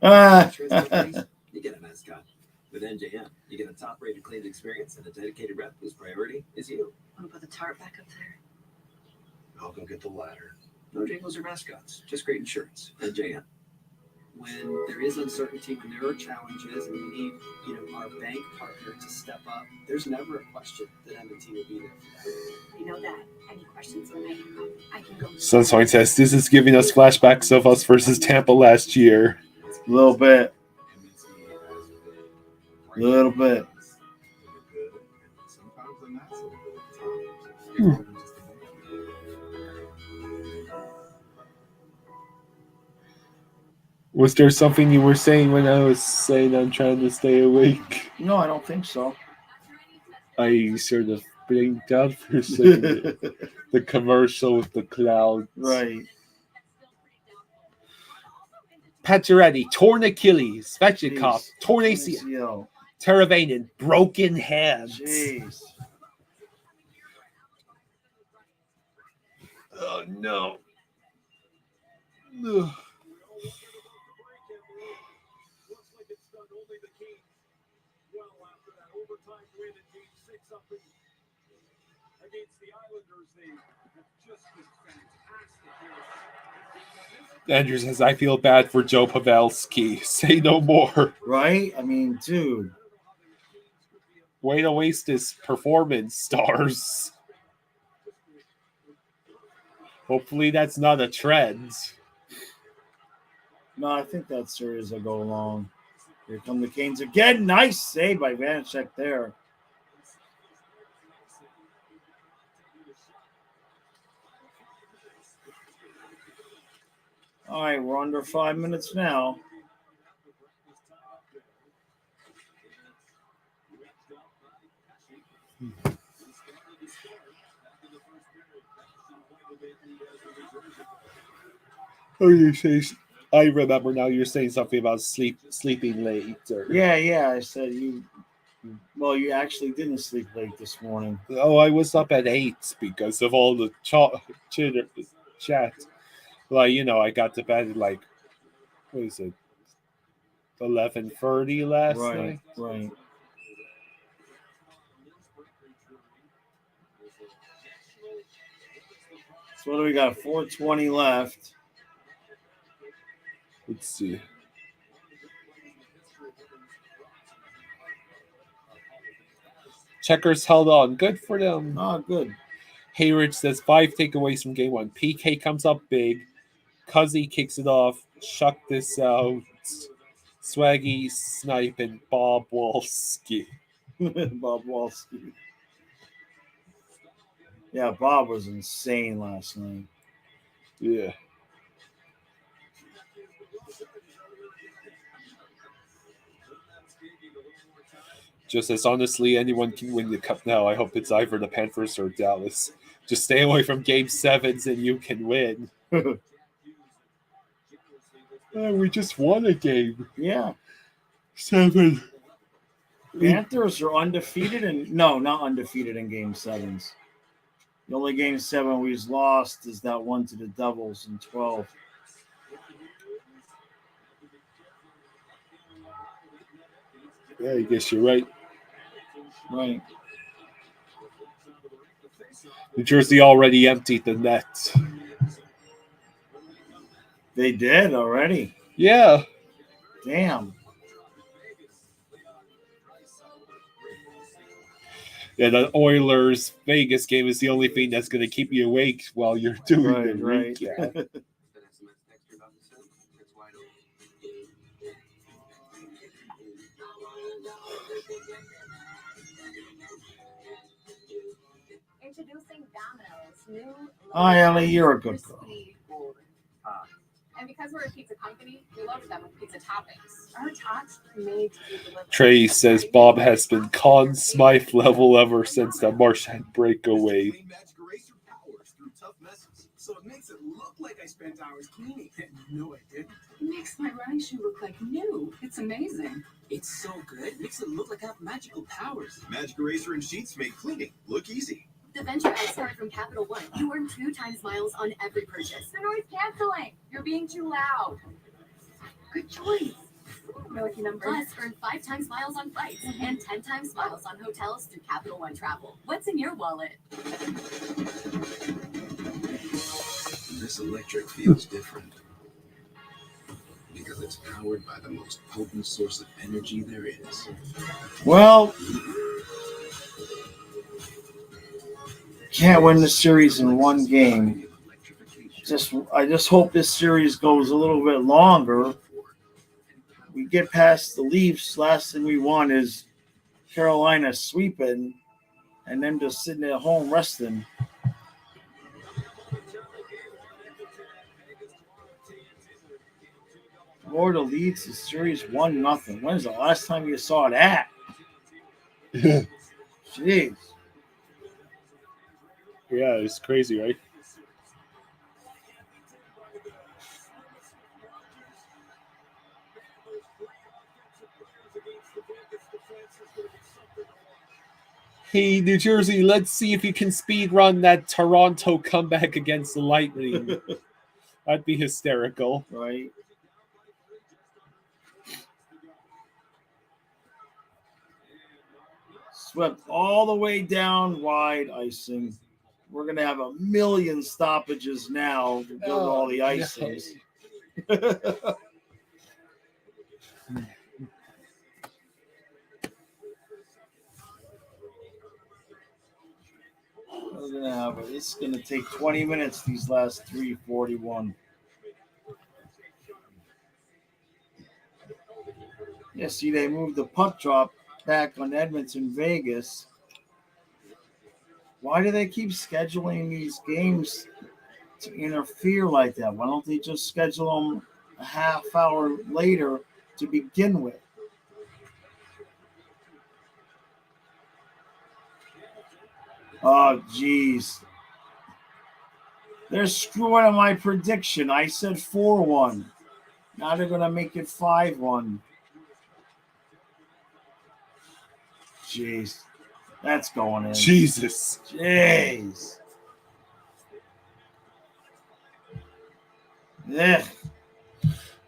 Insurance companies, you get a mascot. With NJM, you get a top-rated claims experience and a dedicated rep whose priority is you. What about the tarp back up there? I'll go get the ladder. No jingles or mascots, just great insurance. NJM. When there is uncertainty, when there are challenges, and we need, our bank partner to step up, there's never a question that M&T will be there for that. You know that. Any questions when I can go. Sunswine says this is giving us flashbacks of us versus Tampa last year. A little bit. A little bit. Was there something you were saying when I was saying I'm trying to stay awake? No, I don't think so. I sort of blinked out for a second. The commercial with the clouds. Right. Pacioretty, torn Achilles. Svechnikov, torn ACL. ACL. Teravainen, broken hands. Jeez. Oh, no. Ugh. Andrew says, I feel bad for Joe Pavelski. Say no more. Right? I mean, dude. Way to waste his performance stars. Hopefully that's not a trend. No, I think that series will go along. Here come the Canes again. Nice save by Vanacek there. All right, we're under 5 minutes now. Oh, you say? I remember now. You're saying something about sleeping late. Or... Yeah. I said you. Well, you actually didn't sleep late this morning. Oh, I was up at 8 because of all the chat. Like, you know, I got to bed at like, what is it, 11:30 last night. Right. So what do we got? 4:20 left. Let's see. Checkers held on. Good for them. Oh, good. Hayrich says 5 takeaways from game 1. PK comes up big. Cuzzy kicks it off. Shuck this out. Swaggy, Snipe, and Bob Walski. Bob Walski. Yeah, Bob was insane last night. Yeah. Just as honestly, anyone can win the cup now. I hope it's either the Panthers or Dallas. Just stay away from game 7s and you can win. We just won a game. Yeah. 7. Panthers are undefeated and no, not undefeated in game 7s. The only game 7 we've lost is that one to the Devils in 12. Yeah, I guess you're right. Right. New Jersey already emptied the net. They did already. Yeah. Damn. Yeah, the Oilers Vegas game is the only thing that's going to keep you awake while you're doing the recap. Introducing Domino's new. Hi, Ellie, you're a good girl. And because we're a pizza company, we loaded them with pizza toppings. Our tots made to be delivered. Trey says Bob has been Conn Smythe level ever since the Martian breakaway. So it makes it look like I spent hours cleaning. No, I didn't. It makes my running shoe look like new. It's amazing. It's so good. It makes it look like I have magical powers. Magic Eraser and Sheets make cleaning look easy. The Venture X card from Capital One. You earn 2 times miles on every purchase. The noise canceling. You're being too loud. Good choice. My lucky number. Plus, earn 5 times miles on flights and 10 times miles on hotels through Capital One Travel. What's in your wallet? This electric feels different because it's powered by the most potent source of energy there is. Well, can't win the series in one game. I just hope this series goes a little bit longer. We get past the Leafs. Last thing we want is Carolina sweeping and them just sitting at home resting. Florida leads the series 1-0. When's the last time you saw that? Jeez. Yeah, it's crazy, right? Hey, New Jersey, let's see if you can speed run that Toronto comeback against the Lightning. That'd be hysterical. Right. Swept all the way down wide icing. We're going to have 1 million stoppages now to build all the icings. We're gonna have it. It's gonna take 20 minutes. These last 3:41. Yeah, see, they moved the puck drop back on Edmonton, Vegas. Why do they keep scheduling these games to interfere like that? Why don't they just schedule them a half hour later to begin with? Oh, geez. They're screwing up my prediction. I said 4-1. Now they're going to make it 5-1. Jeez. That's going in. Jesus. Jeez. Ugh.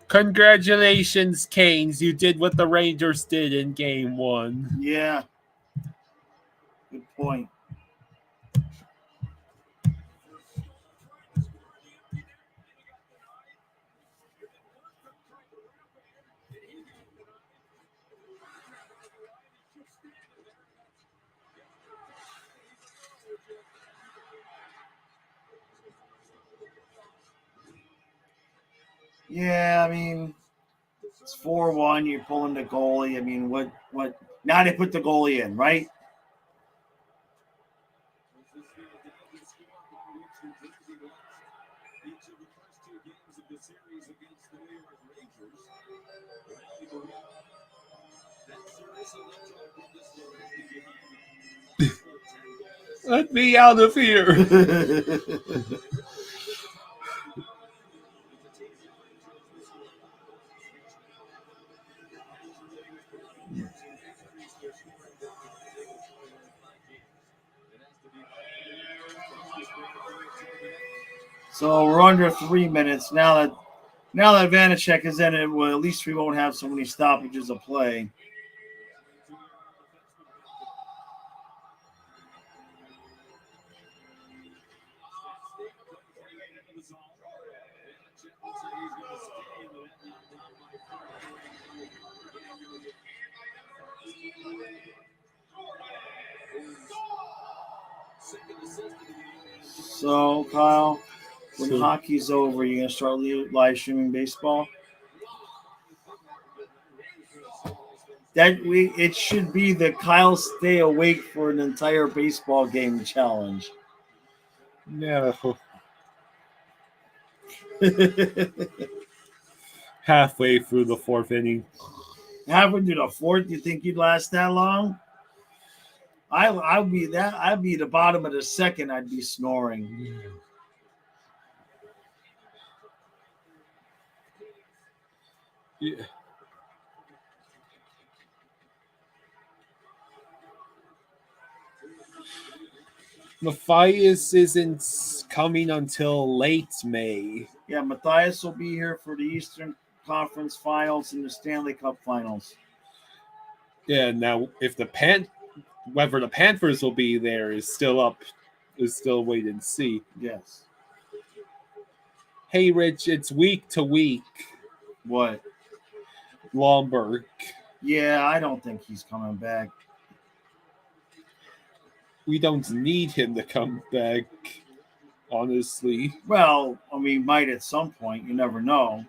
Congratulations, Canes. You did what the Rangers did in game 1. Yeah. Good point. Yeah, I mean, it's 4-1. You're pulling the goalie. I mean, what? Now they put the goalie in, right? Let me out of here. So we're under 3 minutes now that Vanacek is in it. Well, at least we won't have so many stoppages of play. So, Kyle, when hockey's over, you're gonna start live streaming baseball. It should be the Kyle stay awake for an entire baseball game challenge. No. Halfway through the 4th inning. Halfway through the 4th, you think you'd last that long? I'd be the bottom of the 2nd. I'd be snoring. Yeah. Matthias isn't coming until late May. Yeah, Matthias will be here for the Eastern Conference Finals and the Stanley Cup Finals. Yeah, now if whether the Panthers will be there is still wait and see. Yes. Hey, Rich, it's week to week. What? Blomberg. Yeah, I don't think he's coming back. We don't need him to come back, honestly. Well, I mean, might at some point. You never know.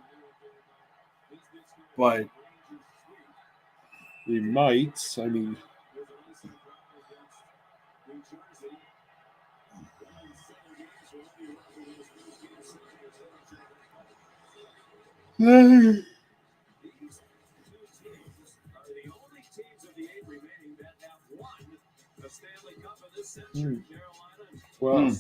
But we might. I mean, well,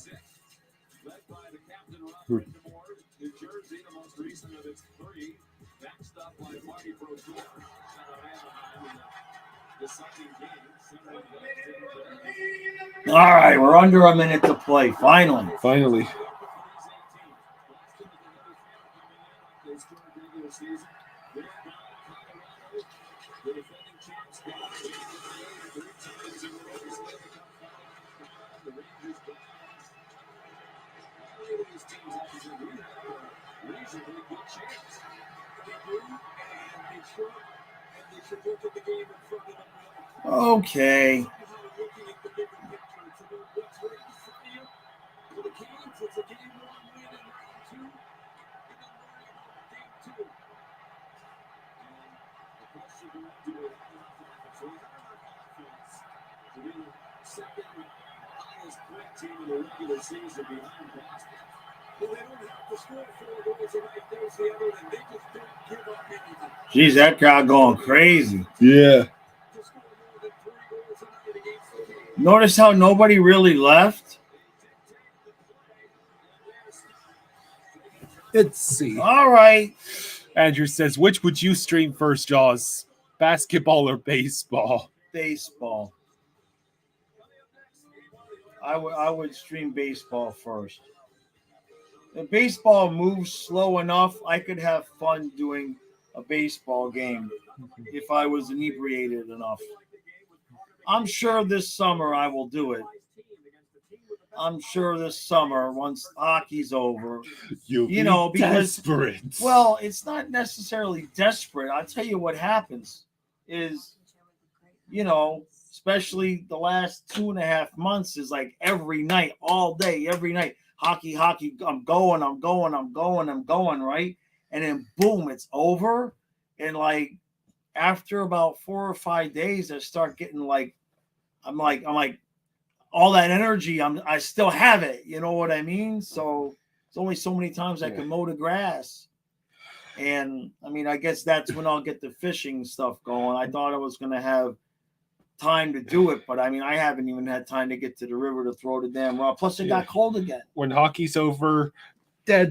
all right, we're under a minute to play. Finally. Okay. highest point team in the regular season behind Boston. Well, they don't have to score 4 goals tonight, there's the other, and they just don't give up anything. Jeez, that crowd going crazy. Yeah. To score more than 3 goals tonight against the Kings. Notice how nobody really left? Let's see. All right. Andrew says, which would you stream first, Jaws? Basketball or baseball? Baseball. I would stream baseball first. If baseball moves slow enough, I could have fun doing a baseball game if I was inebriated enough. I'm sure this summer I will do it. I'm sure this summer, once hockey's over, You know, because desperate. well, it's not necessarily desperate. I'll tell you what happens is, you know, especially the last 2.5 months is like every night, all day, every night, hockey. I'm going, right? And then boom, it's over. And like after about 4 or 5 days, I start getting like, I'm like, all that energy, I still have it. You know what I mean? So it's only so many times I can mow the grass. And I mean, I guess that's when I'll get the fishing stuff going. I thought I was going to have time to do it, but I mean, I haven't even had time to get to the river to throw the damn rod. Plus, it got cold again. When hockey's over, I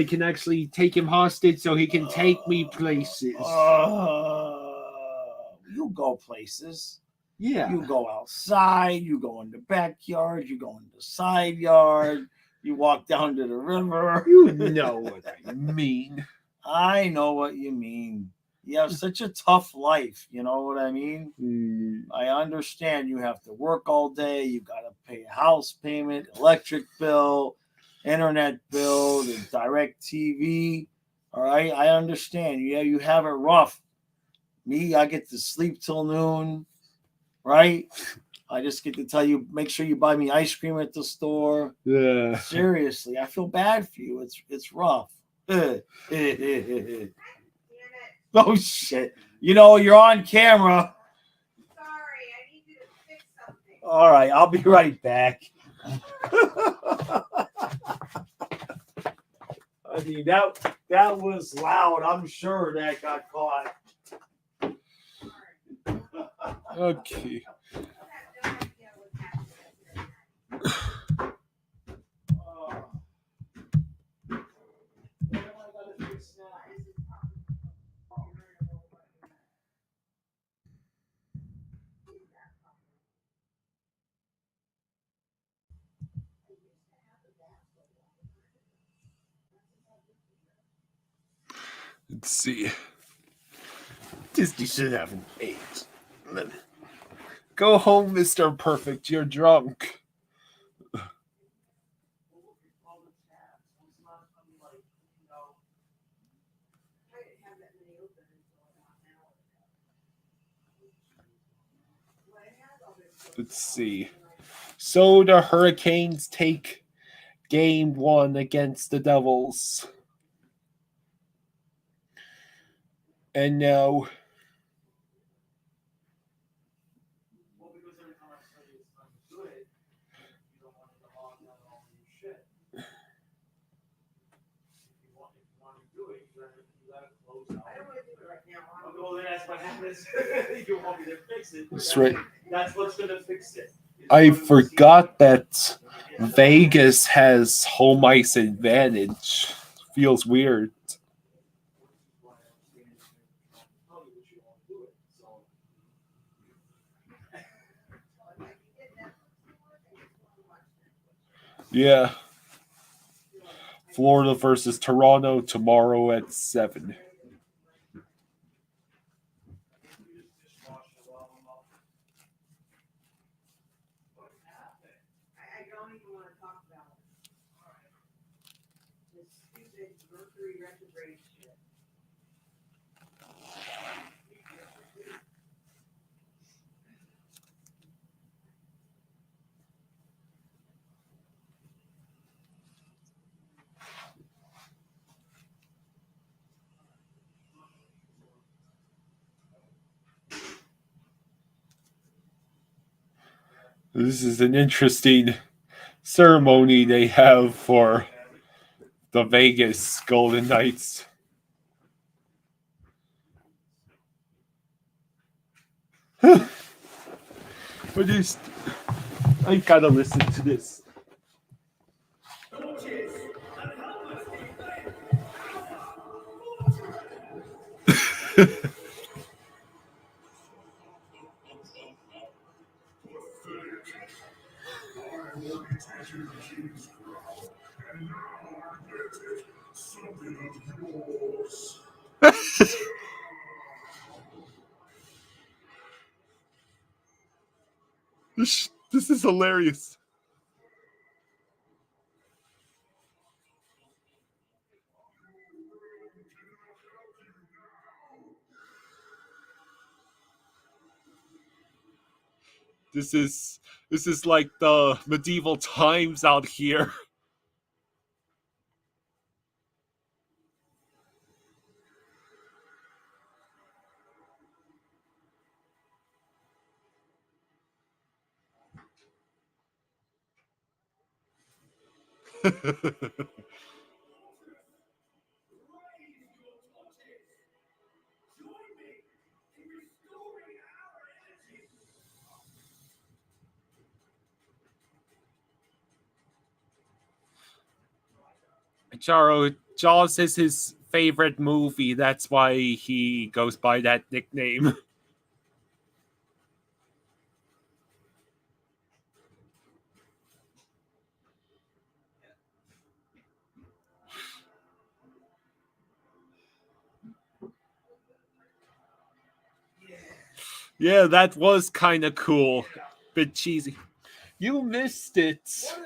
can actually take him hostage so he can take me places. You go places. Yeah. You go outside. You go in the backyard. You go in the side yard. You walk down to the river. You know what I mean. I know what you mean. You have such a tough life. You know what I mean? I understand you have to work all day. You got to pay a house payment, electric bill, internet bill, the direct TV. All right. I understand. Yeah, you have it rough. Me, I get to sleep till noon. Right? I just get to tell you, make sure you buy me ice cream at the store. Yeah. Seriously, I feel bad for you. It's rough. Oh shit! You know you're on camera. Sorry, I need you to fix something. All right, I'll be right back. I mean that was loud. I'm sure that got caught. Okay. Let's see. Disney should have an 8. Go home, Mr. Perfect. You're drunk. Let's see. So the Hurricanes take game 1 against the Devils. And now that's right. That's what's gonna fix it. I forgot that Vegas has home ice advantage. Feels weird. Yeah. Florida versus Toronto tomorrow at 7. I don't even want to talk about it. This stupid Mercury retrograde shit. This is an interesting ceremony they have for the Vegas Golden Knights. But just, I gotta listen to this. This is hilarious. This is like the medieval times out here. Charo, Jaws is his favorite movie. That's why he goes by that nickname. Yeah, that was kind of cool. Bit cheesy. You missed it.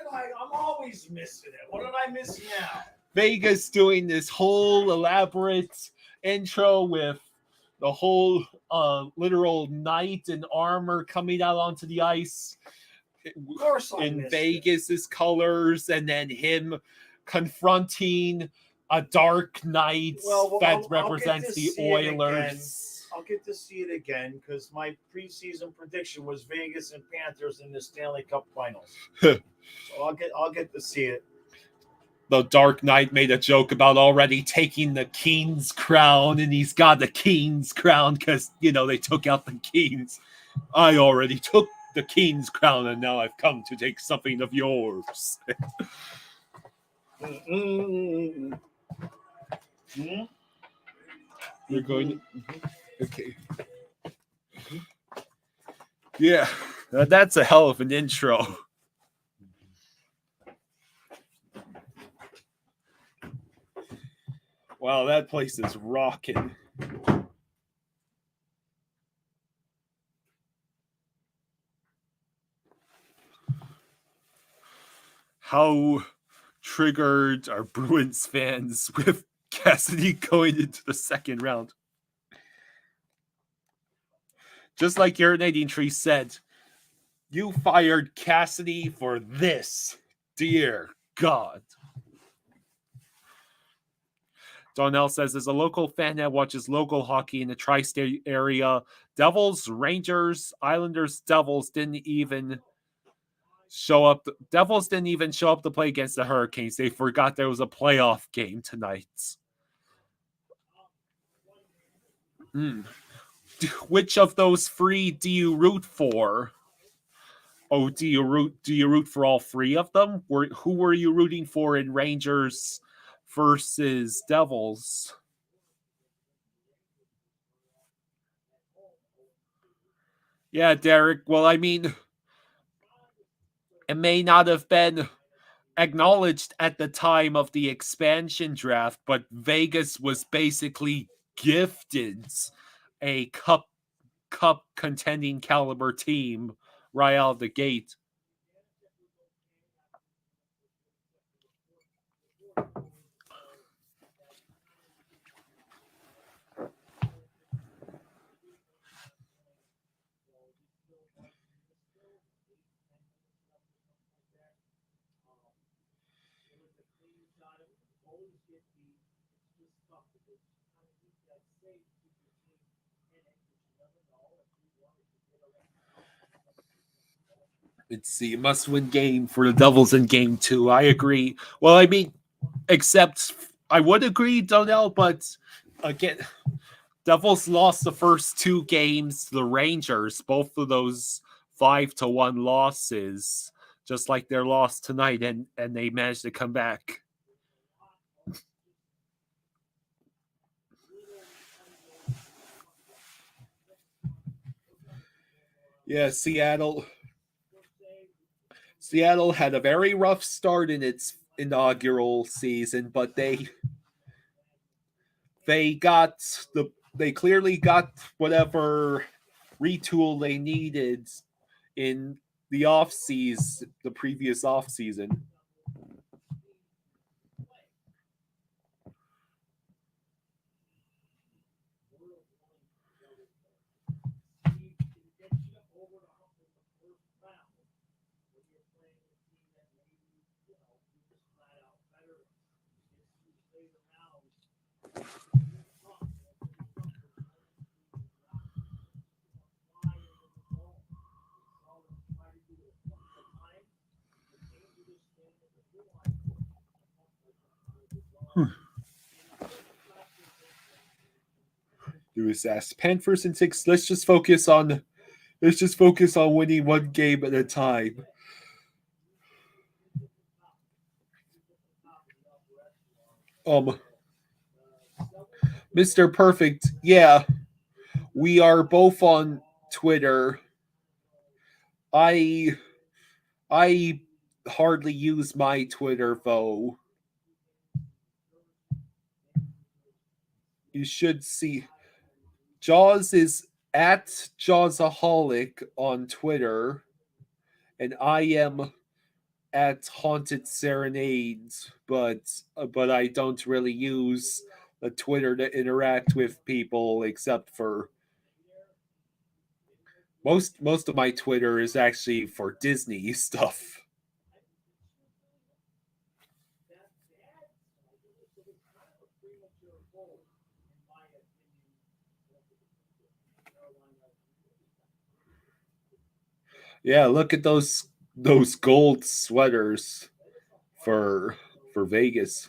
What did I'm always missing it. What did I miss now? Vegas doing this whole elaborate intro with the whole literal knight in armor coming out onto the ice. Of course I in missed Vegas's colors, and then him confronting a Dark Knight that represents the Oilers. I'll get to see it again because my preseason prediction was Vegas and Panthers in the Stanley Cup Finals. So I'll get to see it. The Dark Knight made a joke about already taking the King's crown, and he's got the King's crown because, they took out the Kings. I already took the King's crown, and now I've come to take something of yours. We're going to... Okay. Yeah, that's a hell of an intro. Wow, that place is rocking. How triggered are Bruins fans with Cassidy going into the second round? Just like Urinating Tree said, you fired Cassidy for this, dear God. Donnell says, as a local fan that watches local hockey in the tri-state area, Devils, Rangers, Islanders, Devils didn't even show up. Devils didn't even show up to play against the Hurricanes. They forgot there was a playoff game tonight. Which of those three do you root for? Oh, do you root for all three of them? Who were you rooting for in Rangers versus Devils? Yeah, Derek. Well, I mean, it may not have been acknowledged at the time of the expansion draft, but Vegas was basically gifted a cup contending caliber team right out of the gate. Let's see, must-win game for the Devils in Game 2. I agree. Well, I mean, except I would agree, Donnell, but again, Devils lost the first 2 games to the Rangers, both of those 5-1 losses, just like their loss tonight, and they managed to come back. Yeah, Seattle had a very rough start in its inaugural season, but they clearly got whatever retool they needed in the previous off season. Lewis asks, Panthers in 6. Let's just focus on winning one game at a time. Mr. Perfect, yeah, we are both on Twitter. I hardly use my Twitter though. You should see Jaws is at Jawsaholic on Twitter, and I am at Haunted Serenades, but I don't really use the Twitter to interact with people, except for most of my Twitter is actually for Disney stuff. Yeah, look at those gold sweaters for Vegas.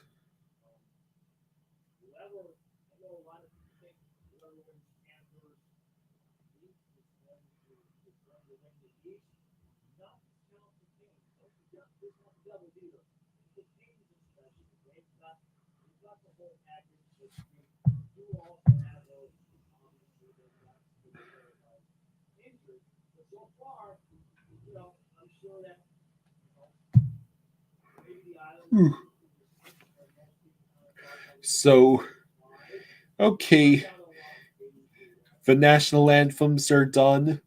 So, okay, the national anthems are done.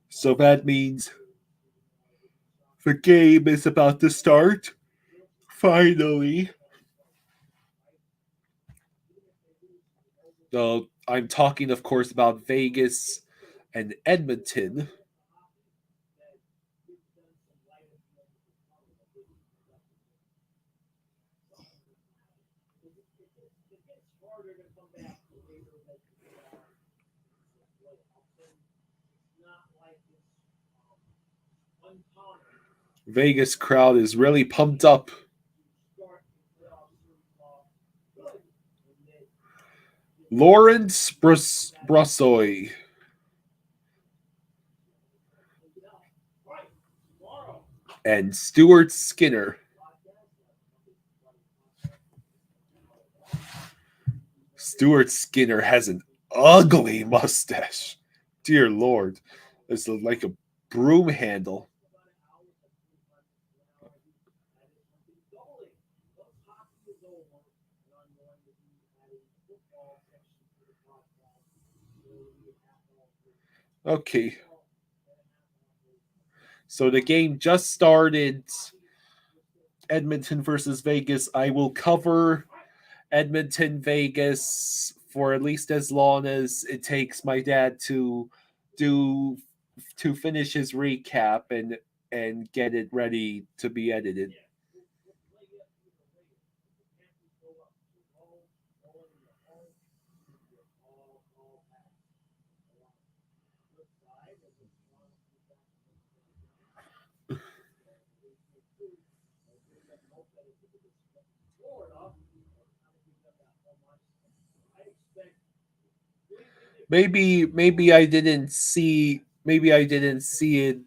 So that means the game is about to start. Finally. I'm talking, of course, about Vegas and Edmonton. Vegas crowd is really pumped up. Lawrence Brossoy. And Stuart Skinner. Stuart Skinner has an ugly mustache. Dear Lord. It's like a broom handle. Okay. So the game just started. Edmonton versus Vegas. I will cover Edmonton, Vegas for at least as long as it takes my dad to finish his recap and get it ready to be edited. Maybe I didn't see it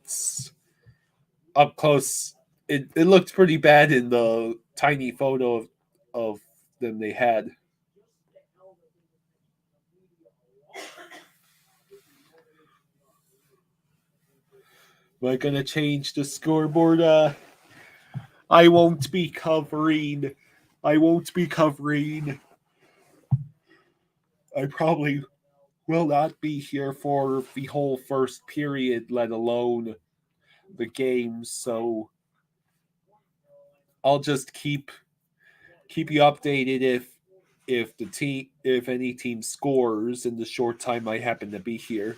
up close. It looked pretty bad in the tiny photo of them they had. Am I gonna change the scoreboard? I won't be covering. I won't be covering. I probably will not be here for the whole first period, let alone the game. So I'll just keep you updated if any team scores in the short time I happen to be here.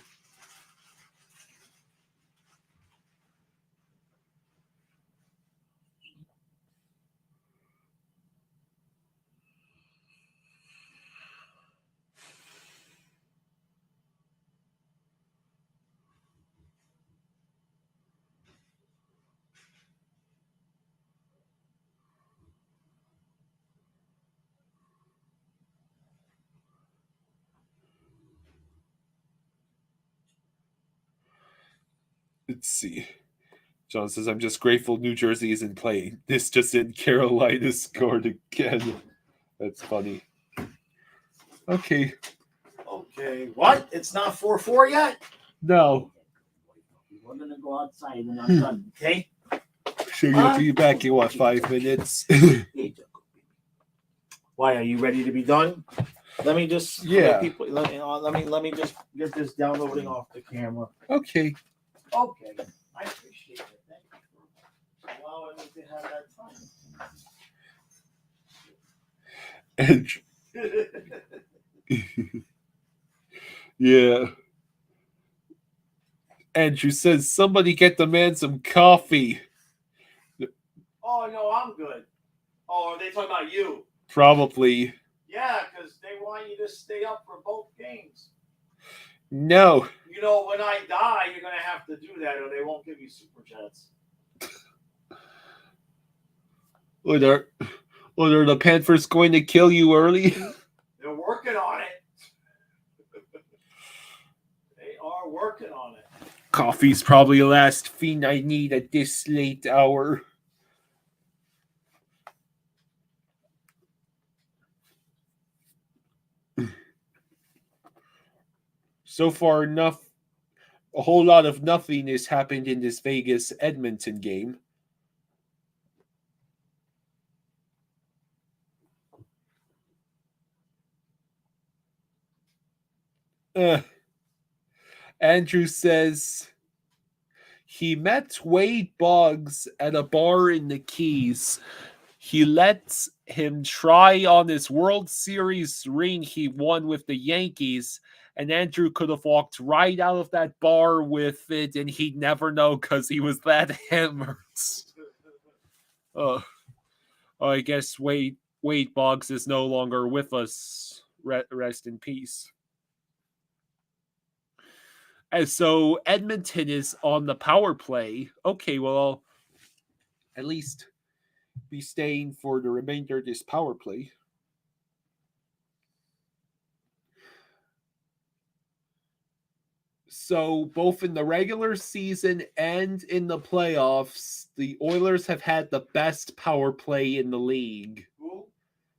Let's see. John says, I'm just grateful New Jersey isn't playing. This just in, Carolina scored again. That's funny. Okay. Okay. What? It's not 4-4 yet? No. We're going to go outside and I'm done, okay? So you'll be back in, what, 5 minutes? Why, are you ready to be done? Let me just Yeah. let me just get this downloading off the camera. Okay. Okay. I appreciate it. Thank you for allowing me to have that time. Yeah. Andrew says, somebody get the man some coffee. Oh, no, I'm good. Oh, are they talking about you? Probably. Yeah, because they want you to stay up for both games. No. You know, when I die, you're going to have to do that or they won't give you super chats. Are the Panthers going to kill you early? They're working on it. They are working on it. Coffee's probably the last thing I need at this late hour. So far, a whole lot of nothing has happened in this Vegas Edmonton game. Andrew says he met Wade Boggs at a bar in the Keys. He lets him try on his World Series ring he won with the Yankees, and Andrew could have walked right out of that bar with it, and he'd never know because he was that hammered. I guess Wade Boggs is no longer with us. Rest in peace. And so Edmonton is on the power play. Okay, well, I'll at least be staying for the remainder of this power play. So both in the regular season and in the playoffs, the Oilers have had the best power play in the league. Who?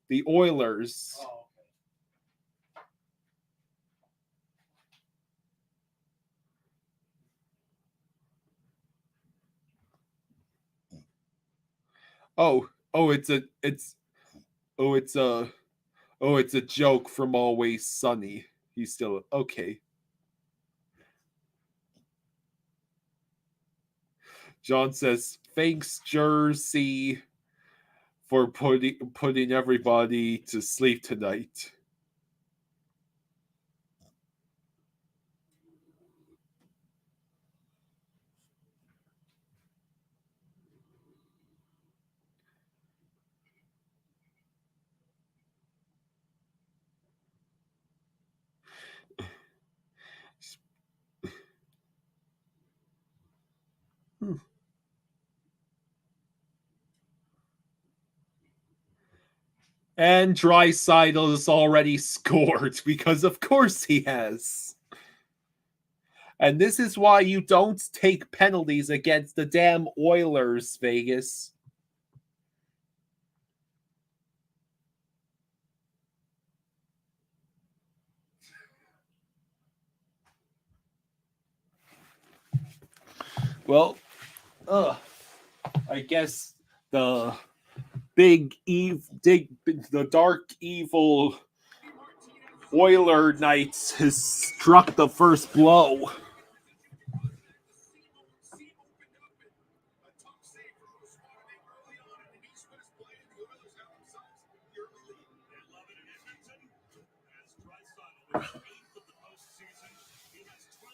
The Oilers. Oh, it's a joke from Always Sunny. He's still okay. John says, thanks, Jersey, for putting everybody to sleep tonight. And Draisaitl has already scored because of course he has. And this is why you don't take penalties against the damn Oilers, Vegas. Well, I guess the the dark evil Oiler Knights has struck the first blow.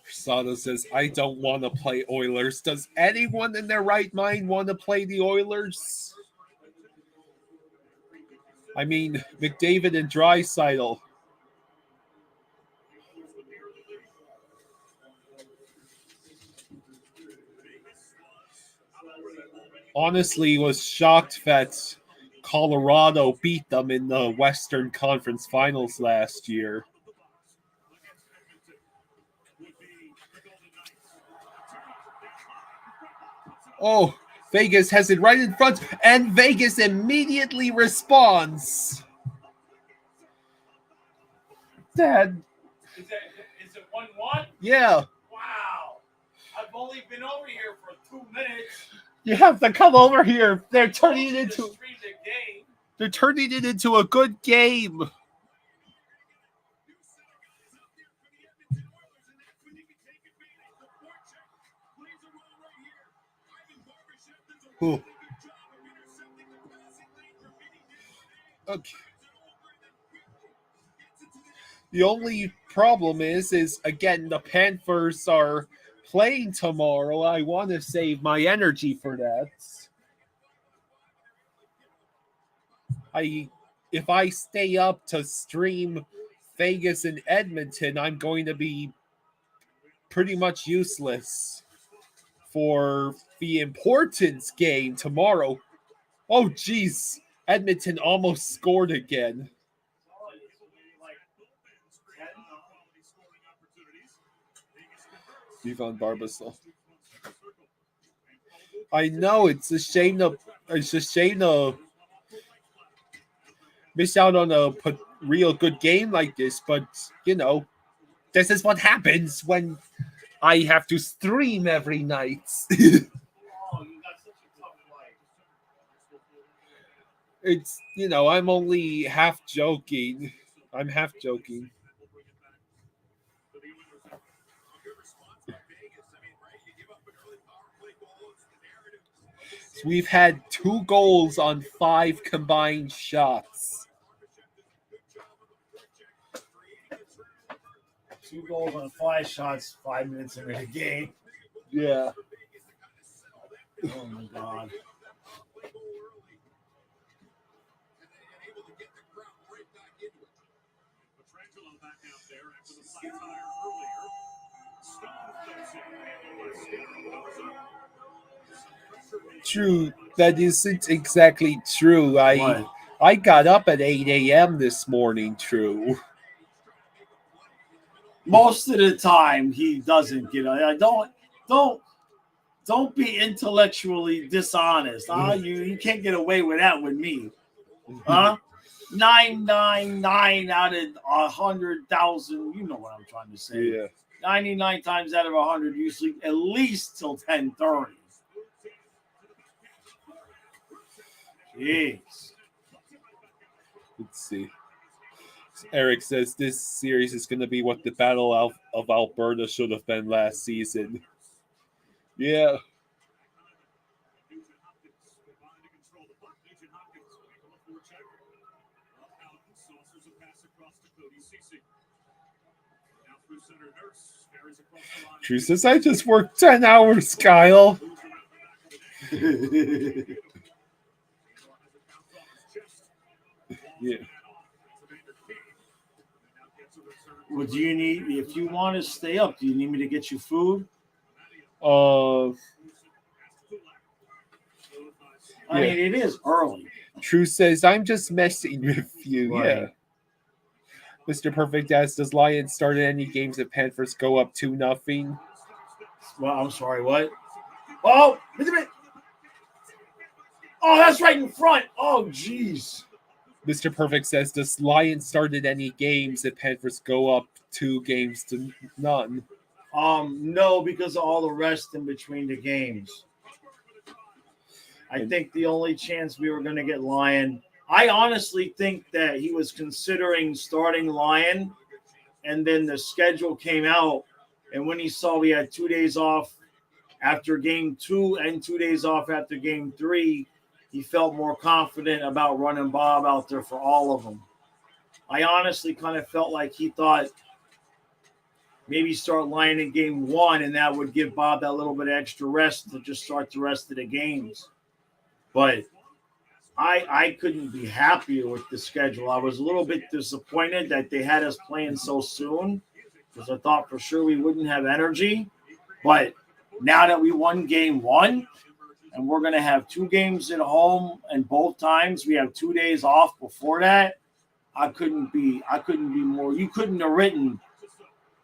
Sato says, I don't want to play Oilers. Does anyone in their right mind want to play the Oilers? I mean, McDavid and Draisaitl. Honestly, was shocked that Colorado beat them in the Western Conference Finals last year. Oh, Vegas has it right in front, and Vegas immediately responds. Dad. Is it 1-1? Yeah. Wow. I've only been over here for 2 minutes. You have to come over here. They're turning it into Stream the game. They're turning it into a good game. Ooh. Okay. The only problem is again the Panthers are playing tomorrow. I want to save my energy for that. If I stay up to stream Vegas and Edmonton, I'm going to be pretty much useless for the importance game tomorrow. Oh, geez. Edmonton almost scored again. Ivan Barbasol. I know it's a shame to miss out on a real good game like this, but you know, this is what happens when I have to stream every night. It's, you know, I'm only half joking. I'm half joking. So we've had 2 goals on 5 combined shots. 2 goals on 5 shots, 5 minutes into the game. Yeah. Oh my God. True. That isn't exactly true. I got up at 8 a.m. this morning, true. Most of the time he doesn't get don't be intellectually dishonest. You can't get away with that with me. 999 out of 100,000. You know what I'm trying to say. Yeah. 99 times out of 100, you sleep at least till 10:30. Jeez. Let's see. Eric says this series is going to be what the Battle of Alberta should have been last season. Yeah. Drew says, I just worked 10 hours, Kyle. Yeah. Well, do you need, if you want to stay up, do you need me to get you food? Yeah. I mean, it is early. True says, I'm just messing with you. Right. Yeah. Mr. Perfect asks, does Lions start any games if Panthers go up 2-0? Well, I'm sorry, what? Oh, wait a minute. Oh, that's right in front. Oh, jeez. Mr. Perfect says, does Lions started any games if Panthers go up 2-0? No, because of all the rest in between the games. I think the only chance we were going to get Lion, I honestly think that he was considering starting Lion, and then the schedule came out, and when he saw we had 2 days off after game 2 and 2 days off after game 3, he felt more confident about running Bob out there for all of them. I honestly kind of felt like he thought maybe start Lion in game 1, and that would give Bob that little bit of extra rest to just start the rest of the games. But I couldn't be happier with the schedule. I was a little bit disappointed that they had us playing so soon because I thought for sure we wouldn't have energy. But now that we won game 1 and we're going to have 2 games at home, and both times we have 2 days off before that, I couldn't be more. You couldn't have written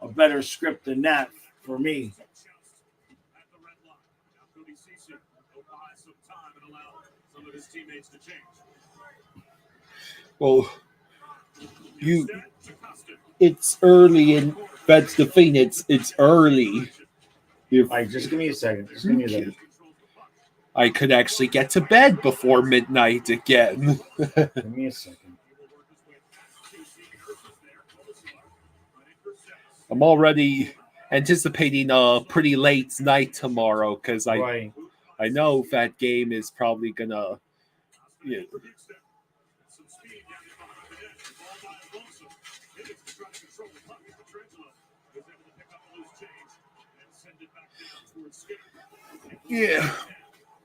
a better script than that for me. Well, it's early, and that's the thing. It's early. All right, just give me a second. Just give me a second. I could actually get to bed before midnight again. Give me a second. I'm already anticipating a pretty late night tomorrow because I know that game is probably gonna. Yeah. Yeah.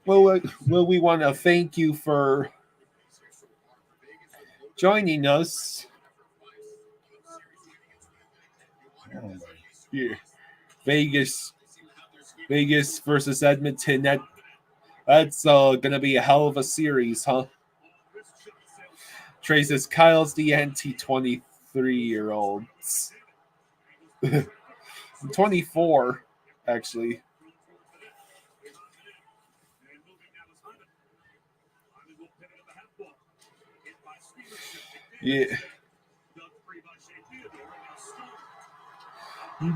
Well, we want to thank you for joining us. Yeah. Vegas versus Edmonton. That's gonna be a hell of a series, huh? Trey says Kyle's the anti-23-year-olds. 24, actually. Yeah.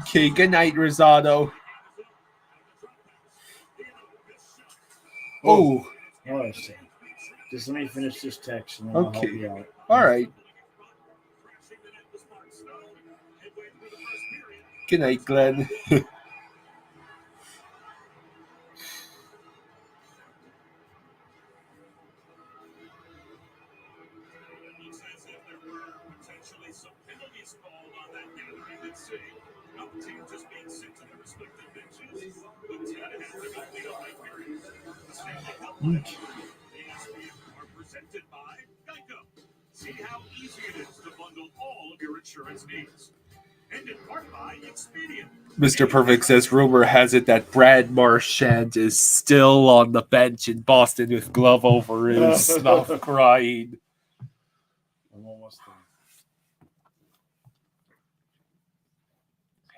Okay, good night, Rosado. Oh. Just let me finish this text and then I'll help you out. All right. Good night, Glenn. See how easy it is to bundle all of your insurance needs. And in part by Expedia. Mr. Perfect says rumor has it that Brad Marchand is still on the bench in Boston with glove over his mouth crying. I'm almost done.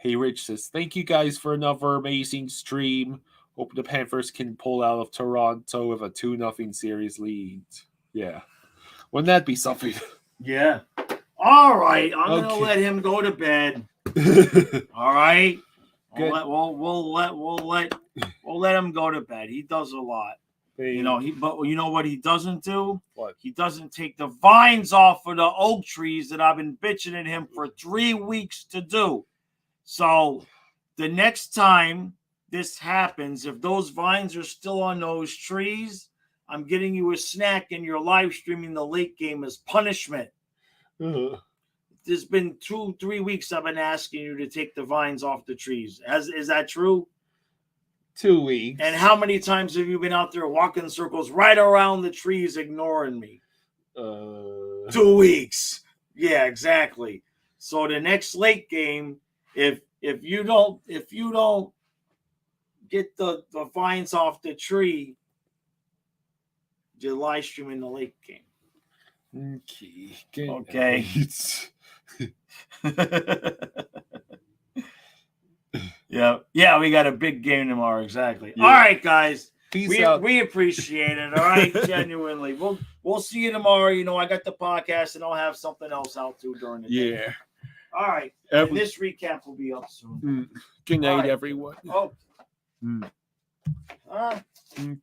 Hey, Rich says, thank you guys for another amazing stream. Hope the Panthers can pull out of Toronto with a 2-0 series lead. Yeah. Wouldn't that be something? Yeah. All right. I'm going to let him go to bed. All right. We'll let him go to bed. He does a lot. But you know what he doesn't do? What? He doesn't take the vines off of the oak trees that I've been bitching at him for 3 weeks to do. So the next time this happens, if those vines are still on those trees, I'm getting you a snack and you're live streaming the late game as punishment. There's been 2-3 weeks I've been asking you to take the vines off the trees. Is that true? 2 weeks. And how many times have you been out there walking circles right around the trees ignoring me? 2 weeks. Yeah, exactly. So the next late game, if you don't get the vines off the tree, You're live streaming the late game. Okay. Good Okay. night. Yeah, we got a big game tomorrow. Exactly. Yeah. All right, guys. Peace out. We appreciate it. All right, genuinely. We'll see you tomorrow. You know, I got the podcast, and I'll have something else out too during the day. Yeah. All right. And this recap will be up soon. Good night, All right. everyone. Oh. Mm. All right. Okay.